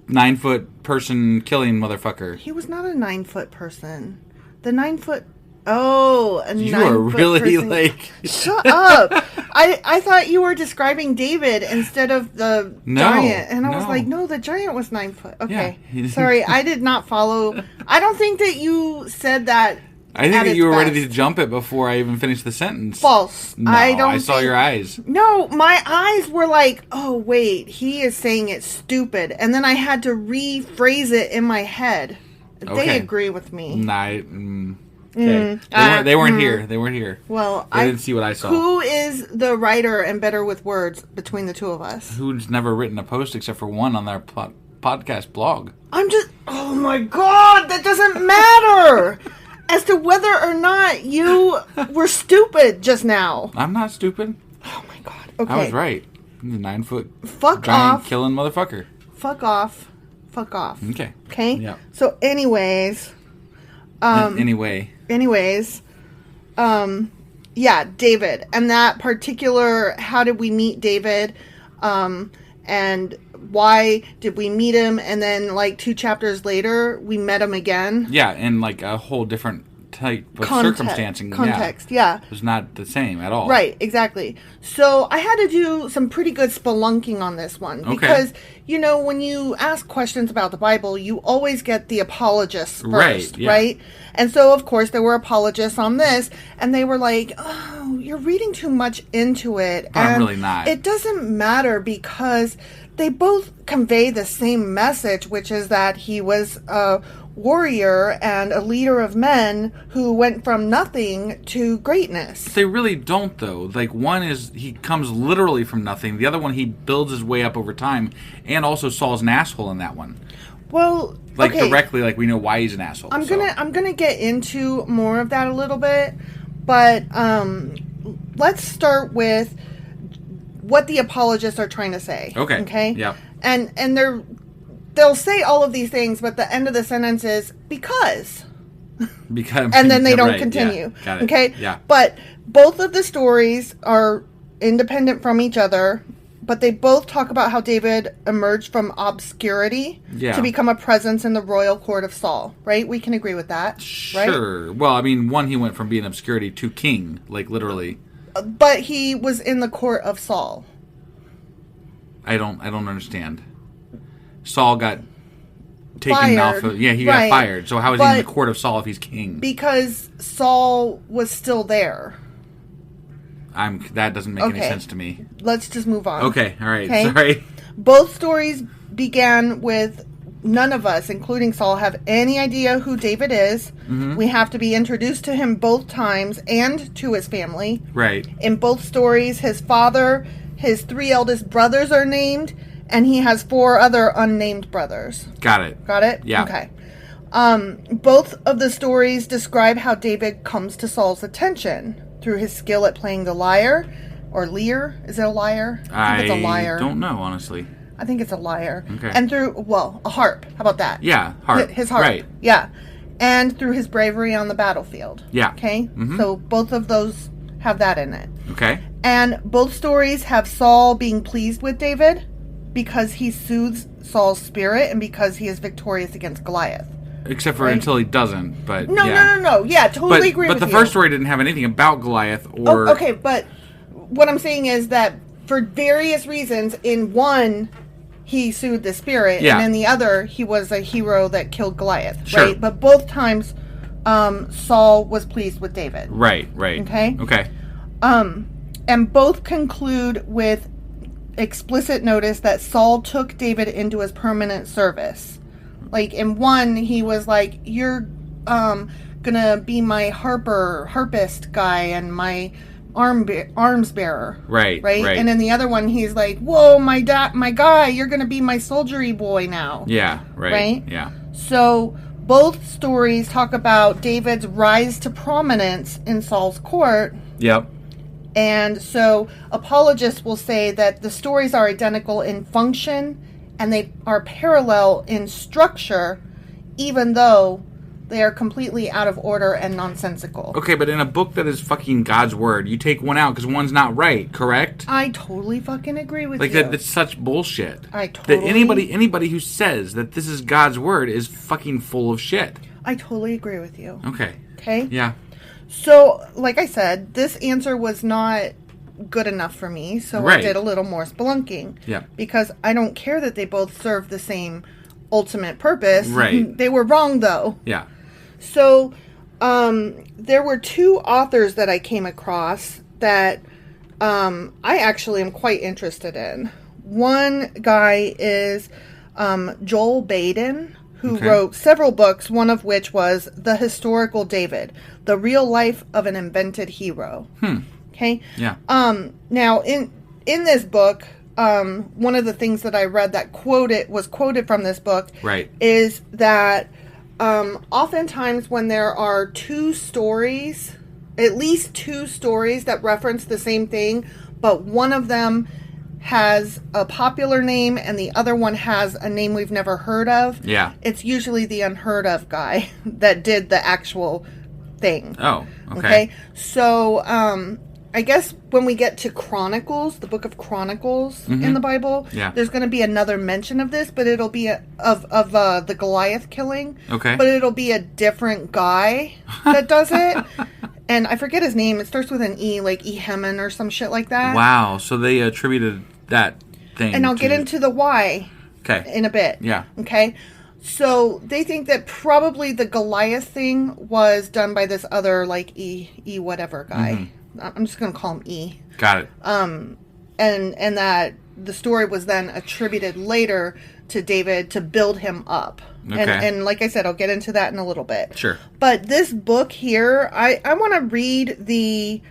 9-foot person killing motherfucker. He was not a 9-foot person. The 9-foot... Oh, a 9-foot You are really person. like... Shut up. I thought you were describing David instead of the giant. And I was like, no, the giant was 9 foot. Okay. Yeah. Sorry, I did not follow. I don't think that you said that. I think that you were ready to jump it before I even finished the sentence. False. No, I saw your eyes. No, my eyes were like, oh, wait, he is saying it's stupid. And then I had to rephrase it in my head. Okay. They agree with me. Okay. They weren't here. They weren't here. Well, they didn't see what I saw. Who is the writer and better with words between the two of us? Who's never written a post except for one on their podcast blog? Oh my God, that doesn't matter as to whether or not you were stupid just now. I'm not stupid. Oh my God. Okay. I was right. The 9-foot Fuck giant off. killing motherfucker. Fuck off. Fuck off. Okay. Okay? Yeah. So anyways... Anyways, David. And that particular, how did we meet David? And why did we meet him? And then, like, 2 chapters later, we met him again. Yeah, and, like, a whole different type of circumstancing. Context, yeah. It was not the same at all. Right, exactly. So I had to do some pretty good spelunking on this one. Because, when you ask questions about the Bible, you always get the apologists first, right? And so, of course, there were apologists on this, and they were like, oh, you're reading too much into it. But I'm really not. It doesn't matter because they both convey the same message, which is that he was a warrior and a leader of men who went from nothing to greatness. They really don't, though. Like, one is he comes literally from nothing. The other one, he builds his way up over time, and also Saul's an asshole in that one. Well, like, directly, like, we know why he's an asshole. I'm gonna get into more of that a little bit, but let's start with what the apologists are trying to say. Okay. Yeah. And they'll say all of these things, but the end of the sentence is because, and then they don't continue. Yeah. Got it. Okay. Yeah. But both of the stories are independent from each other. But they both talk about how David emerged from obscurity to become a presence in the royal court of Saul, right? We can agree with that, right? Sure. Well, I mean, one, he went from being obscurity to king, like literally. But he was in the court of Saul. I don't understand. Saul got taken off of... Yeah, he got fired. So how is he in the court of Saul if he's king? Because Saul was still there. That doesn't make any sense to me. Let's just move on. Okay, all right. Okay? Sorry. Both stories began with none of us, including Saul, have any idea who David is. Mm-hmm. We have to be introduced to him both times and to his family. Right. In both stories, his father, his 3 eldest brothers are named, and he has 4 other unnamed brothers. Got it. Got it? Yeah. Okay. Both of the stories describe how David comes to Saul's attention through his skill at playing the lyre, or lyre. Is it a lyre? I think it's a lyre. I don't know, honestly. I think it's a lyre. Okay. And through, a harp. How about that? Yeah, harp. His harp. Right. Yeah. And through his bravery on the battlefield. Yeah. Okay? Mm-hmm. So both of those have that in it. Okay. And both stories have Saul being pleased with David because he soothes Saul's spirit and because he is victorious against Goliath. Except for until he doesn't, but no. Yeah, totally agree with you. But the first story didn't have anything about Goliath or... Oh, okay, but what I'm saying is that for various reasons, in one, he sued the spirit, and in the other, he was a hero that killed Goliath, right? But both times, Saul was pleased with David. Right. Okay. And both conclude with explicit notice that Saul took David into his permanent service. Like, in one, he was like, you're gonna be my harpist guy and my arms bearer. Right. And in the other one, he's like, whoa, my guy, you're gonna be my soldiery boy now. Yeah, right. Yeah. So both stories talk about David's rise to prominence in Saul's court. Yep. And so apologists will say that the stories are identical in function and they are parallel in structure, even though they are completely out of order and nonsensical. Okay, but in a book that is fucking God's word, you take one out because one's not right, correct? I totally fucking agree with you. That's such bullshit. I totally... That anybody who says that this is God's word is fucking full of shit. I totally agree with you. Okay. Yeah. So, like I said, this answer was not good enough for me, so I did a little more spelunking. Yeah. Because I don't care that they both serve the same ultimate purpose. Right. They were wrong, though. Yeah. So, there were two authors that I came across that I actually am quite interested in. One guy is Joel Baden, who wrote several books, one of which was The Historical David, The Real Life of an Invented Hero. Okay? Yeah. Now, in this book, one of the things that I read that was quoted from this book is that oftentimes when there are two stories, at least two stories that reference the same thing, but one of them has a popular name and the other one has a name we've never heard of. Yeah. It's usually the unheard of guy that did the actual thing. Oh, okay. So, I guess when we get to Chronicles, the book of Chronicles in the Bible, there's going to be another mention of this, but it'll be of the Goliath killing. Okay. But it'll be a different guy that does it. And I forget his name. It starts with an E, like E. Heman or some shit like that. Wow. So they attributed that thing. And I'll get into the why in a bit. Yeah. Okay. So they think that probably the Goliath thing was done by this other, like, E whatever guy. I'm just going to call him E. Got it. And that the story was then attributed later to David to build him up. Okay. And like I said, I'll get into that in a little bit. Sure. But this book here, I want to read the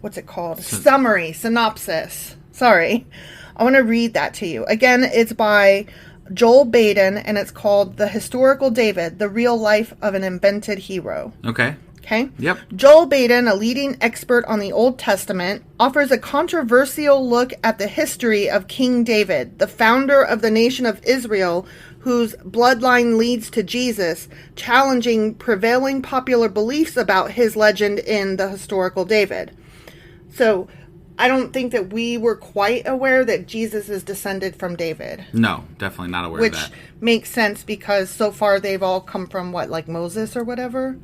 what's it called? Synopsis. Sorry. I want to read that to you. Again, it's by Joel Baden, and it's called The Historical David, The Real Life of an Invented Hero. Okay. Okay? Yep. Joel Baden, a leading expert on the Old Testament, offers a controversial look at the history of King David, the founder of the nation of Israel, whose bloodline leads to Jesus, challenging prevailing popular beliefs about his legend in The Historical David. So, I don't think that we were quite aware that Jesus is descended from David. No, definitely not aware of that. Which makes sense because so far they've all come from what, like Moses or whatever?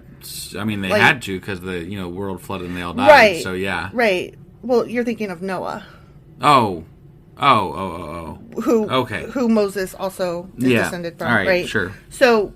I mean, they had to because the world flooded and they all died. Right. So yeah. Right. Well, you're thinking of Noah. Oh. Who Moses also is descended from. All right. Sure. So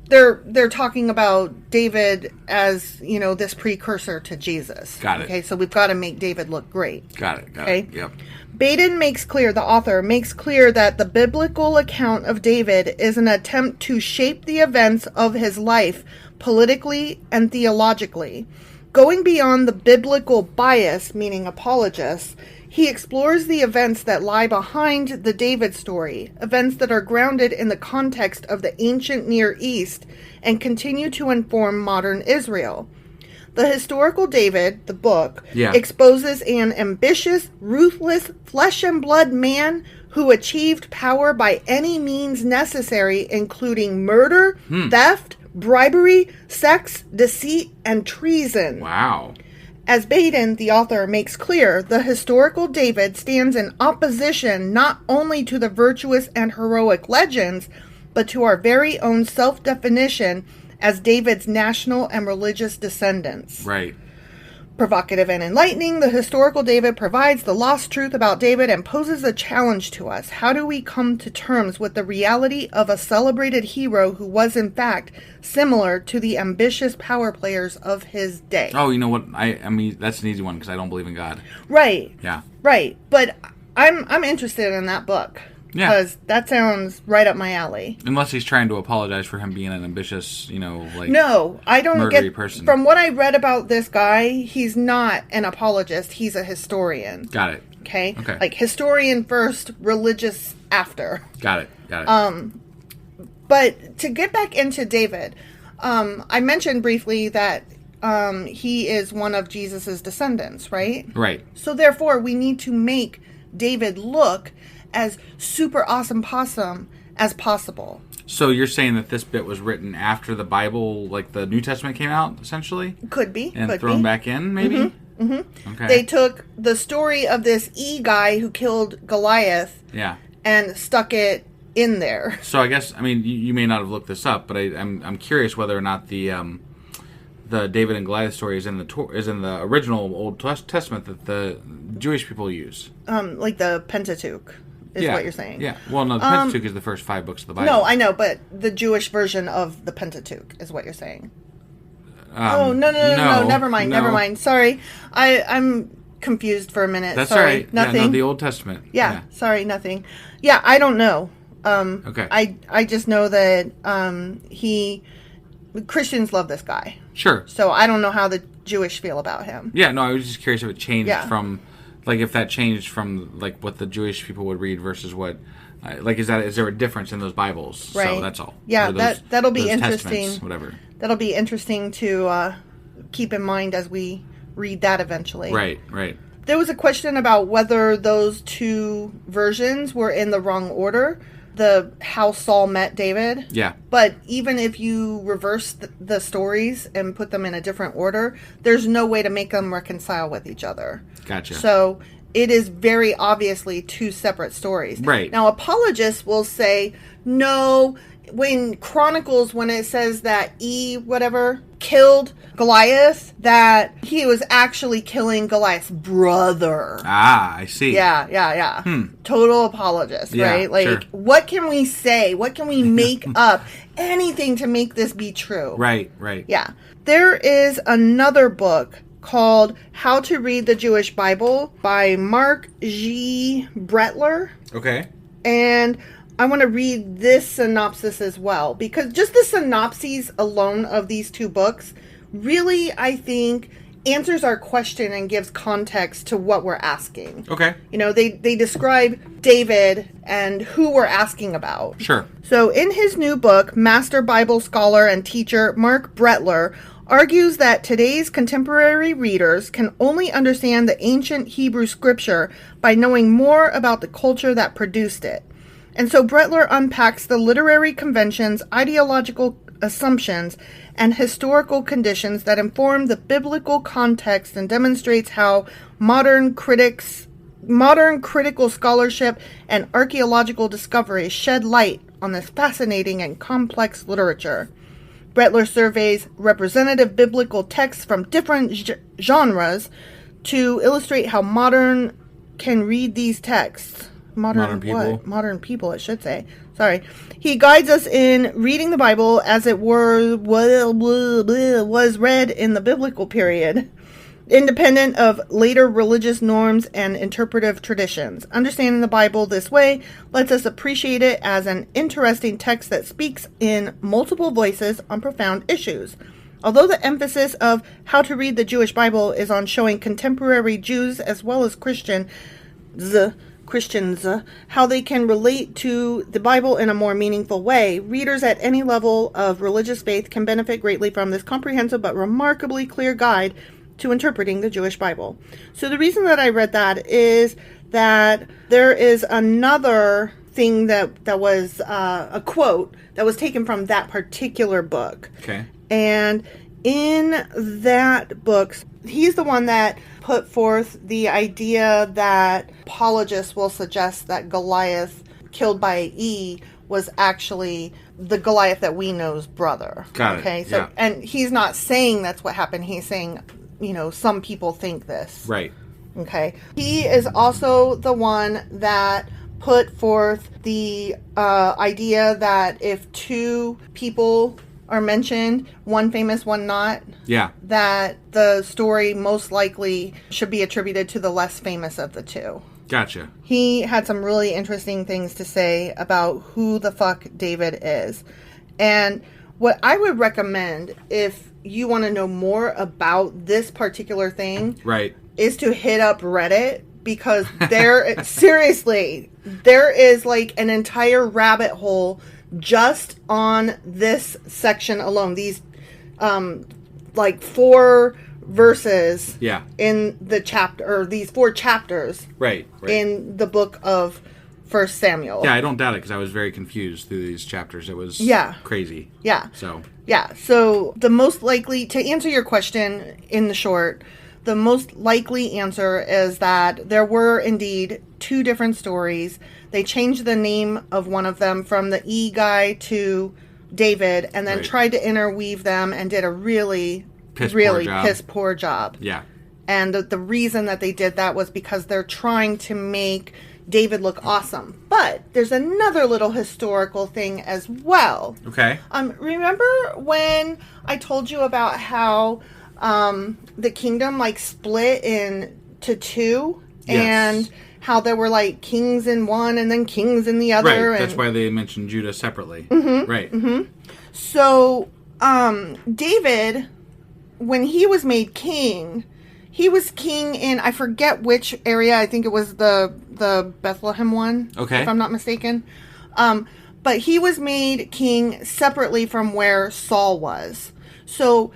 they're talking about David as this precursor to Jesus. Got it. Okay. So we've got to make David look great. Got it. Yep. Baden the author makes clear that the biblical account of David is an attempt to shape the events of his life politically and theologically. Going beyond the biblical bias, meaning apologists, he explores the events that lie behind the David story, events that are grounded in the context of the ancient Near East and continue to inform modern Israel. The Historical David, the book, exposes an ambitious, ruthless, flesh and blood man who achieved power by any means necessary, including murder, theft, bribery, sex, deceit, and treason. Wow. As Baden, the author, makes clear, the historical David stands in opposition not only to the virtuous and heroic legends, but to our very own self-definition as David's national and religious descendants. Right. Provocative and enlightening, the historical David provides the lost truth about David and poses a challenge to us. How do we come to terms with the reality of a celebrated hero who was, in fact, similar to the ambitious power players of his day? Oh, you know what? I mean, that's an easy one because I don't believe in God. Right. Yeah. Right. But I'm interested in that book. Yeah. Because that sounds right up my alley. Unless he's trying to apologize for him being an ambitious, No, I don't murdery get... person. From what I read about this guy, he's not an apologist. He's a historian. Got it. Okay? Okay. Like, historian first, religious after. Got it. But to get back into David, I mentioned briefly that he is one of Jesus's descendants, right? Right. So therefore, we need to make David look as super awesome possum as possible. So you're saying that this bit was written after the Bible, like the New Testament came out, essentially? Could be. And thrown back in, maybe? Mm-hmm. Okay. They took the story of this guy who killed Goliath and stuck it in there. So I guess, you may not have looked this up, but I'm curious whether or not the David and Goliath story is in the original Old Testament that the Jewish people use. Like the Pentateuch. Is what you're saying. Yeah. Well, no, the Pentateuch is the first 5 books of the Bible. No, I know, but the Jewish version of the Pentateuch is what you're saying. No, never mind. Sorry. I'm confused for a minute. That's sorry. all right. Nothing. Yeah, no, the Old Testament. Yeah, sorry, nothing. Yeah, I don't know. Okay. I just know that Christians love this guy. Sure. So I don't know how the Jewish feel about him. Yeah, no, I was just curious if it changed from... Like, if that changed from, like, what the Jewish people would read versus what... is there a difference in those Bibles? Right. So that's all. Yeah, that'll be interesting. Whatever. That'll be interesting to keep in mind as we read that eventually. Right. There was a question about whether those two versions were in the wrong order. How Saul met David. Yeah. But even if you reverse the stories and put them in a different order, there's no way to make them reconcile with each other. Gotcha. So it is very obviously two separate stories. Right. Now, apologists will say, no, when Chronicles, when it says that killed Goliath, that he was actually killing Goliath's brother. Ah, I see. Yeah. Total apologist, right? Like, sure. What can we say? What can we make up? Anything to make this be true. Right. Yeah. There is another book called How to Read the Jewish Bible by Mark G. Brettler. Okay. And I want to read this synopsis as well, because just the synopses alone of these two books really, I think, answers our question and gives context to what we're asking. Okay. They describe David and who we're asking about. Sure. So in his new book, Master Bible Scholar and Teacher Mark Brettler argues that today's contemporary readers can only understand the ancient Hebrew scripture by knowing more about the culture that produced it. And so Brettler unpacks the literary conventions, ideological assumptions, and historical conditions that inform the biblical context and demonstrates how modern critical scholarship and archaeological discoveries shed light on this fascinating and complex literature. Brettler surveys representative biblical texts from different genres to illustrate how modern can read these texts. Modern people. What? Modern people, it should say. Sorry. He guides us in reading the Bible as it was read in the biblical period, independent of later religious norms and interpretive traditions. Understanding the Bible this way lets us appreciate it as an interesting text that speaks in multiple voices on profound issues. Although the emphasis of How to Read the Jewish Bible is on showing contemporary Jews as well as Christians how they can relate to the Bible in a more meaningful way, readers at any level of religious faith can benefit greatly from this comprehensive but remarkably clear guide to interpreting the Jewish Bible. So the reason that I read that is that there is another thing that was a quote that was taken from that particular book. Okay. And in that book, he's the one that put forth the idea that apologists will suggest that Goliath killed by E was actually the Goliath that we know's brother. Got it. Okay, so and he's not saying that's what happened. He's saying, some people think this. Right. Okay. He is also the one that put forth the idea that if two people are mentioned, one famous, one not, that the story most likely should be attributed to the less famous of the two. Gotcha. He had some really interesting things to say about who the fuck David is. And what I would recommend, if you want to know more about this particular thing, right, is to hit up Reddit, because there, seriously, there is like an entire rabbit hole just on this section alone. These, like 4 verses in the chapter, or these 4 chapters right. in the book of 1 Samuel. Yeah, I don't doubt it, because I was very confused through these chapters. It was crazy. Yeah. So the most likely, to answer your question in the short, the most likely answer is that there were indeed 2 different stories. They changed the name of one of them from the E guy to David, and then tried to interweave them and did a really piss poor job. Yeah. And the reason that they did that was because they're trying to make David look awesome. But there's another little historical thing as well. Okay. Remember when I told you about how the kingdom split into 2? Yes. And how there were kings in one and then kings in the other. Right. That's why they mentioned Judah separately. Mm-hmm, right. Mm-hmm. So David, when he was made king, he was king in, I forget which area. I think it was the Bethlehem one. Okay. If I'm not mistaken. But he was made king separately from where Saul was. So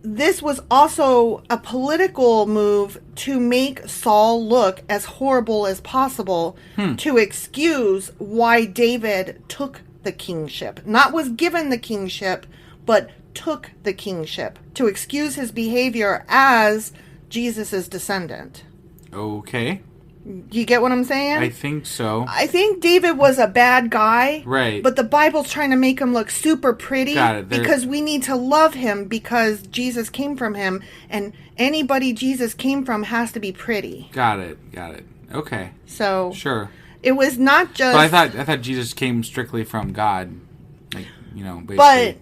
this was also a political move to make Saul look as horrible as possible to excuse why David took the kingship. Not was given the kingship, but took the kingship. To excuse his behavior as Jesus' descendant. Okay. You get what I'm saying? I think so. I think David was a bad guy. Right. But the Bible's trying to make him look super pretty. Got it. Because we need to love him because Jesus came from him. And anybody Jesus came from has to be pretty. Got it. Okay. So. Sure. It was not just. But I thought Jesus came strictly from God. Basically. But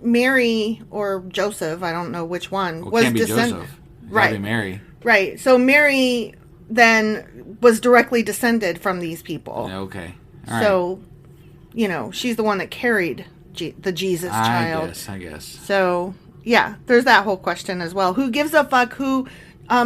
Mary or Joseph, I don't know which one, was can't be descended. Joseph. Right. Be Mary. Right. So Mary then was directly descended from these people. Okay. All right. So, she's the one that carried the Jesus child. I guess. So, yeah, there's that whole question as well. Who gives a fuck who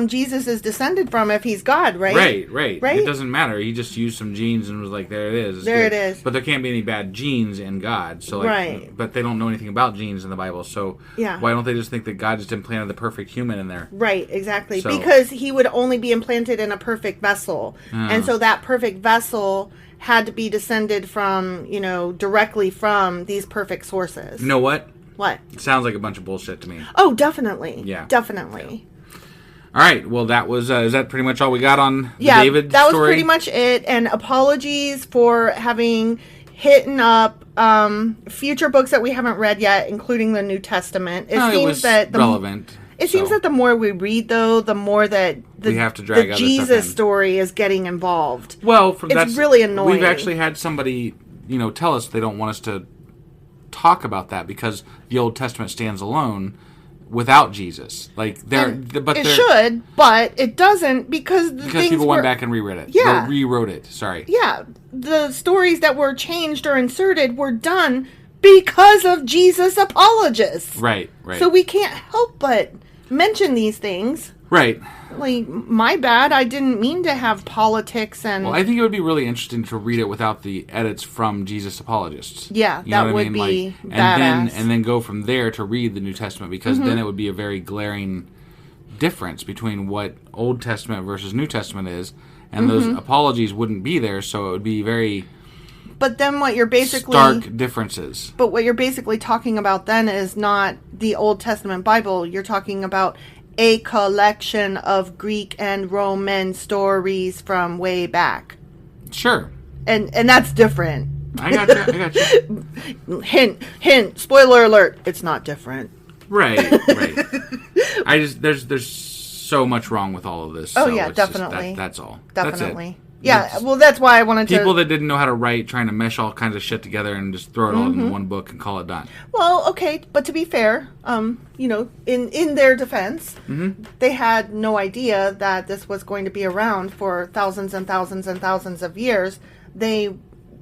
Jesus is descended from if he's God, right? Right. It doesn't matter. He just used some genes and was like, there it is. It is. But there can't be any bad genes in God. So right. But they don't know anything about genes in the Bible. So why don't they just think that God just implanted the perfect human in there? Right, exactly. So, because he would only be implanted in a perfect vessel. And so that perfect vessel had to be descended from, directly from these perfect sources. You know what? What? It sounds like a bunch of bullshit to me. Oh, definitely. Yeah. Definitely. Yeah. All right. Well, that was, is that pretty much all we got on the David story? Yeah, that was pretty much it. And apologies for having hit up future books that we haven't read yet, including the New Testament. It seems that relevant. It seems that the more we read, though, the more that we have to drag the other Jesus stuff in. Story is getting involved. Well, it's really annoying. We've actually had somebody, tell us they don't want us to talk about that because the Old Testament stands alone without Jesus. It should, but it doesn't because people went back and rewrote it. Yeah. Or rewrote it. Sorry. Yeah. The stories that were changed or inserted were done because of Jesus apologists. Right. So we can't help but mention these things. Right. My bad. I didn't mean to have politics and... Well, I think it would be really interesting to read it without the edits from Jesus apologists. Yeah, that would be badass. And then go from there to read the New Testament, because then it would be a very glaring difference between what Old Testament versus New Testament is, and those apologies wouldn't be there, so it would be very But then what you're basically... Stark differences. But what you're basically talking about then is not the Old Testament Bible. You're talking about a collection of Greek and Roman stories from way back. Sure. And that's different. I got you. Hint, spoiler alert, it's not different. Right. There's so much wrong with all of this. Oh, so yeah, it's definitely. That's all. Definitely. That's it. Yeah, well, that's why I wanted to... People that didn't know how to write, trying to mesh all kinds of shit together and just throw it all into one book and call it done. Well, okay, but to be fair, in their defense, they had no idea that this was going to be around for thousands and thousands and thousands of years. They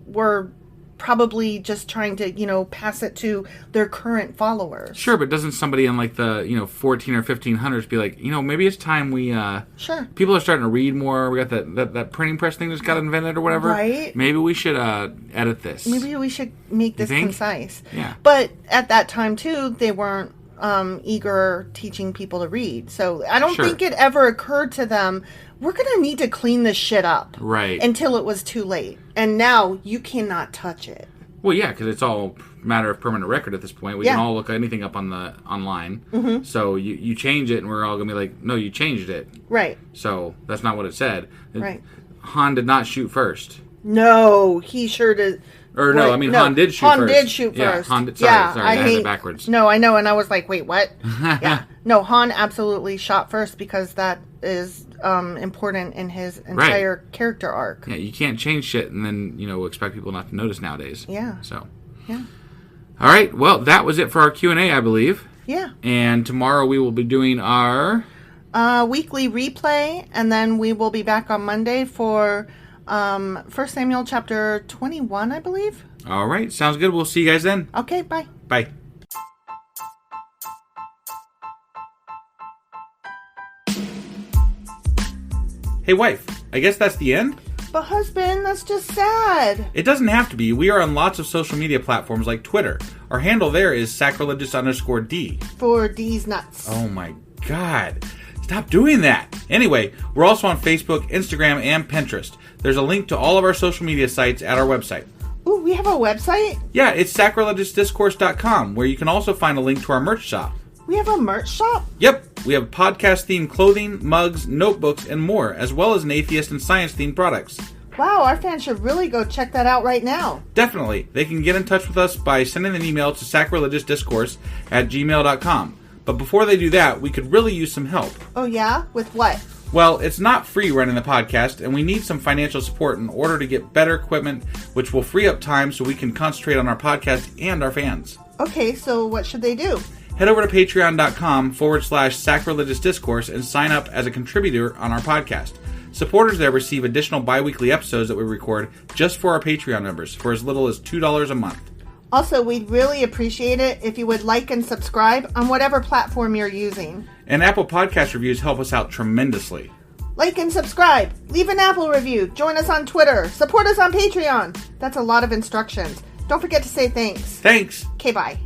were probably just trying to, pass it to their current followers. Sure, but doesn't somebody in like the, 14 or 1500s be like, maybe it's time we, Sure. People are starting to read more. We got that printing press thing just got invented or whatever. Right. Maybe we should, edit this. Maybe we should make this concise. Yeah. But at that time, too, they weren't eager teaching people to read. So I don't think it ever occurred to them, we're going to need to clean this shit up. Right. Until it was too late. And now you cannot touch it. Well, yeah, because it's all a matter of permanent record at this point. We can all look anything up on online. Mm-hmm. So you change it, and we're all going to be like, no, you changed it. Right. So that's not what it said. Right. Han did not shoot first. No, he sure did. Or no, Han did shoot first. Han did shoot first. Sorry, I had it backwards. No, I know, and I was like, wait, what? Yeah. No, Han absolutely shot first because that is important in his entire character arc. Yeah, you can't change shit and then, expect people not to notice nowadays. Yeah. So. Yeah. All right, well, that was it for our Q&A, I believe. Yeah. And tomorrow we will be doing our... weekly replay, and then we will be back on Monday for 1 Samuel chapter 21, I believe. All right, sounds good. We'll see you guys then. Okay, bye. Bye. Hey, wife, I guess that's the end? But husband, that's just sad. It doesn't have to be. We are on lots of social media platforms like Twitter. Our handle there is sacrilegious_D. For D's nuts. Oh my God. Stop doing that. Anyway, we're also on Facebook, Instagram, and Pinterest. There's a link to all of our social media sites at our website. Ooh, we have a website? Yeah, it's sacrilegiousdiscourse.com, where you can also find a link to our merch shop. We have a merch shop? Yep, we have podcast-themed clothing, mugs, notebooks, and more, as well as an atheist and science-themed products. Wow, our fans should really go check that out right now. Definitely. They can get in touch with us by sending an email to sacrilegiousdiscourse@gmail.com. But before they do that, we could really use some help. Oh yeah? With what? Well, it's not free running the podcast, and we need some financial support in order to get better equipment, which will free up time so we can concentrate on our podcast and our fans. Okay, so what should they do? Head over to patreon.com/sacrilegiousdiscourse and sign up as a contributor on our podcast. Supporters there receive additional bi-weekly episodes that we record just for our Patreon members for as little as $2 a month. Also, we'd really appreciate it if you would like and subscribe on whatever platform you're using. And Apple Podcast reviews help us out tremendously. Like and subscribe. Leave an Apple review. Join us on Twitter. Support us on Patreon. That's a lot of instructions. Don't forget to say thanks. Thanks. Okay, bye.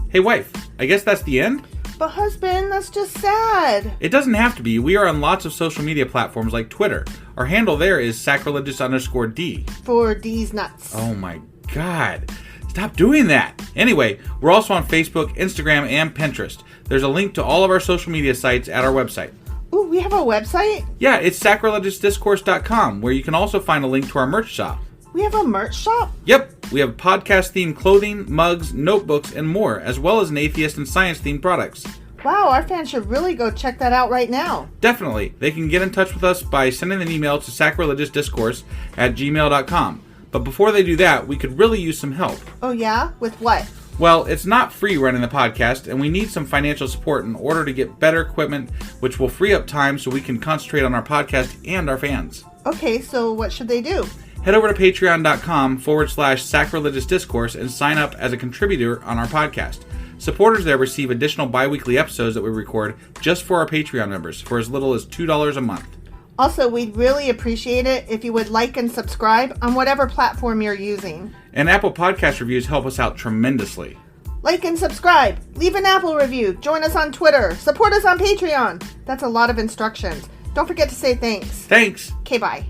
Hey, wife, I guess that's the end? But husband, that's just sad. It doesn't have to be. We are on lots of social media platforms like Twitter. Our handle there is sacrilegious_D. For D's nuts. Oh my God. Stop doing that. Anyway, we're also on Facebook, Instagram, and Pinterest. There's a link to all of our social media sites at our website. Ooh, we have a website? Yeah, it's sacrilegiousdiscourse.com, where you can also find a link to our merch shop. We have a merch shop? Yep, we have podcast-themed clothing, mugs, notebooks, and more, as well as an atheist and science-themed products. Wow, our fans should really go check that out right now. Definitely. They can get in touch with us by sending an email to sacrilegiousdiscourse@gmail.com. But before they do that, we could really use some help. Oh yeah? With what? Well, it's not free running the podcast, and we need some financial support in order to get better equipment, which will free up time so we can concentrate on our podcast and our fans. Okay, so what should they do? Head over to patreon.com/sacrilegiousdiscourse and sign up as a contributor on our podcast. Supporters there receive additional bi-weekly episodes that we record just for our Patreon members for as little as $2 a month. Also, we'd really appreciate it if you would like and subscribe on whatever platform you're using. And Apple Podcast reviews help us out tremendously. Like and subscribe. Leave an Apple review. Join us on Twitter. Support us on Patreon. That's a lot of instructions. Don't forget to say thanks. Thanks. Okay, bye.